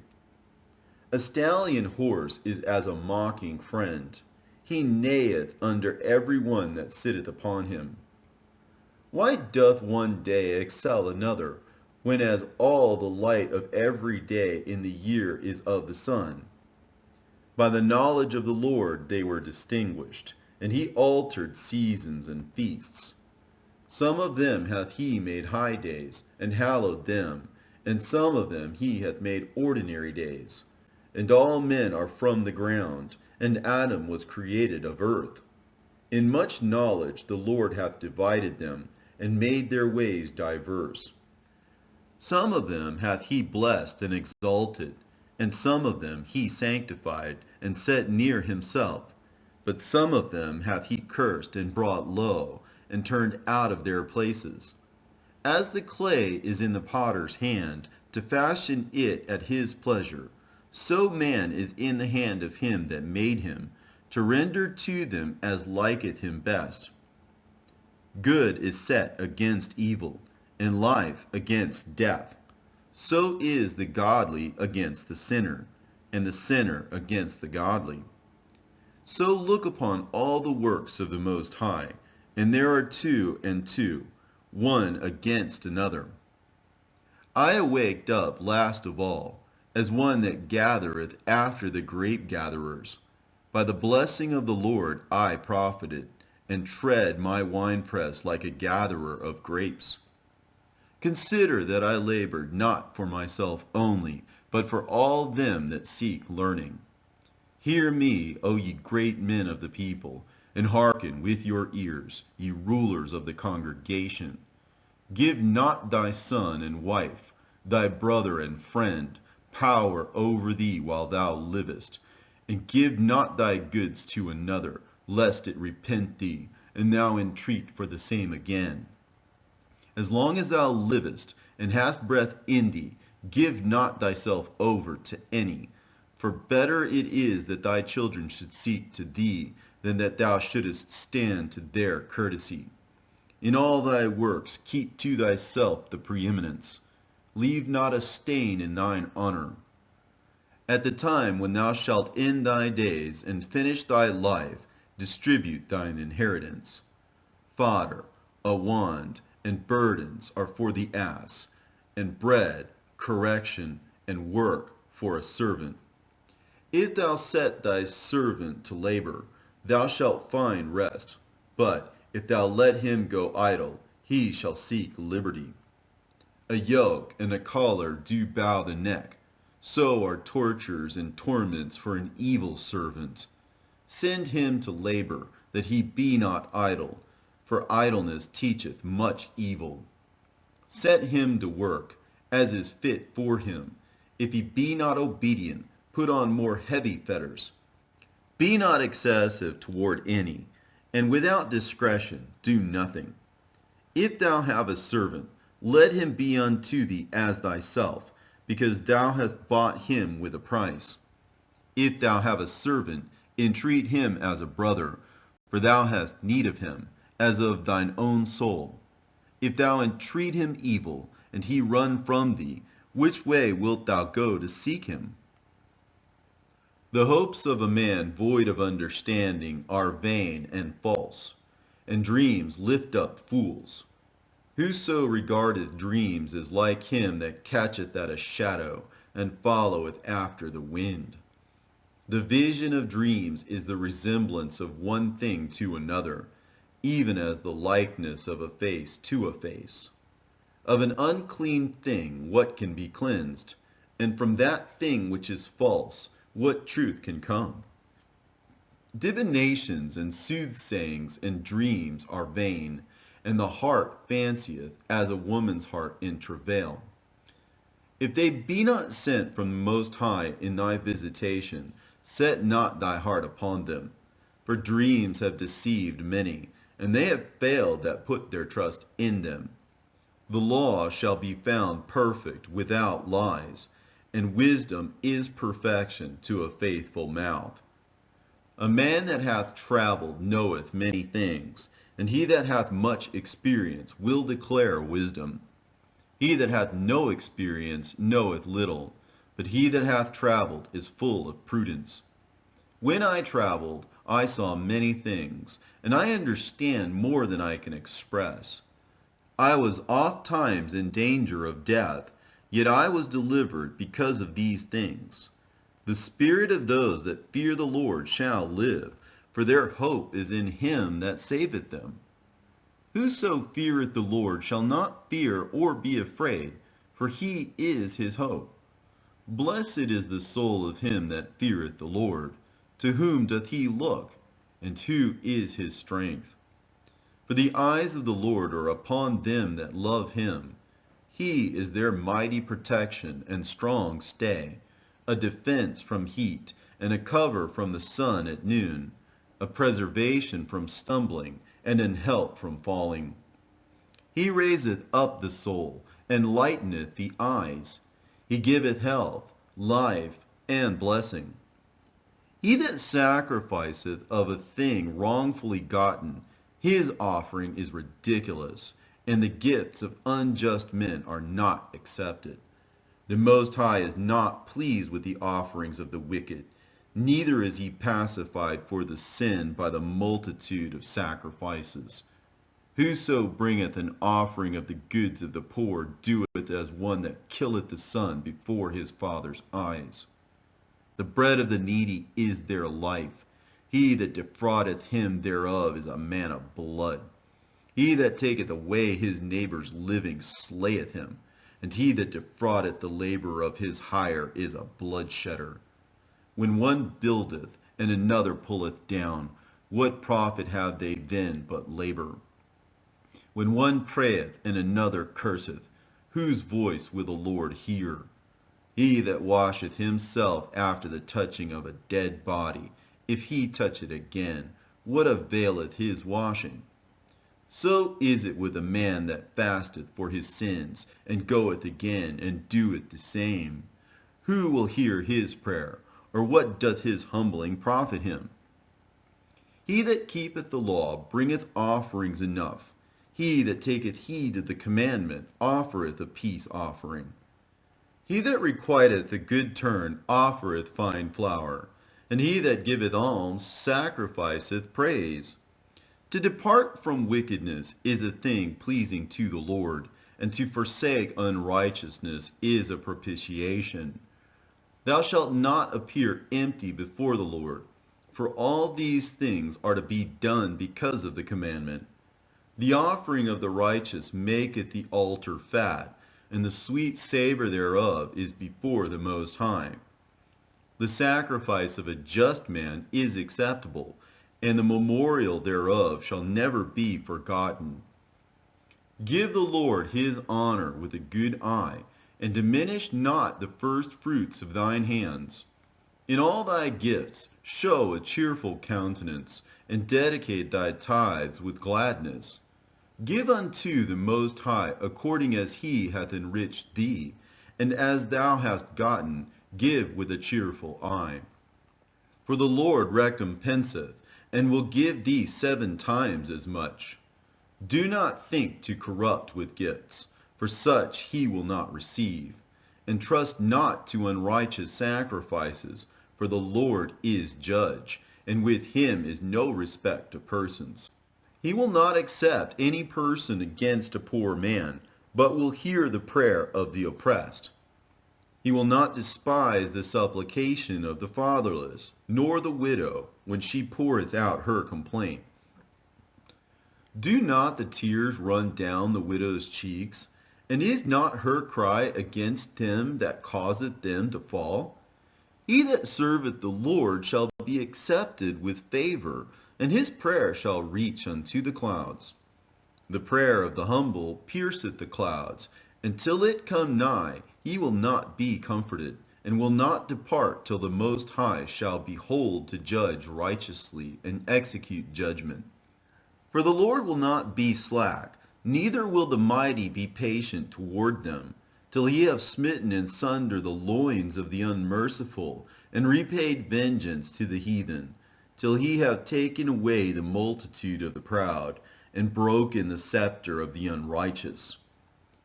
A stallion horse is as a mocking friend. He neigheth under every one that sitteth upon him. Why doth one day excel another, when as all the light of every day in the year is of the sun? By the knowledge of the Lord they were distinguished, and he altered seasons and feasts. Some of them hath he made high days, and hallowed them, and some of them he hath made ordinary days. And all men are from the ground, and Adam was created of earth. In much knowledge the Lord hath divided them, and made their ways diverse. Some of them hath he blessed and exalted, and some of them he sanctified, and set near himself. But some of them hath he cursed and brought low, and turned out of their places. As the clay is in the potter's hand, to fashion it at his pleasure, so man is in the hand of him that made him, to render to them as liketh him best. Good is set against evil, and life against death. So is the godly against the sinner, and the sinner against the godly. So look upon all the works of the Most High, and there are two and two, one against another. I awaked up last of all, as one that gathereth after the grape gatherers. By the blessing of the Lord I profited, and tread my winepress like a gatherer of grapes. Consider that I labored not for myself only, but for all them that seek learning. Hear me, O ye great men of the people, and hearken with your ears, ye rulers of the congregation. Give not thy son and wife, thy brother and friend, power over thee while thou livest, and give not thy goods to another, lest it repent thee, and thou entreat for the same again. As long as thou livest, and hast breath in thee, give not thyself over to any. For better it is that thy children should seek to thee, than that thou shouldest stand to their courtesy. In all thy works keep to thyself the preeminence. Leave not a stain in thine honor. At the time when thou shalt end thy days, and finish thy life, distribute thine inheritance. Fodder, a wand, and burdens are for the ass, and bread, correction, and work for a servant. If thou set thy servant to labor, thou shalt find rest. But if thou let him go idle, he shall seek liberty. A yoke and a collar do bow the neck, so are tortures and torments for an evil servant. Send him to labor, that he be not idle, for idleness teacheth much evil. Set him to work, as is fit for him. If he be not obedient, put on more heavy fetters. Be not excessive toward any, and without discretion do nothing. If thou have a servant, let him be unto thee as thyself, because thou hast bought him with a price. If thou have a servant, entreat him as a brother, for thou hast need of him, as of thine own soul. If thou entreat him evil, and he run from thee, which way wilt thou go to seek him? The hopes of a man void of understanding are vain and false, and dreams lift up fools. Whoso regardeth dreams is like him that catcheth at a shadow, and followeth after the wind. The vision of dreams is the resemblance of one thing to another, even as the likeness of a face to a face. Of an unclean thing what can be cleansed? And from that thing which is false, what truth can come? Divinations and soothsayings and dreams are vain, and the heart fancieth as a woman's heart in travail. If they be not sent from the Most High in thy visitation, set not thy heart upon them. For dreams have deceived many, and they have failed that put their trust in them. The law shall be found perfect without lies, and wisdom is perfection to a faithful mouth. A man that hath traveled knoweth many things, and he that hath much experience will declare wisdom. He that hath no experience knoweth little, but he that hath traveled is full of prudence. When I traveled, I saw many things, and I understand more than I can express. I was oft times in danger of death, yet I was delivered because of these things. The spirit of those that fear the Lord shall live, for their hope is in him that saveth them. Whoso feareth the Lord shall not fear or be afraid, for he is his hope. Blessed is the soul of him that feareth the Lord. To whom doth he look, and who is his strength? For the eyes of the Lord are upon them that love him. He is their mighty protection and strong stay, a defense from heat, and a cover from the sun at noon, a preservation from stumbling, and an help from falling. He raiseth up the soul, and lighteneth the eyes. He giveth health, life, and blessing. He that sacrificeth of a thing wrongfully gotten, his offering is ridiculous, and the gifts of unjust men are not accepted. The Most High is not pleased with the offerings of the wicked, neither is he pacified for the sin by the multitude of sacrifices. Whoso bringeth an offering of the goods of the poor doeth as one that killeth the son before his father's eyes. The bread of the needy is their life. He that defraudeth him thereof is a man of blood. He that taketh away his neighbor's living slayeth him, and he that defraudeth the labor of his hire is a bloodshedder. When one buildeth and another pulleth down, what profit have they then but labor? when one prayeth and another curseth, whose voice will the Lord hear? He that washeth himself after the touching of a dead body, if he touch it again, what availeth his washing? So is it with a man that fasteth for his sins, and goeth again and doeth the same. Who will hear his prayer, or what doth his humbling profit him? He that keepeth the law bringeth offerings enough. He that taketh heed to the commandment offereth a peace offering. He that requiteth a good turn offereth fine flour, and he that giveth alms sacrificeth praise. To depart from wickedness is a thing pleasing to the Lord, and to forsake unrighteousness is a propitiation. Thou shalt not appear empty before the Lord, for all these things are to be done because of the commandment. The offering of the righteous maketh the altar fat, and the sweet savor thereof is before the Most High. The sacrifice of a just man is acceptable, and the memorial thereof shall never be forgotten. Give the Lord his honor with a good eye, and diminish not the first fruits of thine hands. In all thy gifts show a cheerful countenance, and dedicate thy tithes with gladness. Give unto the Most High according as he hath enriched thee, and as thou hast gotten, give with a cheerful eye. For the Lord recompenseth, and will give thee 7 times as much. Do not think to corrupt with gifts, for such he will not receive. And trust not to unrighteous sacrifices, for the Lord is judge, and with him is no respect of persons. He will not accept any person against a poor man, but will hear the prayer of the oppressed. He will not despise the supplication of the fatherless, nor the widow, when she poureth out her complaint. Do not the tears run down the widow's cheeks? And is not her cry against him that causeth them to fall? He that serveth the Lord shall be accepted with favor, and his prayer shall reach unto the clouds. The prayer of the humble pierceth the clouds, and till it come nigh, he will not be comforted, and will not depart till the Most High shall behold to judge righteously and execute judgment. For the Lord will not be slack, neither will the mighty be patient toward them, till he have smitten in sunder the loins of the unmerciful, and repaid vengeance to the heathen, till he have taken away the multitude of the proud, and broken the scepter of the unrighteous,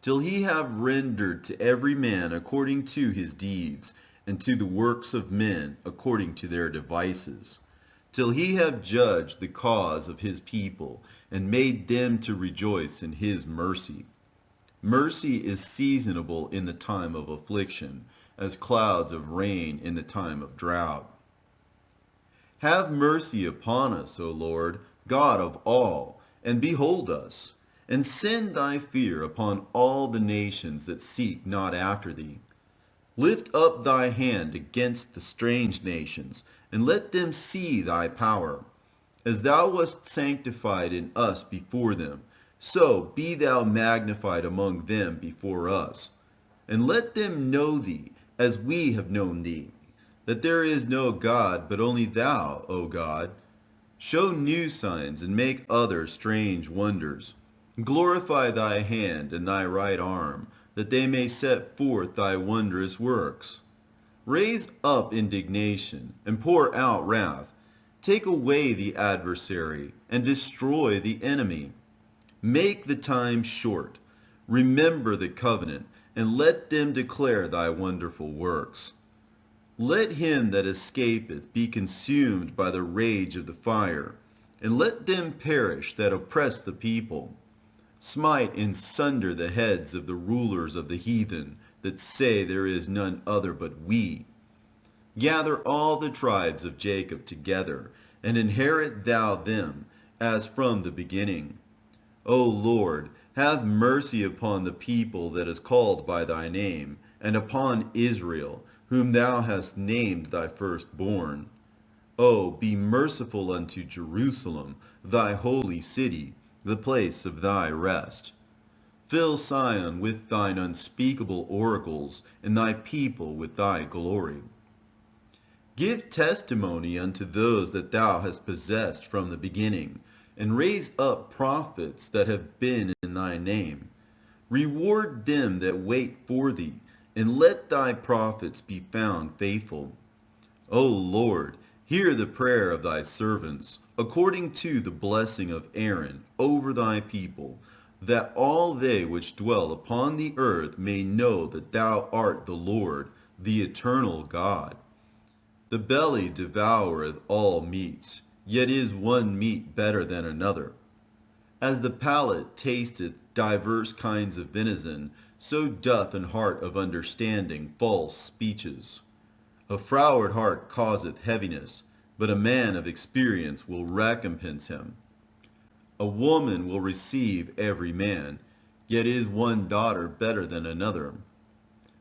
till he have rendered to every man according to his deeds, and to the works of men according to their devices, till he have judged the cause of his people, and made them to rejoice in his mercy. Mercy is seasonable in the time of affliction, as clouds of rain in the time of drought. Have mercy upon us, O Lord, God of all, and behold us, and send thy fear upon all the nations that seek not after thee. Lift up thy hand against the strange nations, and let them see thy power. As thou wast sanctified in us before them, so be thou magnified among them before us. And let them know thee, as we have known thee, that there is no God but only thou, O God. Show new signs, and make other strange wonders. Glorify thy hand and thy right arm, that they may set forth thy wondrous works. Raise up indignation, and pour out wrath. Take away the adversary, and destroy the enemy. Make the time short. Remember the covenant, and let them declare thy wonderful works. Let him that escapeth be consumed by the rage of the fire, and let them perish that oppress the people. Smite in sunder the heads of the rulers of the heathen, that say there is none other but we. Gather all the tribes of Jacob together, and inherit thou them, as from the beginning. O Lord, have mercy upon the people that is called by thy name, and upon Israel, whom thou hast named thy firstborn. O be merciful unto Jerusalem, thy holy city, the place of thy rest. Fill Sion with thine unspeakable oracles, and thy people with thy glory. Give testimony unto those that thou hast possessed from the beginning, and raise up prophets that have been in thy name. Reward them that wait for thee, and let thy prophets be found faithful. O Lord, hear the prayer of thy servants, according to the blessing of Aaron over thy people, that all they which dwell upon the earth may know that thou art the Lord, the eternal God. The belly devoureth all meats, yet is one meat better than another. As the palate tasteth divers kinds of venison, so doth an heart of understanding false speeches. A froward heart causeth heaviness, but a man of experience will recompense him. A woman will receive every man, yet is one daughter better than another.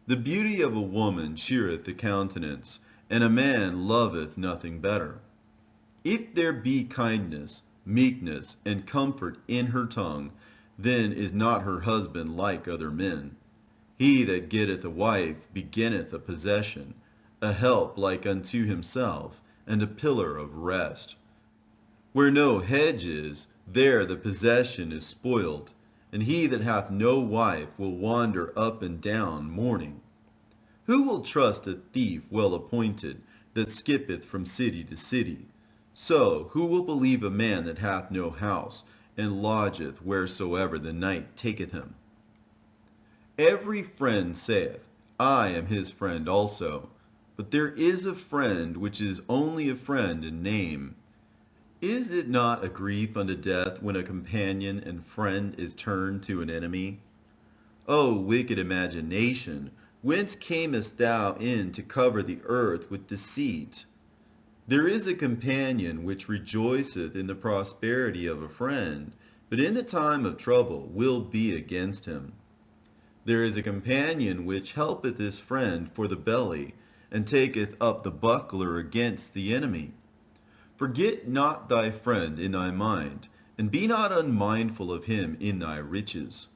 The beauty of a woman cheereth the countenance, and a man loveth nothing better. If there be kindness, meekness, and comfort in her tongue, then is not her husband like other men. He that getteth a wife begetteth a possession, a help like unto himself, and a pillar of rest. Where no hedge is, there the possession is spoiled, and he that hath no wife will wander up and down mourning. Who will trust a thief well appointed, that skippeth from city to city? So who will believe a man that hath no house, and lodgeth wheresoever the night taketh him? Every friend saith, I am his friend also. But there is a friend which is only a friend in name. Is it not a grief unto death when a companion and friend is turned to an enemy? O wicked imagination, whence camest thou in to cover the earth with deceit? There is a companion which rejoiceth in the prosperity of a friend, but in the time of trouble will be against him. There is a companion which helpeth his friend for the belly, and taketh up the buckler against the enemy. Forget not thy friend in thy mind, and be not unmindful of him in thy riches.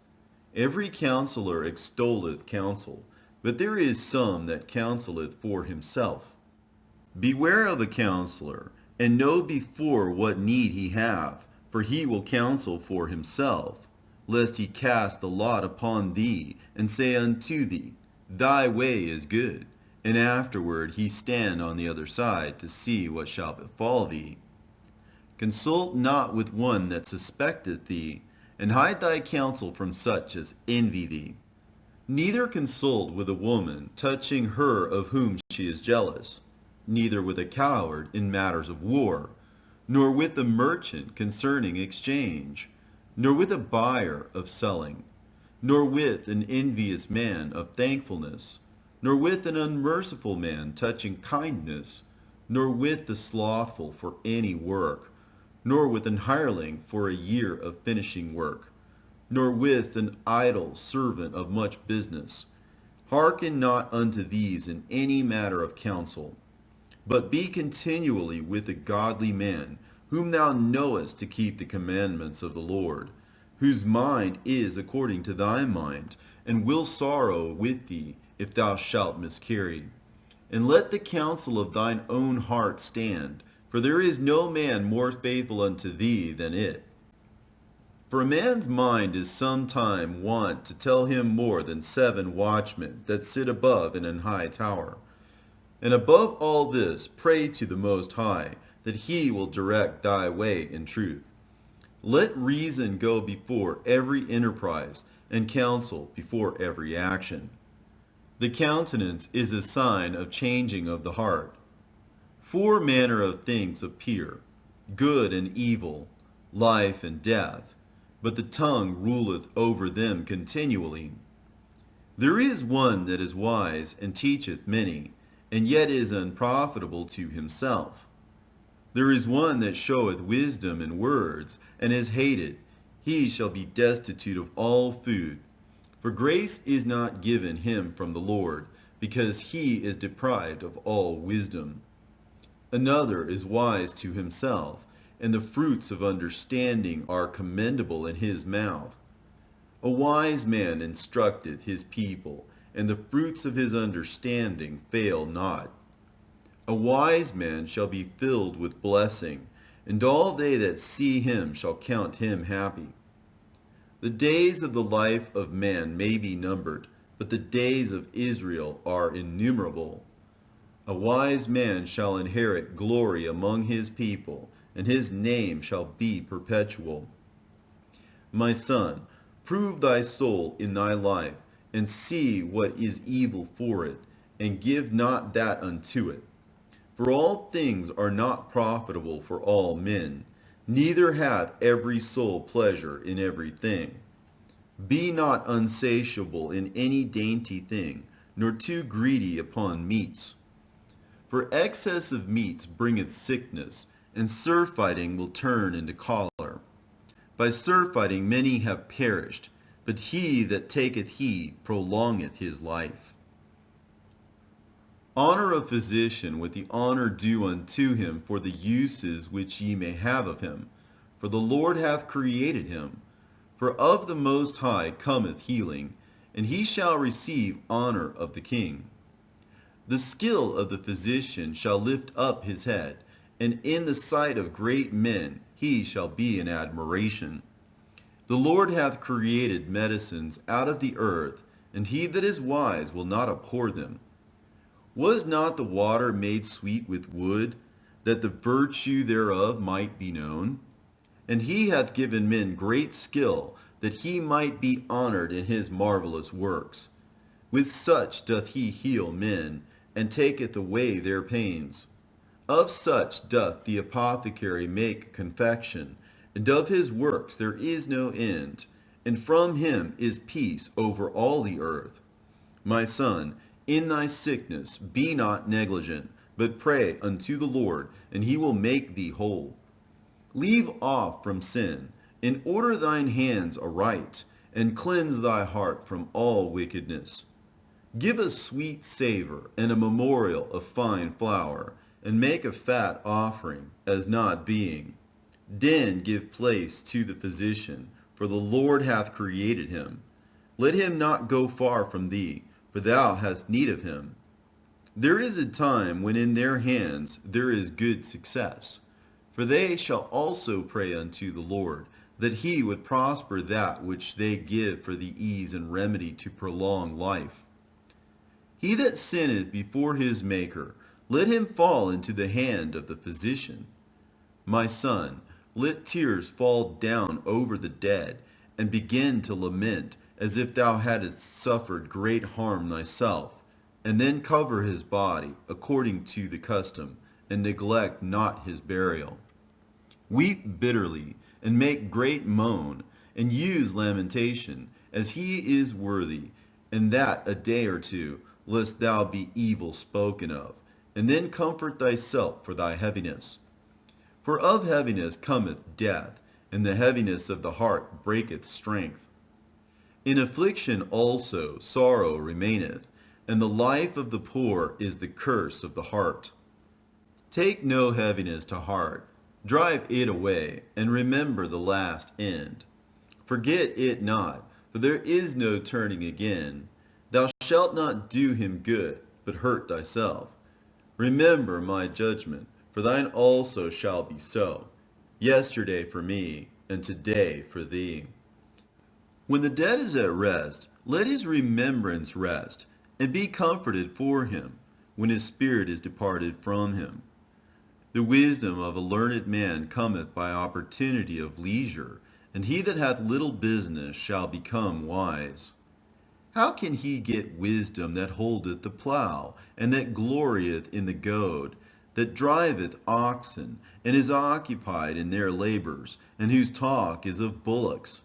Every counselor extolleth counsel, but there is some that counseleth for himself. Beware of a counselor, and know before what need he hath, for he will counsel for himself, lest he cast the lot upon thee, and say unto thee, Thy way is good, and afterward he stand on the other side to see what shall befall thee. Consult not with one that suspecteth thee, and hide thy counsel from such as envy thee. Neither consult with a woman touching her of whom she is jealous, neither with a coward in matters of war, nor with a merchant concerning exchange, nor with a buyer of selling, nor with an envious man of thankfulness, nor with an unmerciful man touching kindness, nor with the slothful for any work, nor with an hireling for a year of finishing work, nor with an idle servant of much business. Hearken not unto these in any matter of counsel, but be continually with a godly man, whom thou knowest to keep the commandments of the Lord, whose mind is according to thy mind, and will sorrow with thee if thou shalt miscarry. And let the counsel of thine own heart stand, for there is no man more faithful unto thee than it. For a man's mind is sometime wont to tell him more than 7 watchmen that sit above in an high tower. And above all this, pray to the Most High, that he will direct thy way in truth. Let reason go before every enterprise, and counsel before every action. The countenance is a sign of changing of the heart. 4 manner of things appear, good and evil, life and death, but the tongue ruleth over them continually. There is one that is wise and teacheth many, and yet is unprofitable to himself. There is one that showeth wisdom in words, and is hated. He shall be destitute of all food. For grace is not given him from the Lord, because he is deprived of all wisdom. Another is wise to himself, and the fruits of understanding are commendable in his mouth. A wise man instructeth his people, and the fruits of his understanding fail not. A wise man shall be filled with blessing, and all they that see him shall count him happy. The days of the life of man may be numbered, but the days of Israel are innumerable. A wise man shall inherit glory among his people, and his name shall be perpetual. My son, prove thy soul in thy life, and see what is evil for it, and give not that unto it. For all things are not profitable for all men, neither hath every soul pleasure in every thing. Be not unsatiable in any dainty thing, nor too greedy upon meats. For excess of meats bringeth sickness, and surfeiting will turn into choler. By surfeiting many have perished, but he that taketh heed prolongeth his life. Honor a physician with the honor due unto him for the uses which ye may have of him, for the Lord hath created him. For of the Most High cometh healing, and he shall receive honor of the king. The skill of the physician shall lift up his head, and in the sight of great men he shall be in admiration. The Lord hath created medicines out of the earth, and he that is wise will not abhor them. Was not the water made sweet with wood, that the virtue thereof might be known? And he hath given men great skill, that he might be honored in his marvelous works. With such doth he heal men, and taketh away their pains. Of such doth the apothecary make confection, and of his works there is no end, and from him is peace over all the earth. My son, in thy sickness be not negligent, but pray unto the Lord, and he will make thee whole. Leave off from sin, and order thine hands aright, and cleanse thy heart from all wickedness. Give a sweet savor and a memorial of fine flour, and make a fat offering, as not being. Then give place to the physician, for the Lord hath created him. Let him not go far from thee, for thou hast need of him. There is a time when in their hands there is good success. For they shall also pray unto the Lord, that he would prosper that which they give for the ease and remedy to prolong life. He that sinneth before his Maker, let him fall into the hand of the physician. My son, let tears fall down over the dead, and begin to lament, as if thou hadst suffered great harm thyself, and then cover his body according to the custom, and neglect not his burial. Weep bitterly, and make great moan, and use lamentation, as he is worthy, and that a day or two, lest thou be evil spoken of, and then comfort thyself for thy heaviness. For of heaviness cometh death, and the heaviness of the heart breaketh strength. In affliction also sorrow remaineth, and the life of the poor is the curse of the heart. Take no heaviness to heart, drive it away, and remember the last end. Forget it not, for there is no turning again. Thou shalt not do him good, but hurt thyself. Remember my judgment, for thine also shall be so. Yesterday for me, and today for thee. When the dead is at rest, let his remembrance rest, and be comforted for him, when his spirit is departed from him. The wisdom of a learned man cometh by opportunity of leisure, and he that hath little business shall become wise. How can he get wisdom that holdeth the plough, and that glorieth in the goad, that driveth oxen, and is occupied in their labors, and whose talk is of bullocks?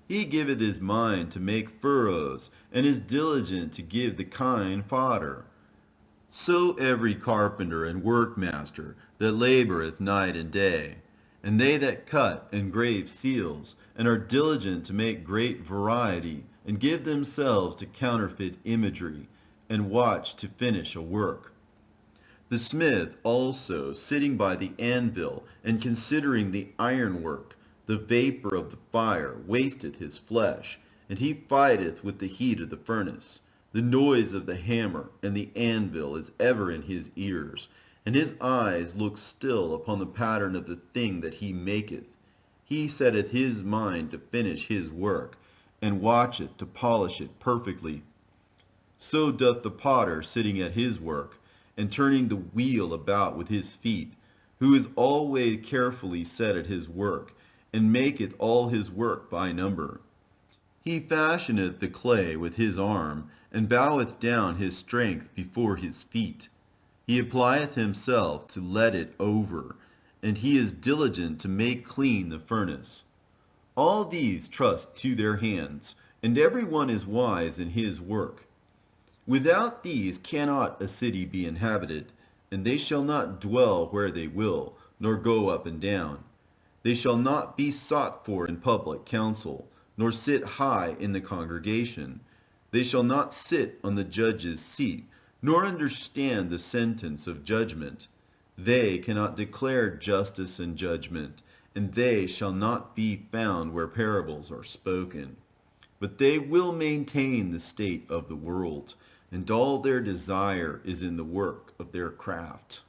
He giveth his mind to make furrows, and is diligent to give the kine fodder. So every carpenter and workmaster that laboureth night and day, and they that cut and grave seals, and are diligent to make great variety, and give themselves to counterfeit imagery, and watch to finish a work. The smith also, sitting by the anvil, and considering the ironwork, the vapor of the fire wasteth his flesh, and he fighteth with the heat of the furnace. The noise of the hammer and the anvil is ever in his ears, and his eyes look still upon the pattern of the thing that he maketh. He setteth his mind to finish his work, and watcheth to polish it perfectly. So doth the potter sitting at his work, and turning the wheel about with his feet, who is always carefully set at his work, and maketh all his work by number. He fashioneth the clay with his arm, and boweth down his strength before his feet. He applieth himself to let it over, and he is diligent to make clean the furnace. All these trust to their hands, and every one is wise in his work. Without these cannot a city be inhabited, and they shall not dwell where they will, nor go up and down. They shall not be sought for in public council, nor sit high in the congregation. They shall not sit on the judge's seat, nor understand the sentence of judgment. They cannot declare justice and judgment, and they shall not be found where parables are spoken. But they will maintain the state of the world, and all their desire is in the work of their craft.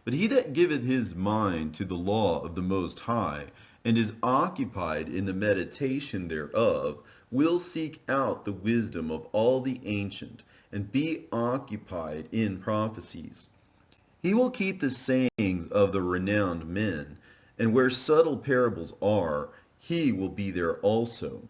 But he that giveth his mind to the law of the Most High, and is occupied in the meditation thereof, will seek out the wisdom of all the ancient, and be occupied in prophecies. He will keep the sayings of the renowned men, and where subtle parables are, he will be there also.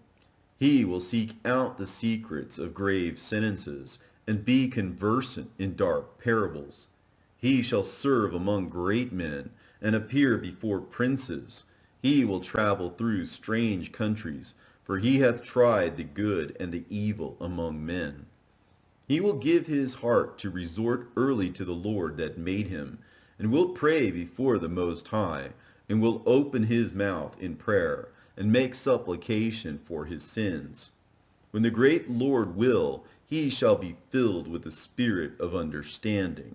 He will seek out the secrets of grave sentences, and be conversant in dark parables. He shall serve among great men, and appear before princes. He will travel through strange countries, for he hath tried the good and the evil among men. He will give his heart to resort early to the Lord that made him, and will pray before the Most High, and will open his mouth in prayer, and make supplication for his sins. When the great Lord will, he shall be filled with the spirit of understanding.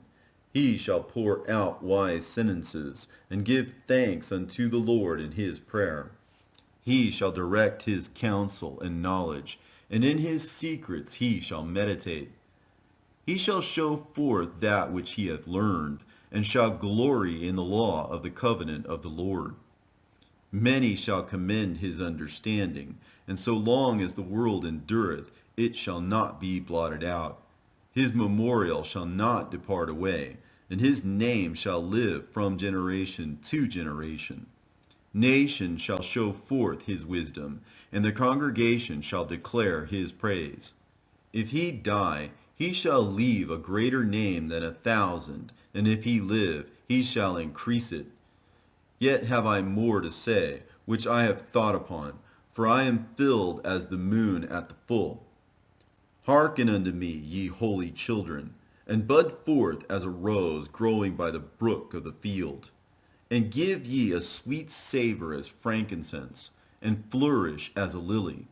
He shall pour out wise sentences, and give thanks unto the Lord in his prayer. He shall direct his counsel and knowledge, and in his secrets he shall meditate. He shall show forth that which he hath learned, and shall glory in the law of the covenant of the Lord. Many shall commend his understanding, and so long as the world endureth, it shall not be blotted out. His memorial shall not depart away, and his name shall live from generation to generation. Nation shall show forth his wisdom, and the congregation shall declare his praise. If he die, he shall leave a greater name than 1,000, and if he live, he shall increase it. Yet have I more to say, which I have thought upon, for I am filled as the moon at the full. Hearken unto me, ye holy children, and bud forth as a rose growing by the brook of the field. And give ye a sweet savor as frankincense, and flourish as a lily.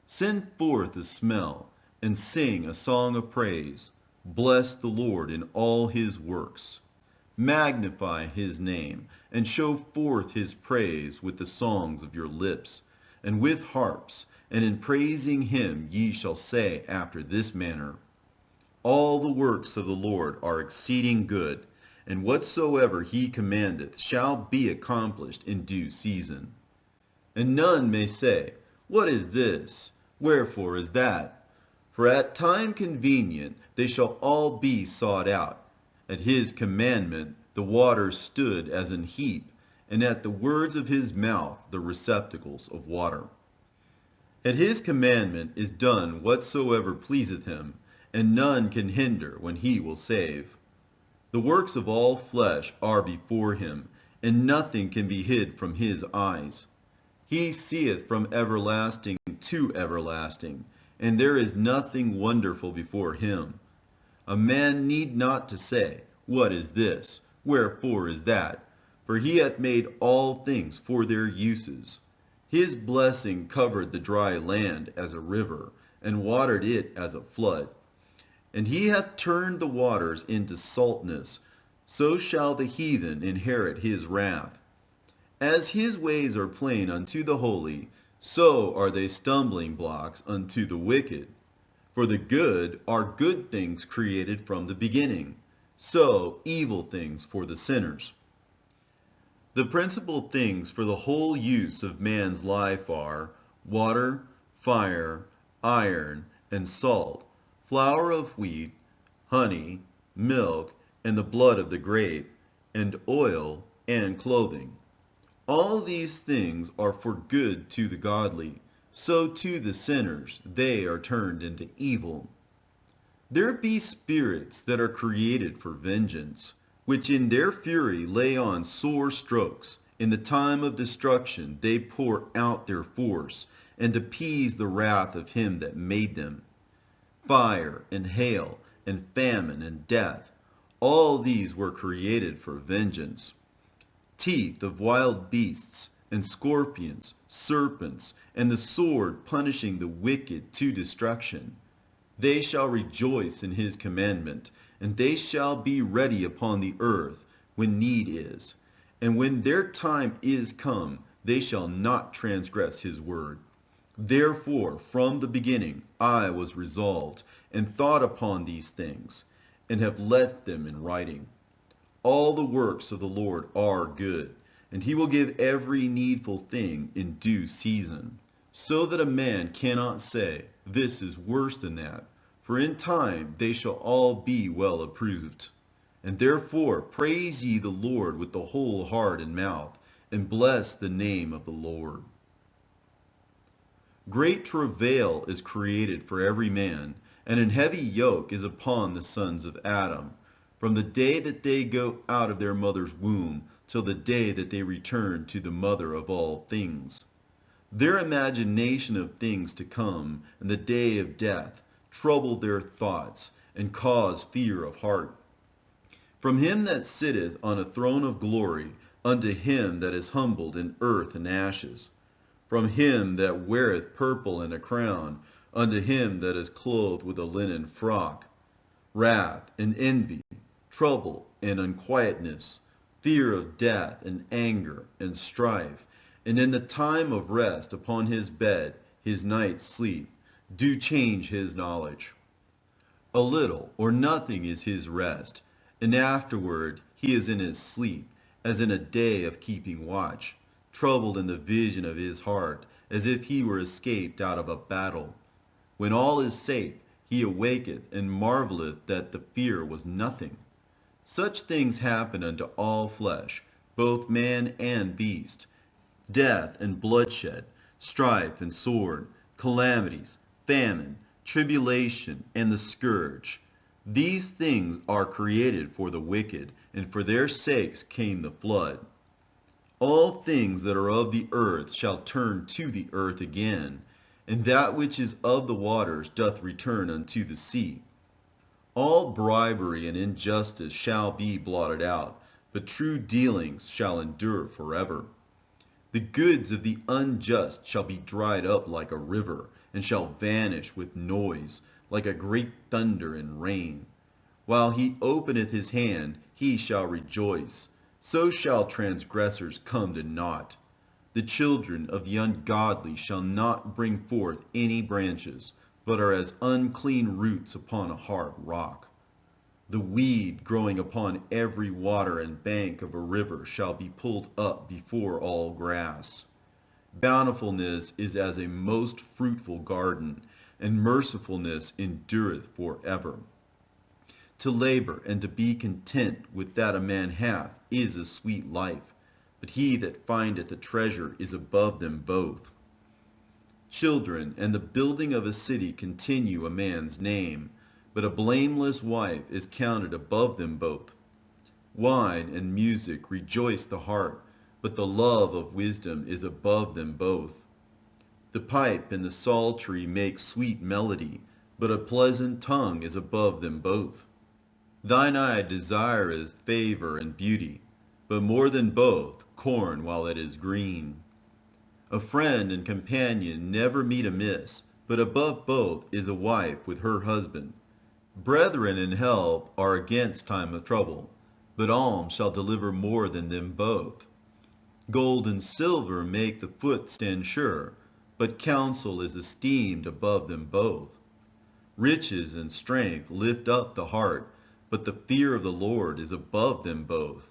Send forth a smell, and sing a song of praise. Bless the Lord in all his works. Magnify his name, and show forth his praise with the songs of your lips, and with harps, and in praising him ye shall say after this manner, All the works of the Lord are exceeding good, and whatsoever he commandeth shall be accomplished in due season. And none may say, What is this? Wherefore is that? For at time convenient they shall all be sought out. At his commandment the waters stood as an heap, and at the words of his mouth the receptacles of water. At his commandment is done whatsoever pleaseth him, and none can hinder when he will save. The works of all flesh are before him, and nothing can be hid from his eyes. He seeth from everlasting to everlasting, and there is nothing wonderful before him. A man need not to say, What is this? Wherefore is that? For he hath made all things for their uses. His blessing covered the dry land as a river, and watered it as a flood. And he hath turned the waters into saltness, so shall the heathen inherit his wrath. As his ways are plain unto the holy, so are they stumbling blocks unto the wicked. For the good are good things created from the beginning, so evil things for the sinners. The principal things for the whole use of man's life are water, fire, iron, and salt, flour of wheat, honey, milk, and the blood of the grape, and oil, and clothing. All these things are for good to the godly, so to the sinners they are turned into evil. There be spirits that are created for vengeance, which in their fury lay on sore strokes. In the time of destruction they pour out their force, and appease the wrath of him that made them. Fire and hail, and famine and death, all these were created for vengeance. Teeth of wild beasts, and scorpions, serpents, and the sword punishing the wicked to destruction. They shall rejoice in his commandment, and they shall be ready upon the earth when need is. And when their time is come, they shall not transgress his word. Therefore from the beginning I was resolved, and thought upon these things, and have left them in writing. All the works of the Lord are good, and he will give every needful thing in due season, so that a man cannot say, this is worse than that, for in time they shall all be well approved. And therefore praise ye the Lord with the whole heart and mouth, and bless the name of the Lord. Great travail is created for every man, and an heavy yoke is upon the sons of Adam, from the day that they go out of their mother's womb till the day that they return to the mother of all things. Their imagination of things to come and the day of death trouble their thoughts, and cause fear of heart. From him that sitteth on a throne of glory unto him that is humbled in earth and ashes, from him that weareth purple and a crown unto him that is clothed with a linen frock, wrath and envy, trouble and unquietness, fear of death and anger and strife, and in the time of rest upon his bed, his night's sleep, do change his knowledge. A little or nothing is his rest, and afterward he is in his sleep, as in a day of keeping watch, troubled in the vision of his heart, as if he were escaped out of a battle. When all is safe, he awaketh, and marveleth that the fear was nothing. Such things happen unto all flesh, both man and beast, death and bloodshed, strife and sword, calamities, famine, tribulation, and the scourge. These things are created for the wicked, and for their sakes came the flood. All things that are of the earth shall turn to the earth again, and that which is of the waters doth return unto the sea. All bribery and injustice shall be blotted out, but true dealings shall endure forever. The goods of the unjust shall be dried up like a river, and shall vanish with noise, like a great thunder and rain. While he openeth his hand, he shall rejoice. So shall transgressors come to naught. The children of the ungodly shall not bring forth any branches, but are as unclean roots upon a hard rock. The weed growing upon every water and bank of a river shall be pulled up before all grass. Bountifulness is as a most fruitful garden, and mercifulness endureth forever. To labor and to be content with that a man hath is a sweet life, but he that findeth a treasure is above them both. Children and the building of a city continue a man's name, but a blameless wife is counted above them both. Wine and music rejoice the heart, but the love of wisdom is above them both. The pipe and the psaltery make sweet melody, but a pleasant tongue is above them both. Thine eye desireth favor and beauty, but more than both, corn while it is green. A friend and companion never meet amiss, but above both is a wife with her husband. Brethren and help are against time of trouble, but alms shall deliver more than them both. Gold and silver make the foot stand sure, but counsel is esteemed above them both. Riches and strength lift up the heart, but the fear of the Lord is above them both.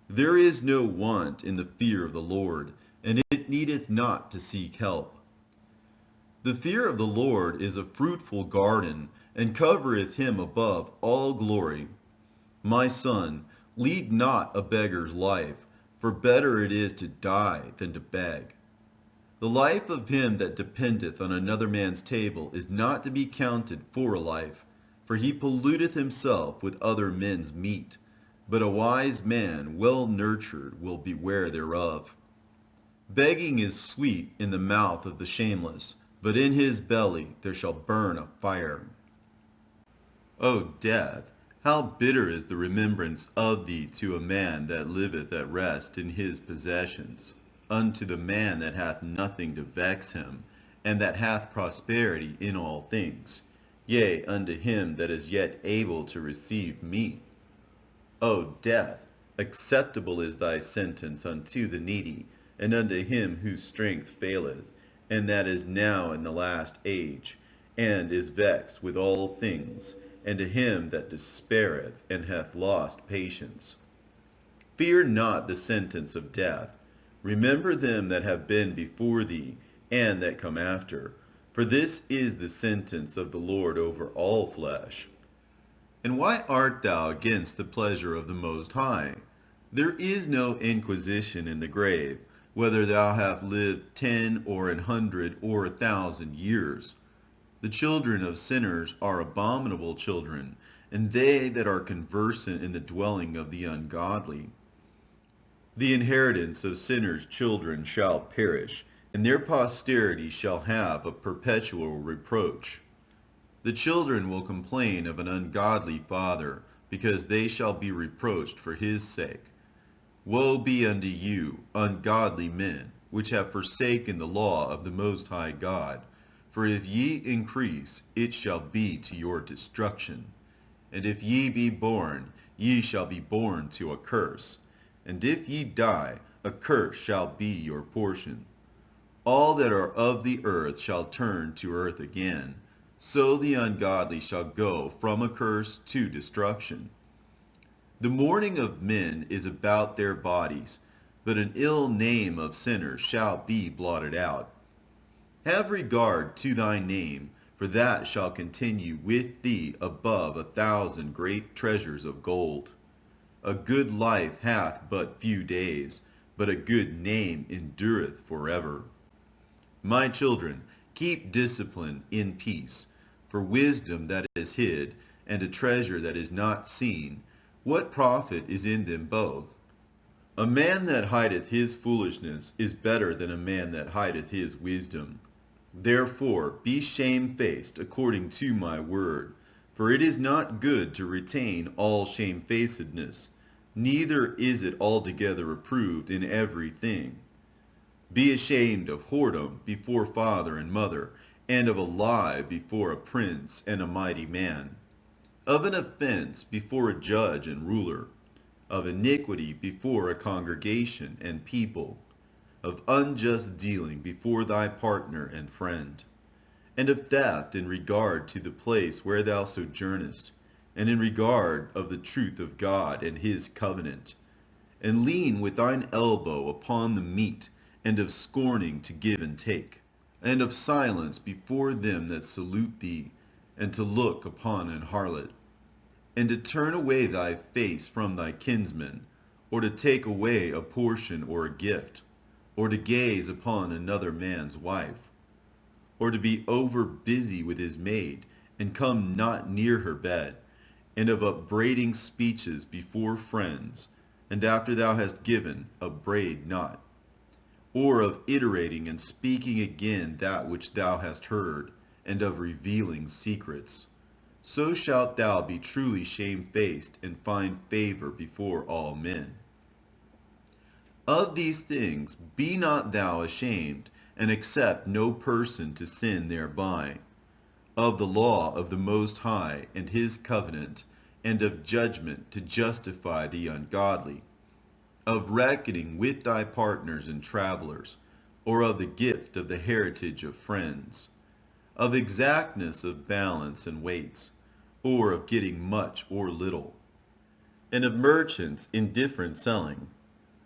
There is no want in the fear of the Lord, and it needeth not to seek help. The fear of the Lord is a fruitful garden, and covereth him above all glory. My son, lead not a beggar's life, for better it is to die than to beg. The life of him that dependeth on another man's table is not to be counted for a life, for he polluteth himself with other men's meat. But a wise man, well nurtured, will beware thereof. Begging is sweet in the mouth of the shameless, but in his belly there shall burn a fire. O death, how bitter is the remembrance of thee to a man that liveth at rest in his possessions, unto the man that hath nothing to vex him, and that hath prosperity in all things, yea, unto him that is yet able to receive meat. O death, acceptable is thy sentence unto the needy, and unto him whose strength faileth, and that is now in the last age, and is vexed with all things, and to him that despaireth, and hath lost patience. Fear not the sentence of death. Remember them that have been before thee, and that come after. For this is the sentence of the Lord over all flesh. And why art thou against the pleasure of the Most High? There is no inquisition in the grave, whether thou hast lived 10 or 100 or 1,000 years. The children of sinners are abominable children, and they that are conversant in the dwelling of the ungodly. The inheritance of sinners' children shall perish, and their posterity shall have a perpetual reproach. The children will complain of an ungodly father, because they shall be reproached for his sake. Woe be unto you, ungodly men, which have forsaken the law of the Most High God. For if ye increase, it shall be to your destruction. And if ye be born, ye shall be born to a curse. And if ye die, a curse shall be your portion. All that are of the earth shall turn to earth again. So the ungodly shall go from a curse to destruction. The mourning of men is about their bodies, but an ill name of sinners shall be blotted out. Have regard to thy name, for that shall continue with thee above 1,000 great treasures of gold. A good life hath but few days, but a good name endureth forever. My children, keep discipline in peace, for wisdom that is hid, and a treasure that is not seen, what profit is in them both? A man that hideth his foolishness is better than a man that hideth his wisdom. Therefore be shamefaced according to my word, for it is not good to retain all shamefacedness, neither is it altogether approved in every thing. Be ashamed of whoredom before father and mother, and of a lie before a prince and a mighty man, of an offense before a judge and ruler, of iniquity before a congregation and people, of unjust dealing before thy partner and friend, and of theft in regard to the place where thou sojournest, and in regard of the truth of God and his covenant, and lean with thine elbow upon the meat, and of scorning to give and take, and of silence before them that salute thee, and to look upon an harlot, and to turn away thy face from thy kinsman, or to take away a portion or a gift, or to gaze upon another man's wife, or to be over busy with his maid, and come not near her bed, and of upbraiding speeches before friends, and after thou hast given, upbraid not, or of iterating and speaking again that which thou hast heard, and of revealing secrets. So shalt thou be truly shamefaced, and find favor before all men. Of these things be not thou ashamed, and accept no person to sin thereby. of the law of the Most High and his covenant, and of judgment to justify the ungodly, of reckoning with thy partners and travelers, or of the gift of the heritage of friends, of exactness of balance and weights, or of getting much or little, and of merchants indifferent selling,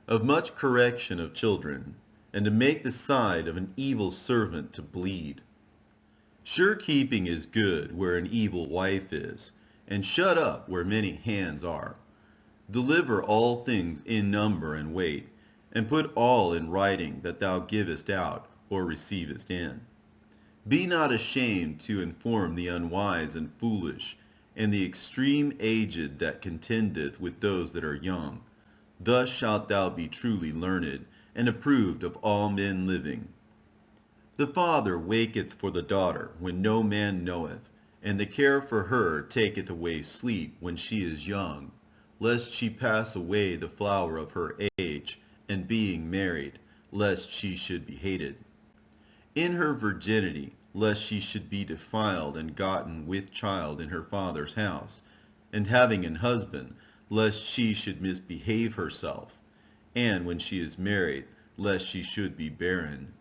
of much correction of children, and to make the side of an evil servant to bleed. Sure keeping is good where an evil wife is, and shut up where many hands are. Deliver all things in number and weight, and put all in writing that thou givest out or receivest in. Be not ashamed to inform the unwise and foolish, and the extreme aged that contendeth with those that are young. Thus shalt thou be truly learned, and approved of all men living. The father waketh for the daughter when no man knoweth, and the care for her taketh away sleep when she is young, lest she pass away the flower of her age, and being married, lest she should be hated. In her virginity, lest she should be defiled and gotten with child in her father's house, and having an husband, lest she should misbehave herself, and when she is married, lest she should be barren.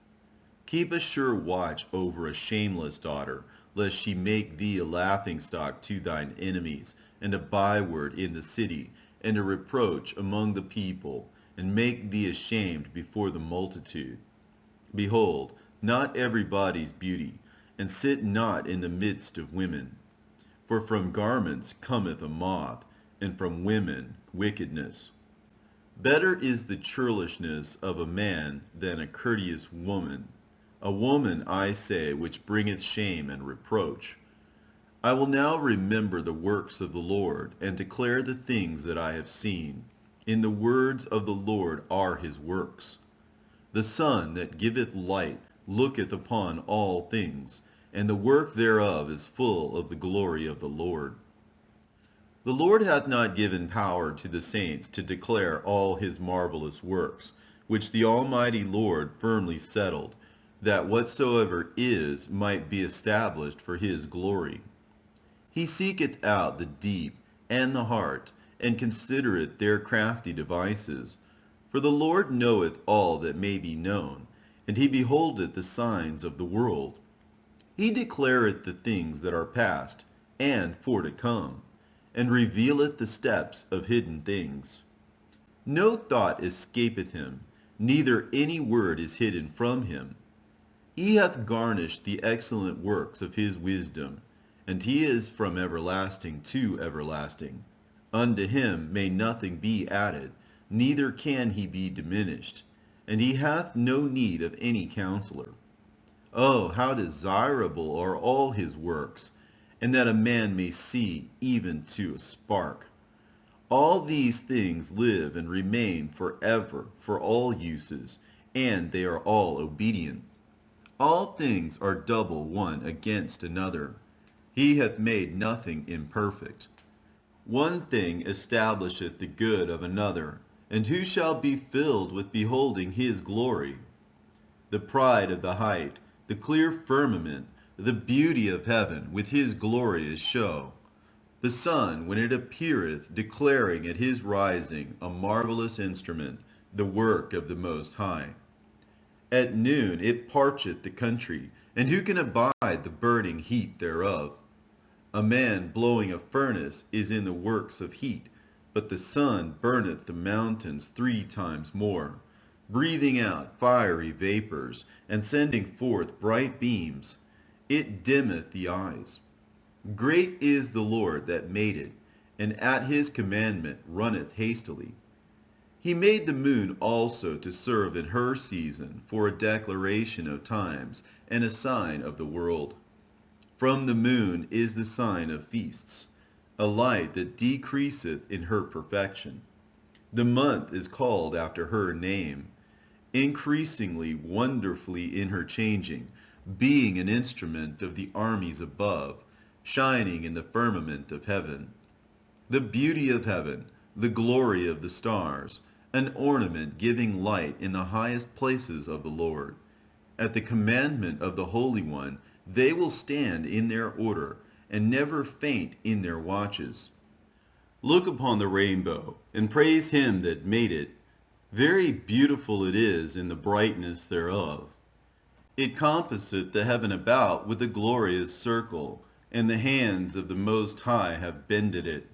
Keep a sure watch over a shameless daughter, lest she make thee a laughingstock to thine enemies, and a byword in the city, and a reproach among the people, and make thee ashamed before the multitude. Behold, not everybody's beauty, and sit not in the midst of women. For from garments cometh a moth, and from women wickedness. Better is the churlishness of a man than a courteous woman. A woman, I say, which bringeth shame and reproach. I will now remember the works of the Lord, and declare the things that I have seen. In the words of the Lord are his works. The sun that giveth light looketh upon all things, and the work thereof is full of the glory of the Lord. The Lord hath not given power to the saints to declare all his marvelous works, which the Almighty Lord firmly settled, that whatsoever is might be established for his glory. He seeketh out the deep and the heart, and considereth their crafty devices. For the Lord knoweth all that may be known, and he beholdeth the signs of the world. He declareth the things that are past, and for to come, and revealeth the steps of hidden things. No thought escapeth him, neither any word is hidden from him. He hath garnished the excellent works of his wisdom, and he is from everlasting to everlasting. Unto him may nothing be added, neither can he be diminished, and he hath no need of any counselor. Oh, how desirable are all his works, and that a man may see even to a spark. All these things live and remain forever for all uses, and they are all obedient. All things are double one against another. He hath made nothing imperfect. One thing establisheth the good of another, and who shall be filled with beholding his glory? The pride of the height, the clear firmament, the beauty of heaven with his glorious show. The sun, when it appeareth, declaring at his rising a marvelous instrument, the work of the Most High. At noon it parcheth the country, and who can abide the burning heat thereof? A man blowing a furnace is in the works of heat, but the sun burneth the mountains 3 times more, breathing out fiery vapors, and sending forth bright beams. It dimmeth the eyes. Great is the Lord that made it, and at his commandment runneth hastily. He made the moon also to serve in her season for a declaration of times, and a sign of the world. From the moon is the sign of feasts, a light that decreaseth in her perfection. The month is called after her name, increasingly wonderfully in her changing, being an instrument of the armies above, shining in the firmament of heaven. The beauty of heaven, the glory of the stars, an ornament giving light in the highest places of the Lord. At the commandment of the Holy One, They will stand in their order, and never faint in their watches. Look upon the rainbow, and praise him that made it. Very beautiful it is in the brightness thereof. It compasseth the heaven about with a glorious circle, and the hands of the Most High have bended it.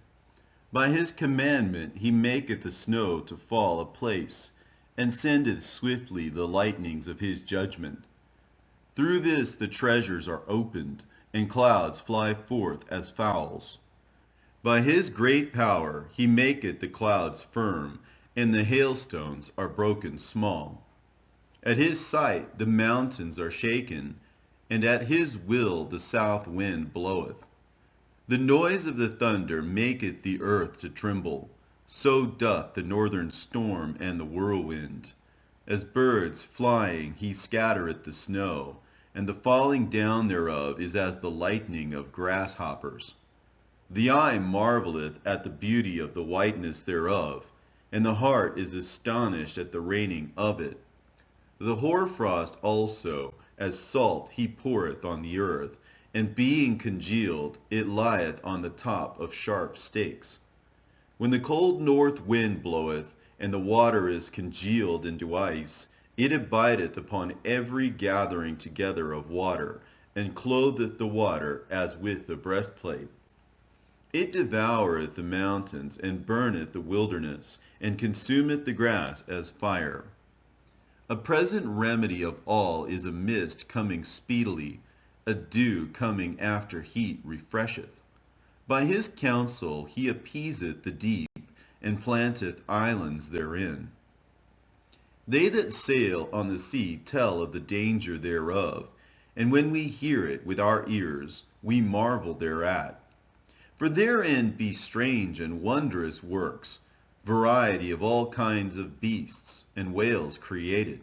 By his commandment he maketh the snow to fall apace, and sendeth swiftly the lightnings of his judgment. Through this the treasures are opened, and clouds fly forth as fowls. By his great power he maketh the clouds firm, and the hailstones are broken small. At his sight the mountains are shaken, and at his will the south wind bloweth. The noise of the thunder maketh the earth to tremble, so doth the northern storm and the whirlwind. As birds flying he scattereth the snow, and the falling down thereof is as the lightning of grasshoppers. The eye marveleth at the beauty of the whiteness thereof, and the heart is astonished at the raining of it. The hoarfrost also, as salt he poureth on the earth, and being congealed, it lieth on the top of sharp stakes. When the cold north wind bloweth, and the water is congealed into ice, it abideth upon every gathering together of water, and clotheth the water as with the breastplate. It devoureth the mountains, and burneth the wilderness, and consumeth the grass as fire. A present remedy of all is a mist coming speedily, a dew coming after heat refresheth. By his counsel he appeaseth the deep, and planteth islands therein. They that sail on the sea tell of the danger thereof, and when we hear it with our ears, we marvel thereat. For therein be strange and wondrous works, variety of all kinds of beasts, and whales created.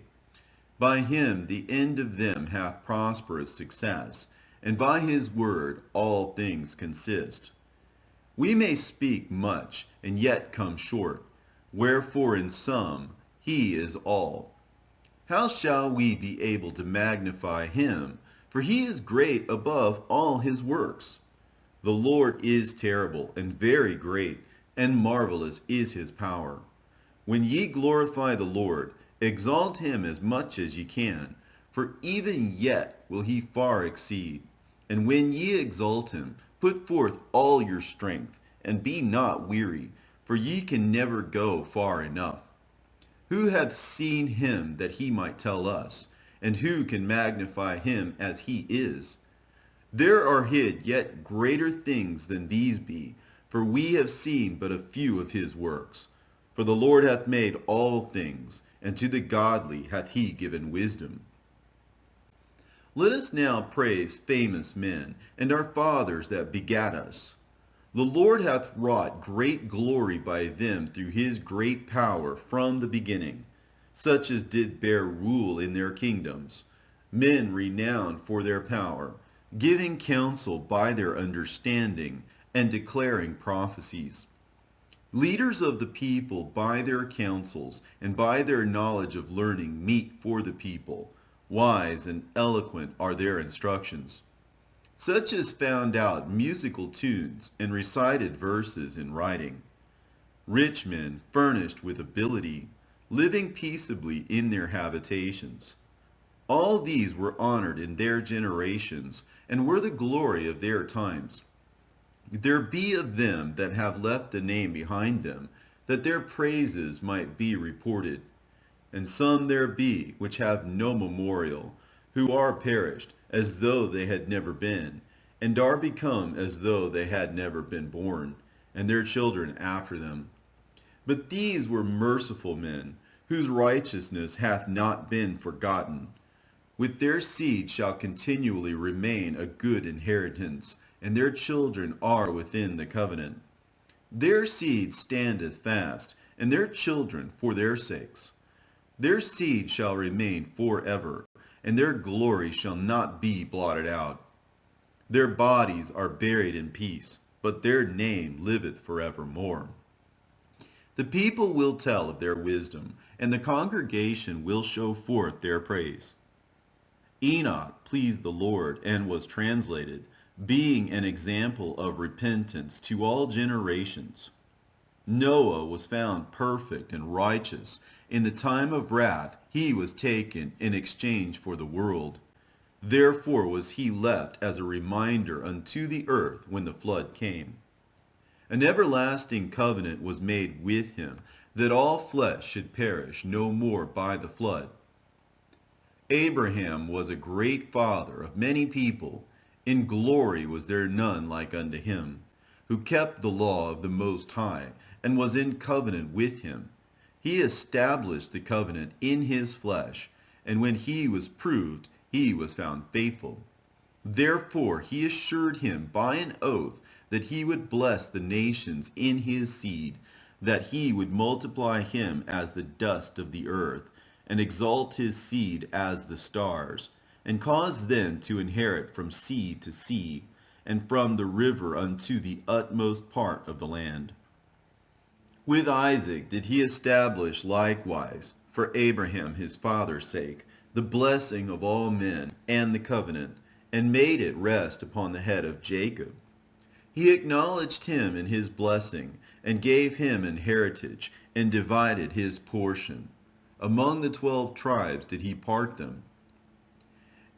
By him the end of them hath prosperous success, and by his word all things consist. We may speak much, and yet come short, wherefore in sum he is all. How shall we be able to magnify him? For he is great above all his works. The Lord is terrible, and very great, and marvelous is his power. When ye glorify the Lord, exalt him as much as ye can, for even yet will he far exceed. And when ye exalt him, put forth all your strength, and be not weary, for ye can never go far enough. Who hath seen him that he might tell us? And who can magnify him as he is? There are hid yet greater things than these be, for we have seen but a few of his works. For the Lord hath made all things, and to the godly hath he given wisdom. Let us now praise famous men, and our fathers that begat us. The Lord hath wrought great glory by them through his great power from the beginning, such as did bear rule in their kingdoms, men renowned for their power, giving counsel by their understanding, and declaring prophecies. Leaders of the people by their counsels, and by their knowledge of learning meet for the people. Wise and eloquent are their instructions. Such as found out musical tunes, and recited verses in writing. Rich men furnished with ability, living peaceably in their habitations. All these were honored in their generations, and were the glory of their times. There be of them that have left a name behind them, that their praises might be reported. And some there be which have no memorial, who are perished, as though they had never been, and are become as though they had never been born, and their children after them. But these were merciful men, whose righteousness hath not been forgotten. With their seed shall continually remain a good inheritance, and their children are within the covenant. Their seed standeth fast, and their children for their sakes. Their seed shall remain forever, and their glory shall not be blotted out. Their bodies are buried in peace, but their name liveth forevermore. The people will tell of their wisdom, and the congregation will show forth their praise. Enoch pleased the Lord and was translated, being an example of repentance to all generations. Noah was found perfect and righteous. In the time of wrath he was taken in exchange for the world. Therefore was he left as a reminder unto the earth when the flood came. An everlasting covenant was made with him, that all flesh should perish no more by the flood. Abraham was a great father of many people. In glory was there none like unto him, who kept the law of the Most High, and was in covenant with him. He established the covenant in his flesh, and when he was proved, he was found faithful. Therefore he assured him by an oath that he would bless the nations in his seed, that he would multiply him as the dust of the earth, and exalt his seed as the stars, and cause them to inherit from sea to sea, and from the river unto the utmost part of the land. With Isaac did he establish likewise, for Abraham his father's sake, the blessing of all men, and the covenant, and made it rest upon the head of Jacob. He acknowledged him in his blessing, and gave him an heritage, and divided his portion. Among the 12 tribes did he part them.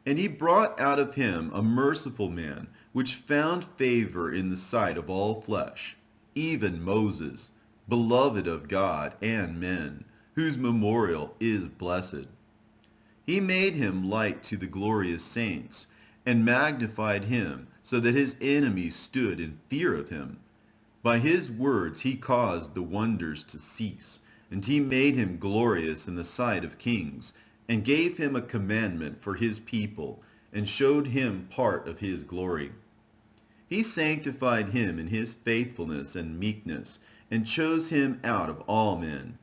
And he brought out of him a merciful man, which found favor in the sight of all flesh, even Moses, beloved of God and men, whose memorial is blessed. He made him like to the glorious saints, and magnified him, so that his enemies stood in fear of him. By his words he caused the wonders to cease, and he made him glorious in the sight of kings, and gave him a commandment for his people, and showed him part of his glory. He sanctified him in his faithfulness and meekness, and chose him out of all men.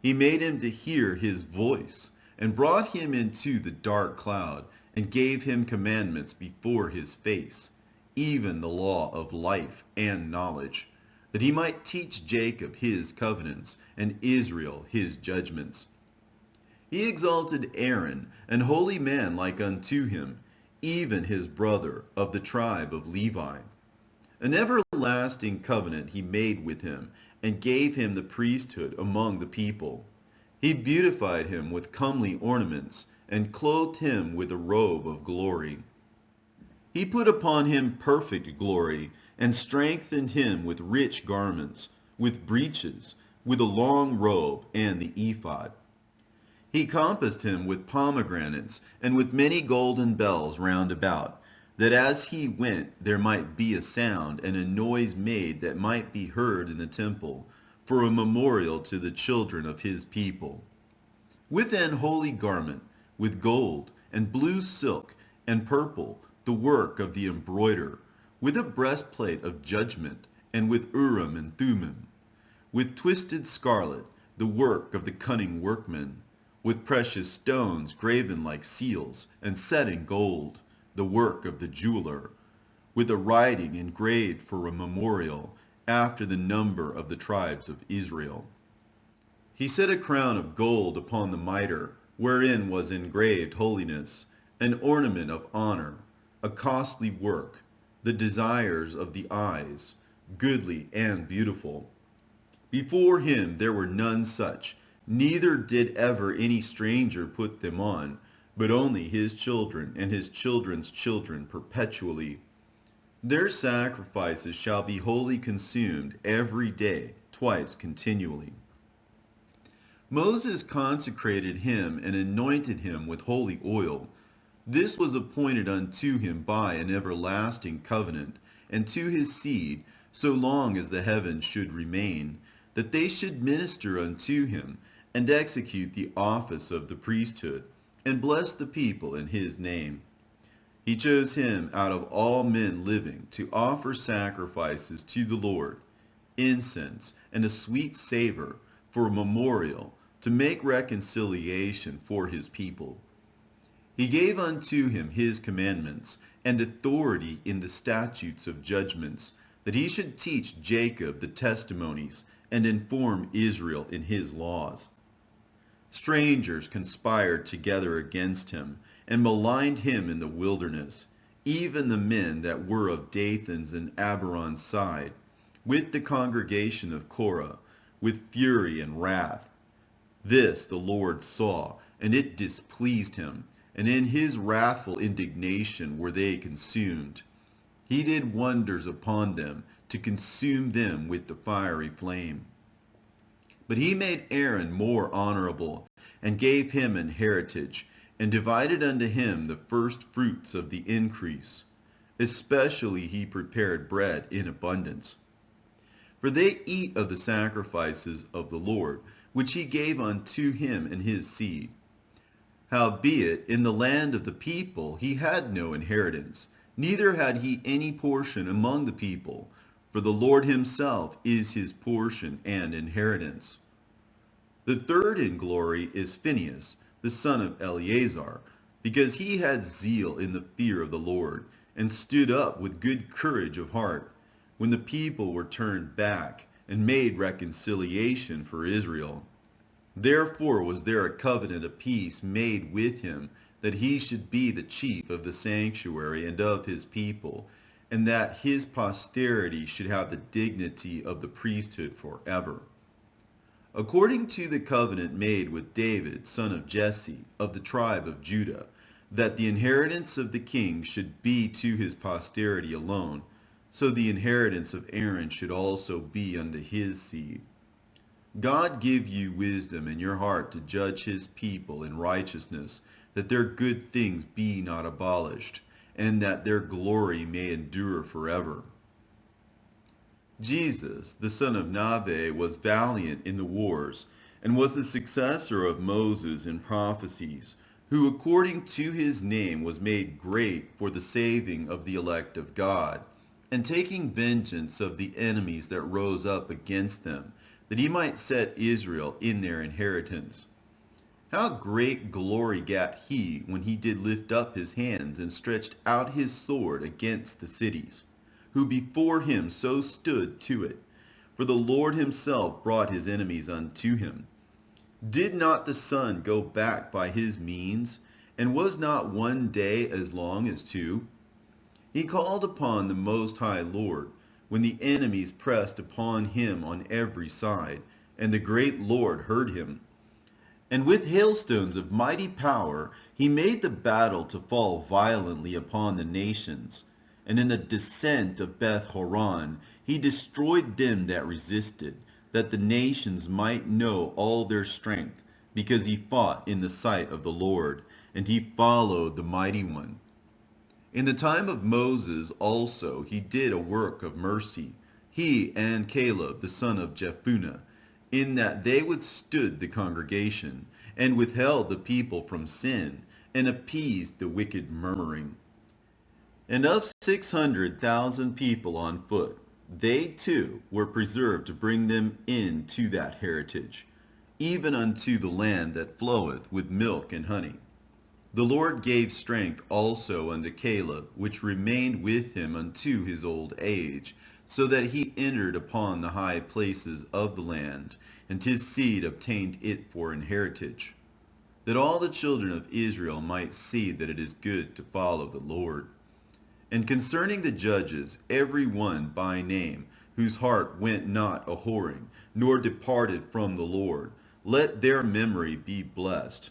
He made him to hear his voice, and brought him into the dark cloud, and gave him commandments before his face, even the law of life and knowledge, that he might teach Jacob his covenants, and Israel his judgments. He exalted Aaron, an holy man like unto him, even his brother of the tribe of Levi. An everlasting covenant he made with him, and gave him the priesthood among the people. He beautified him with comely ornaments, and clothed him with a robe of glory. He put upon him perfect glory, and strengthened him with rich garments, with breeches, with a long robe, and the ephod. He compassed him with pomegranates, and with many golden bells round about, that as he went there might be a sound and a noise made that might be heard in the temple, for a memorial to the children of his people. With an holy garment, with gold, and blue silk, and purple, the work of the embroiderer, with a breastplate of judgment, and with Urim and Thummim, with twisted scarlet, the work of the cunning workman, with precious stones graven like seals, and set in gold, the work of the jeweler, with a writing engraved for a memorial, after the number of the tribes of Israel. He set a crown of gold upon the mitre, wherein was engraved holiness, an ornament of honor, a costly work, the desires of the eyes, goodly and beautiful. Before him there were none such, neither did ever any stranger put them on, but only his children and his children's children perpetually. Their sacrifices shall be wholly consumed every day, twice continually. Moses consecrated him and anointed him with holy oil. This was appointed unto him by an everlasting covenant, and to his seed, so long as the heavens should remain, that they should minister unto him, and execute the office of the priesthood, and bless the people in his name. He chose him out of all men living to offer sacrifices to the Lord, incense and a sweet savor, for a memorial, to make reconciliation for his people. He gave unto him his commandments, and authority in the statutes of judgments, that he should teach Jacob the testimonies, and inform Israel in his laws. Strangers conspired together against him, and maligned him in the wilderness, even the men that were of Dathan's and Abiron's side, with the congregation of Korah, with fury and wrath. This the Lord saw, and it displeased him, and in his wrathful indignation were they consumed. He did wonders upon them, to consume them with the fiery flame. But he made Aaron more honorable, and gave him an heritage, and divided unto him the first fruits of the increase. Especially he prepared bread in abundance. For they eat of the sacrifices of the Lord, which he gave unto him and his seed. Howbeit, in the land of the people he had no inheritance, neither had he any portion among the people, for the Lord himself is his portion and inheritance. The third in glory is Phinehas, the son of Eleazar, because he had zeal in the fear of the Lord, and stood up with good courage of heart, when the people were turned back, and made reconciliation for Israel. Therefore was there a covenant of peace made with him, that he should be the chief of the sanctuary and of his people, and that his posterity should have the dignity of the priesthood forever. According to the covenant made with David, son of Jesse, of the tribe of Judah, that the inheritance of the king should be to his posterity alone, so the inheritance of Aaron should also be unto his seed. God give you wisdom in your heart to judge his people in righteousness, that their good things be not abolished, and that their glory may endure forever. Jesus, the son of Nave, was valiant in the wars, and was the successor of Moses in prophecies, who according to his name was made great for the saving of the elect of God, and taking vengeance of the enemies that rose up against them, that he might set Israel in their inheritance. How great glory gat he when he did lift up his hands and stretched out his sword against the cities, who before him so stood to it. For the Lord himself brought his enemies unto him. Did not the sun go back by his means, and was not one day as long as two? He called upon the Most High Lord, when the enemies pressed upon him on every side, and the great Lord heard him. And with hailstones of mighty power he made the battle to fall violently upon the nations. And in the descent of Beth Horon he destroyed them that resisted, that the nations might know all their strength, because he fought in the sight of the Lord, and he followed the mighty one. In the time of Moses also he did a work of mercy, he and Caleb the son of Jephunneh, in that they withstood the congregation, and withheld the people from sin, and appeased the wicked murmuring. And of 600,000 people on foot, they too were preserved to bring them in to that heritage, even unto the land that floweth with milk and honey. The Lord gave strength also unto Caleb, which remained with him unto his old age, so that he entered upon the high places of the land, and his seed obtained it for an heritage, that all the children of Israel might see that it is good to follow the Lord. And concerning the judges, every one by name, whose heart went not a whoring, nor departed from the Lord, let their memory be blessed.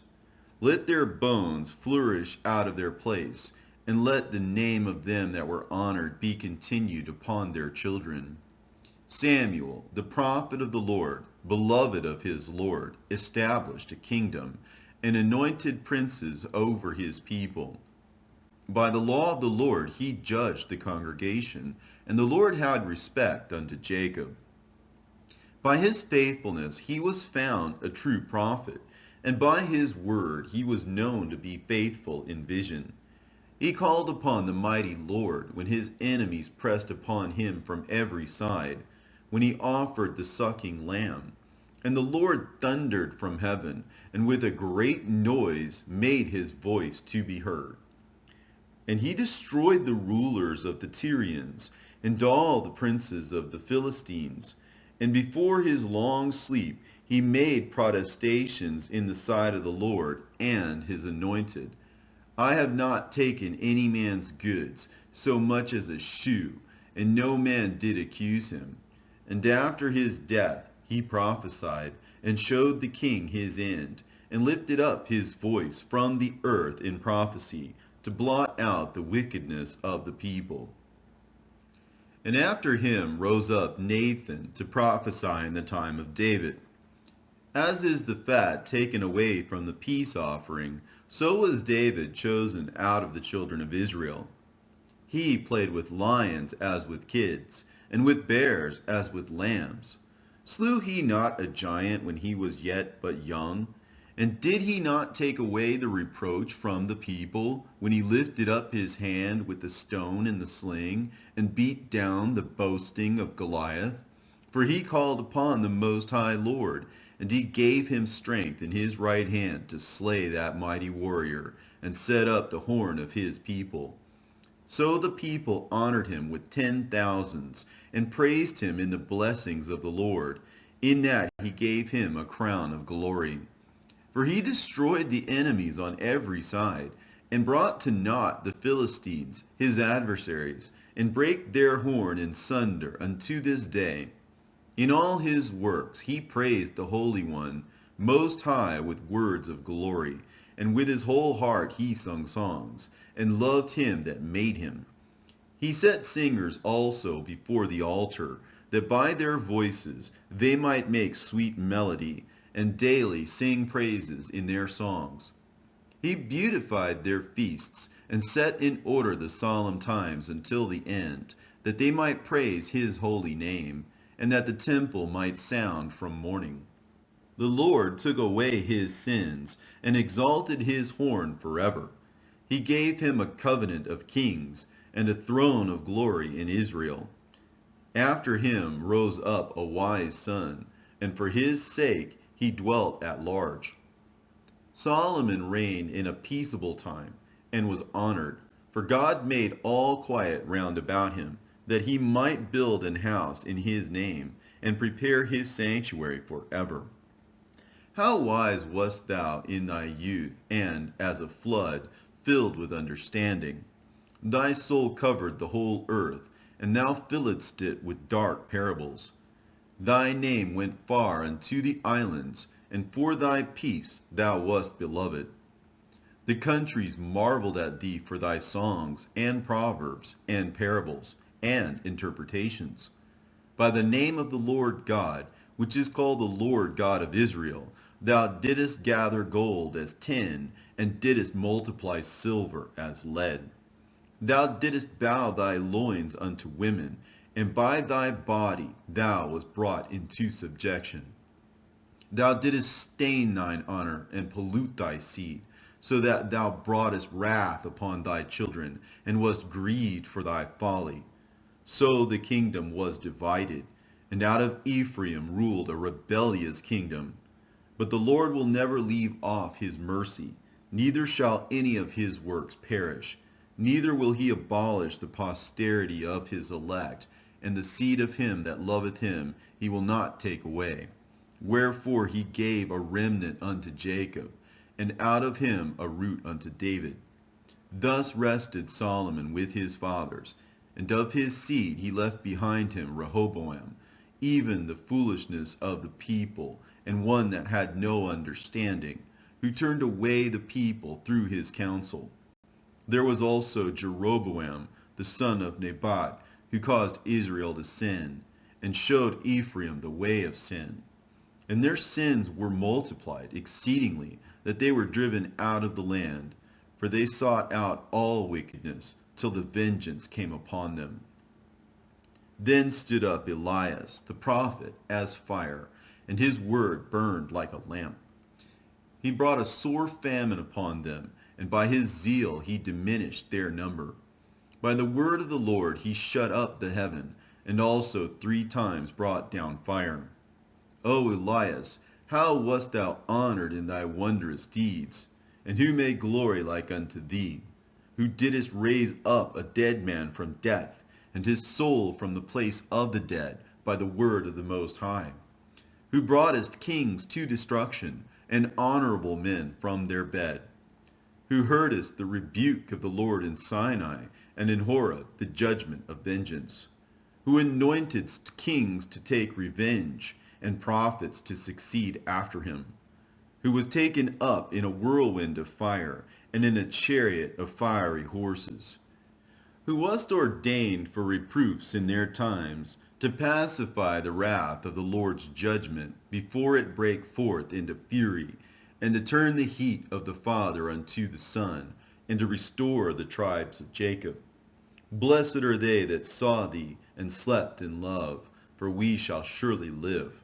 Let their bones flourish out of their place, and let the name of them that were honored be continued upon their children. Samuel, the prophet of the Lord, beloved of his Lord, established a kingdom, and anointed princes over his people. By the law of the Lord he judged the congregation, and the Lord had respect unto Jacob. By his faithfulness he was found a true prophet, and by his word he was known to be faithful in vision. He called upon the mighty Lord when his enemies pressed upon him from every side, when he offered the sucking lamb. And the Lord thundered from heaven, and with a great noise made his voice to be heard. And he destroyed the rulers of the Tyrians, and all the princes of the Philistines. And before his long sleep he made protestations in the sight of the Lord and his anointed. I have not taken any man's goods, so much as a shoe, and no man did accuse him. And after his death he prophesied, and showed the king his end, and lifted up his voice from the earth in prophecy, to blot out the wickedness of the people. And after him rose up Nathan to prophesy in the time of David. As is the fat taken away from the peace offering, so was David chosen out of the children of Israel. He played with lions as with kids, and with bears as with lambs. Slew he not a giant when he was yet but young? And did he not take away the reproach from the people, when he lifted up his hand with the stone and the sling, and beat down the boasting of Goliath? For he called upon the Most High Lord, and he gave him strength in his right hand to slay that mighty warrior, and set up the horn of his people. So the people honored him with 10,000s, and praised him in the blessings of the Lord, in that he gave him a crown of glory. For he destroyed the enemies on every side, and brought to naught the Philistines, his adversaries, and brake their horn in sunder unto this day. In all his works he praised the Holy One, most high with words of glory, and with his whole heart he sung songs, and loved him that made him. He set singers also before the altar, that by their voices they might make sweet melody, and daily sing praises in their songs. He beautified their feasts, and set in order the solemn times until the end, that they might praise his holy name, and that the temple might sound from morning. The Lord took away his sins, and exalted his horn forever. He gave him a covenant of kings, and a throne of glory in Israel. After him rose up a wise son, and for his sake he dwelt at large. Solomon reigned in a peaceable time, and was honored, for God made all quiet round about him, that he might build an house in his name, and prepare his sanctuary forever. How wise wast thou in thy youth, and, as a flood, filled with understanding. Thy soul covered the whole earth, and thou filledst it with dark parables. Thy name went far unto the islands, and for thy peace thou wast beloved. The countries marveled at thee for thy songs, and proverbs, and parables, and interpretations. By the name of the Lord God, which is called the Lord God of Israel, thou didst gather gold as tin, and didst multiply silver as lead. Thou didst bow thy loins unto women, and by thy body thou wast brought into subjection. Thou didst stain thine honor, and pollute thy seed, so that thou broughtest wrath upon thy children, and wast grieved for thy folly. So the kingdom was divided, and out of Ephraim ruled a rebellious kingdom. But the Lord will never leave off his mercy, neither shall any of his works perish, neither will he abolish the posterity of his elect, and the seed of him that loveth him he will not take away. Wherefore he gave a remnant unto Jacob, and out of him a root unto David. Thus rested Solomon with his fathers, and of his seed he left behind him Rehoboam, even the foolishness of the people, and one that had no understanding, who turned away the people through his counsel. There was also Jeroboam, the son of Nebat, who caused Israel to sin, and showed Ephraim the way of sin. And their sins were multiplied exceedingly, that they were driven out of the land, for they sought out all wickedness, till the vengeance came upon them. Then stood up Elias the prophet as fire, and his word burned like a lamp. He brought a sore famine upon them, and by his zeal he diminished their number. By the word of the Lord he shut up the heaven, and also 3 times brought down fire. O Elias, how wast thou honored in thy wondrous deeds? And who made glory like unto thee? Who didst raise up a dead man from death, and his soul from the place of the dead, by the word of the Most High? Who broughtest kings to destruction, and honorable men from their bed? who heardest the rebuke of the Lord in Sinai, and in Horeb the judgment of vengeance, who anointedst kings to take revenge, and prophets to succeed after him, who was taken up in a whirlwind of fire, and in a chariot of fiery horses, who wast ordained for reproofs in their times, to pacify the wrath of the Lord's judgment before it break forth into fury, and to turn the heat of the Father unto the Son, and to restore the tribes of Jacob. Blessed are they that saw thee, and slept in love, for we shall surely live.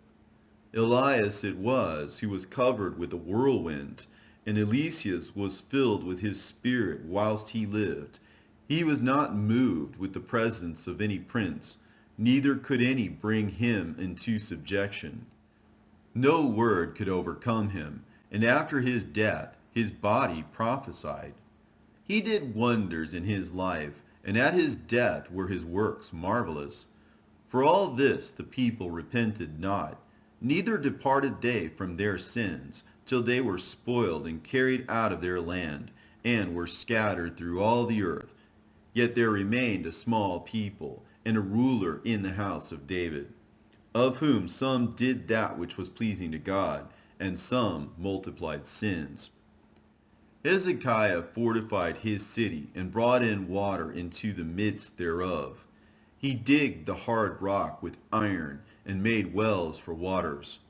Elias it was who was covered with a whirlwind, and Eliseus was filled with his spirit whilst he lived. He was not moved with the presence of any prince, neither could any bring him into subjection. No word could overcome him, and after his death his body prophesied. He did wonders in his life, and at his death were his works marvelous. For all this the people repented not, neither departed they from their sins, till they were spoiled and carried out of their land, and were scattered through all the earth. Yet there remained a small people, and a ruler in the house of David, of whom some did that which was pleasing to God, and some multiplied sins. Hezekiah fortified his city, and brought in water into the midst thereof. He digged the hard rock with iron, and made wells for waters.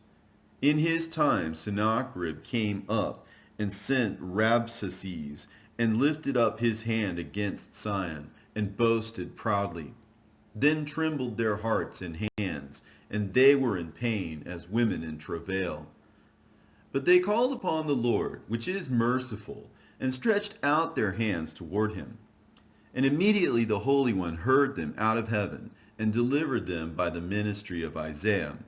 In his time Sennacherib came up, and sent Rabsaces, and lifted up his hand against Sion, and boasted proudly. Then trembled their hearts and hands, and they were in pain as women in travail. But they called upon the Lord, which is merciful, and stretched out their hands toward him. And immediately the Holy One heard them out of heaven, and delivered them by the ministry of Isaiah.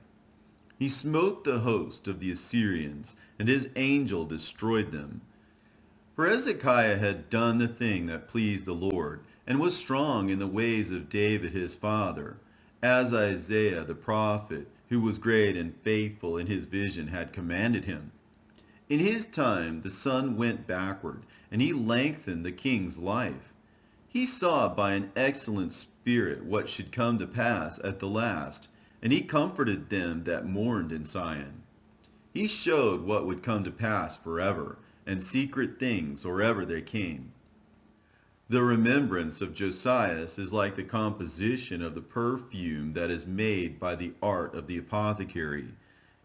He smote the host of the Assyrians, and his angel destroyed them. For Hezekiah had done the thing that pleased the Lord, and was strong in the ways of David his father, as Isaiah the prophet, who was great and faithful in his vision, had commanded him. In his time the sun went backward, and he lengthened the king's life. He saw by an excellent spirit what should come to pass at the last, and he comforted them that mourned in Sion. He showed what would come to pass forever, and secret things or ever they came. The remembrance of Josias is like the composition of the perfume that is made by the art of the apothecary.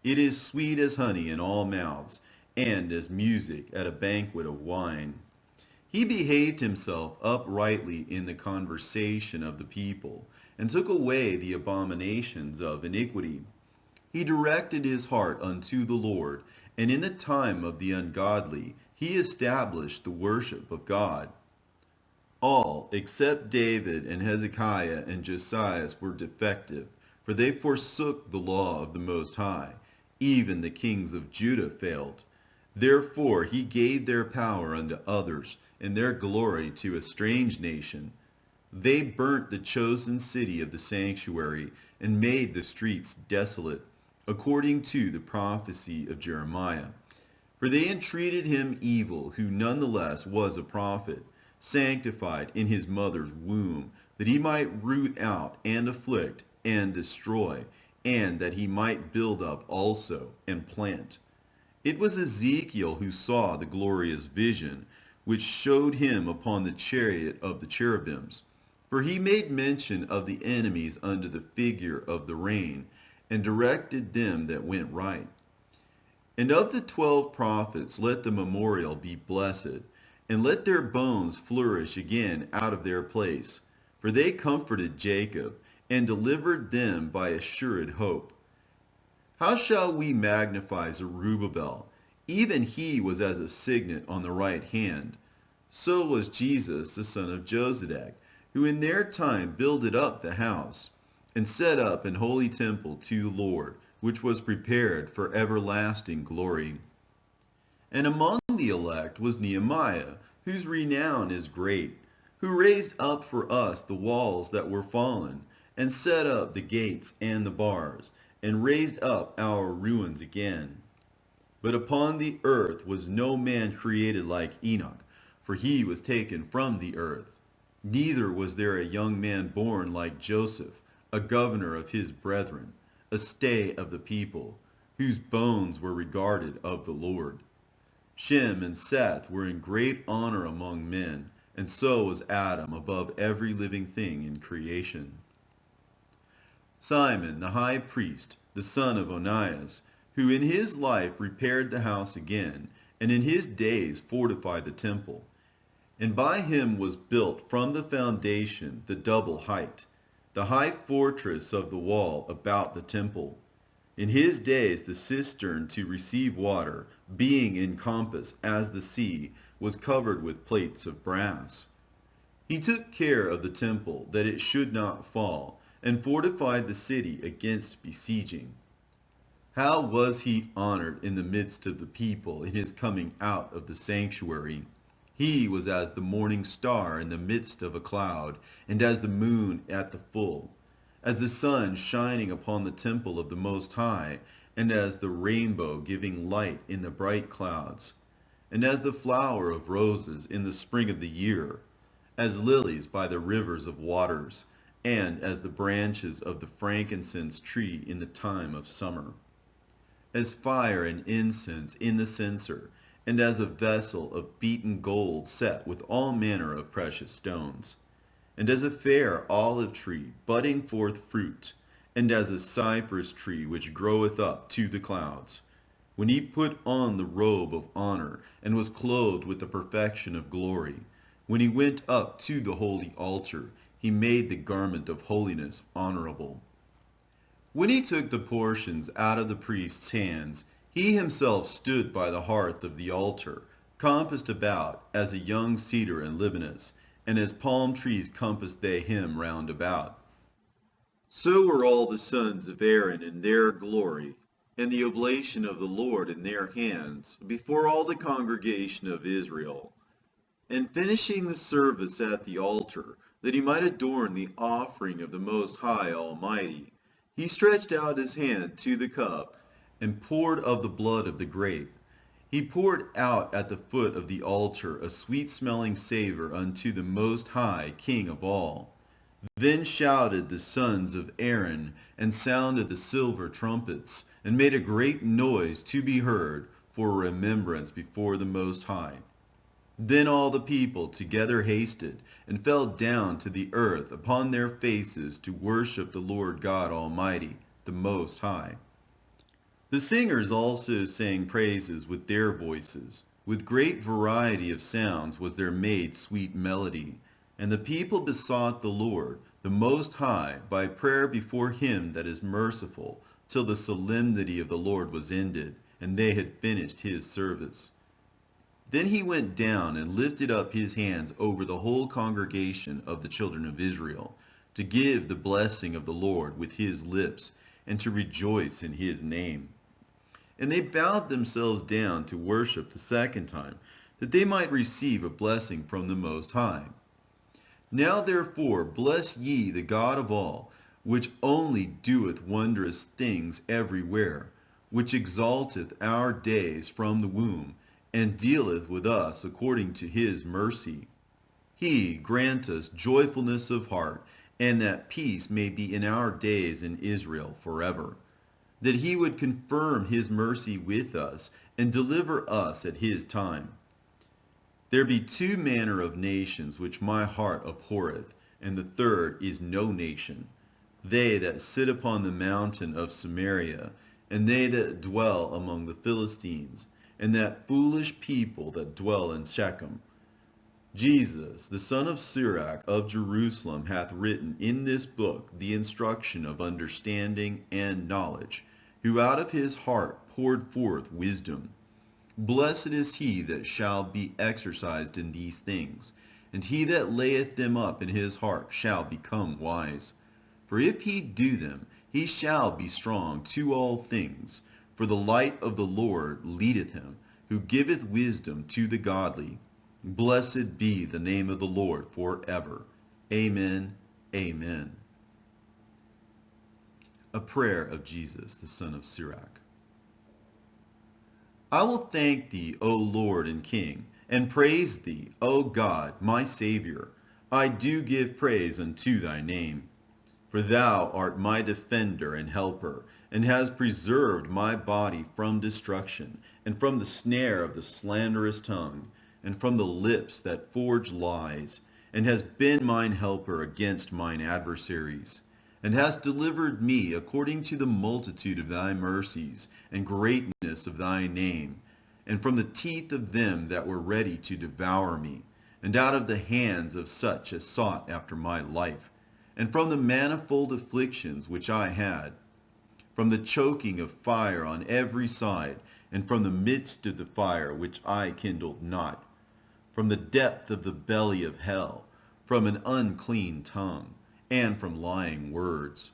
It is sweet as honey in all mouths, and as music at a banquet of wine. He behaved himself uprightly in the conversation of the people, and took away the abominations of iniquity. He directed his heart unto the Lord, and in the time of the ungodly he established the worship of God. All, except David and Hezekiah and Josias, were defective, for they forsook the law of the Most High. Even the kings of Judah failed. Therefore he gave their power unto others, and their glory to a strange nation. They burnt the chosen city of the sanctuary, and made the streets desolate, according to the prophecy of Jeremiah. For they entreated him evil, who nonetheless was a prophet, sanctified in his mother's womb, that he might root out and afflict and destroy, and that he might build up also and plant. It was Ezekiel who saw the glorious vision, which showed him upon the chariot of the cherubims. For he made mention of the enemies under the figure of the rain, and directed them that went right. And of the 12 prophets let the memorial be blessed, and let their bones flourish again out of their place. For they comforted Jacob, and delivered them by assured hope. How shall we magnify Zerubbabel? Even he was as a signet on the right hand. So was Jesus the son of Josedech, who in their time builded up the house, and set up an holy temple to the Lord, which was prepared for everlasting glory. And among the elect was Nehemiah, whose renown is great, who raised up for us the walls that were fallen, and set up the gates and the bars, and raised up our ruins again. But upon the earth was no man created like Enoch, for he was taken from the earth. Neither was there a young man born like Joseph, a governor of his brethren, a stay of the people, whose bones were regarded of the Lord. Shem and Seth were in great honor among men, and so was Adam above every living thing in creation. Simon the high priest, the son of Onias, who in his life repaired the house again, and in his days fortified the temple. And by him was built from the foundation the double height, the high fortress of the wall about the temple. In his days the cistern to receive water, being in compass as the sea, was covered with plates of brass. He took care of the temple that it should not fall, and fortified the city against besieging. How was he honored in the midst of the people in his coming out of the sanctuary! He was as the morning star in the midst of a cloud, and as the moon at the full, as the sun shining upon the temple of the Most High, and as the rainbow giving light in the bright clouds, and as the flower of roses in the spring of the year, as lilies by the rivers of waters, and as the branches of the frankincense tree in the time of summer, as fire and incense in the censer, and as a vessel of beaten gold set with all manner of precious stones, and as a fair olive tree budding forth fruit, and as a cypress tree which groweth up to the clouds. When he put on the robe of honor, and was clothed with the perfection of glory, when he went up to the holy altar, he made the garment of holiness honorable. When he took the portions out of the priest's hands, he himself stood by the hearth of the altar, compassed about as a young cedar and Libanus, and as palm trees compassed they him round about. So were all the sons of Aaron in their glory, and the oblation of the Lord in their hands, before all the congregation of Israel. And finishing the service at the altar, that he might adorn the offering of the Most High Almighty, he stretched out his hand to the cup, and poured of the blood of the grape. He poured out at the foot of the altar a sweet-smelling savor unto the Most High King of all. Then shouted the sons of Aaron, and sounded the silver trumpets, and made a great noise to be heard, for a remembrance before the Most High. Then all the people together hasted, and fell down to the earth upon their faces to worship the Lord God Almighty, the Most High. The singers also sang praises with their voices. With great variety of sounds was there made sweet melody. And the people besought the Lord, the Most High, by prayer before him that is merciful, till the solemnity of the Lord was ended, and they had finished his service. Then he went down and lifted up his hands over the whole congregation of the children of Israel, to give the blessing of the Lord with his lips, and to rejoice in his name. And they bowed themselves down to worship the second time, that they might receive a blessing from the Most High. Now therefore bless ye the God of all, which only doeth wondrous things everywhere, which exalteth our days from the womb, and dealeth with us according to his mercy. He grant us joyfulness of heart, and that peace may be in our days in Israel forever, that he would confirm his mercy with us, and deliver us at his time. There be two manner of nations which my heart abhorreth, and the third is no nation, they that sit upon the mountain of Samaria, and they that dwell among the Philistines, and that foolish people that dwell in Shechem. Jesus, the son of Sirach of Jerusalem, hath written in this book the instruction of understanding and knowledge, who out of his heart poured forth wisdom. Blessed is he that shall be exercised in these things, and he that layeth them up in his heart shall become wise. For if he do them, he shall be strong to all things. For the light of the Lord leadeth him, who giveth wisdom to the godly. Blessed be the name of the Lord forever. Amen. Amen. A prayer of Jesus, the son of Sirach. I will thank thee, O Lord and King, and praise thee, O God, my Savior. I do give praise unto thy name. For thou art my defender and helper, and hast preserved my body from destruction, and from the snare of the slanderous tongue, and from the lips that forge lies, and hast been mine helper against mine adversaries, and hast delivered me according to the multitude of thy mercies, and greatness of thy name, and from the teeth of them that were ready to devour me, and out of the hands of such as sought after my life, and from the manifold afflictions which I had, from the choking of fire on every side, and from the midst of the fire which I kindled not, from the depth of the belly of hell, from an unclean tongue, and from lying words.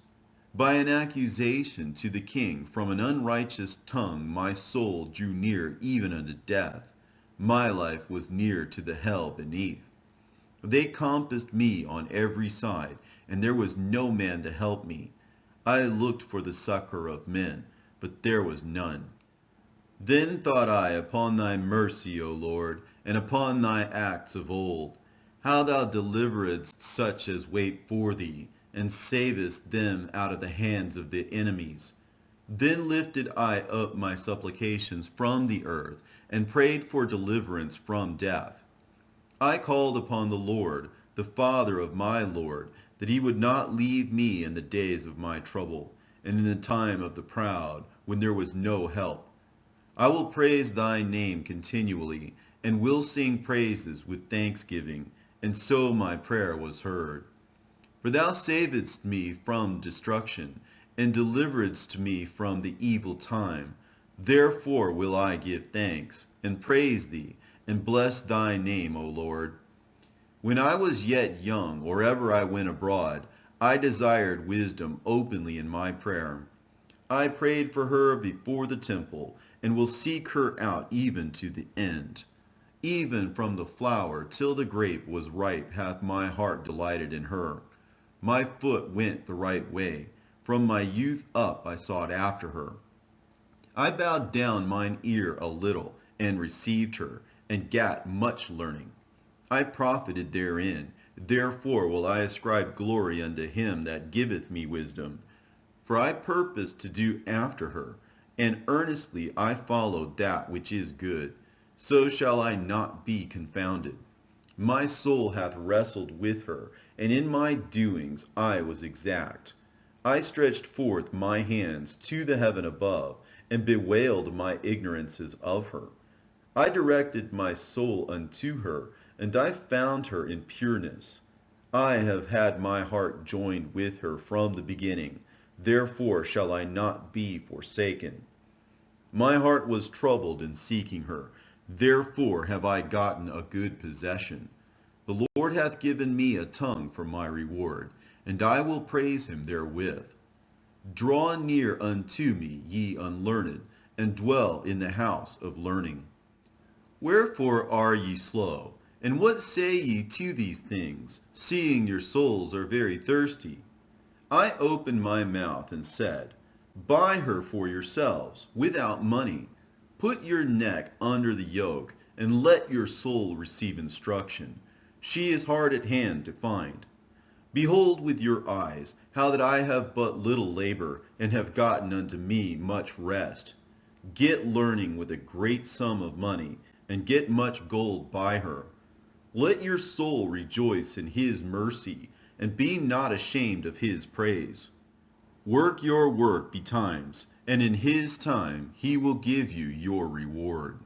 By an accusation to the king from an unrighteous tongue my soul drew near even unto death. My life was near to the hell beneath. They compassed me on every side, and there was no man to help me. I looked for the succor of men, but there was none. Then thought I upon thy mercy, O Lord, and upon thy acts of old, how thou deliveredst such as wait for thee, and savest them out of the hands of the enemies. Then lifted I up my supplications from the earth, and prayed for deliverance from death. I called upon the Lord, the Father of my Lord, that he would not leave me in the days of my trouble, and in the time of the proud, when there was no help. I will praise thy name continually, and will sing praises with thanksgiving, and so my prayer was heard. For thou savedst me from destruction, and deliveredst me from the evil time. Therefore will I give thanks, and praise thee, and bless thy name, O Lord. When I was yet young, or ever I went abroad, I desired wisdom openly in my prayer. I prayed for her before the temple, and will seek her out even to the end. Even from the flower till the grape was ripe hath my heart delighted in her. My foot went the right way. From my youth up I sought after her. I bowed down mine ear a little, and received her, and gat much learning. I profited therein. Therefore will I ascribe glory unto him that giveth me wisdom. For I purposed to do after her, and earnestly I followed that which is good. So shall I not be confounded. My soul hath wrestled with her, and in my doings I was exact. I stretched forth my hands to the heaven above, and bewailed my ignorances of her. I directed my soul unto her, and I found her in pureness. I have had my heart joined with her from the beginning, therefore shall I not be forsaken. My heart was troubled in seeking her, therefore have I gotten a good possession. The Lord hath given me a tongue for my reward, and I will praise him therewith. Draw near unto me, ye unlearned, and dwell in the house of learning. Wherefore are ye slow? And what say ye to these things, seeing your souls are very thirsty? I opened my mouth and said, Buy her for yourselves, without money. Put your neck under the yoke, and let your soul receive instruction. She is hard at hand to find. Behold with your eyes how that I have but little labor, and have gotten unto me much rest. Get learning with a great sum of money, and get much gold by her. Let your soul rejoice in his mercy, and be not ashamed of his praise. Work your work betimes, and in his time he will give you your reward.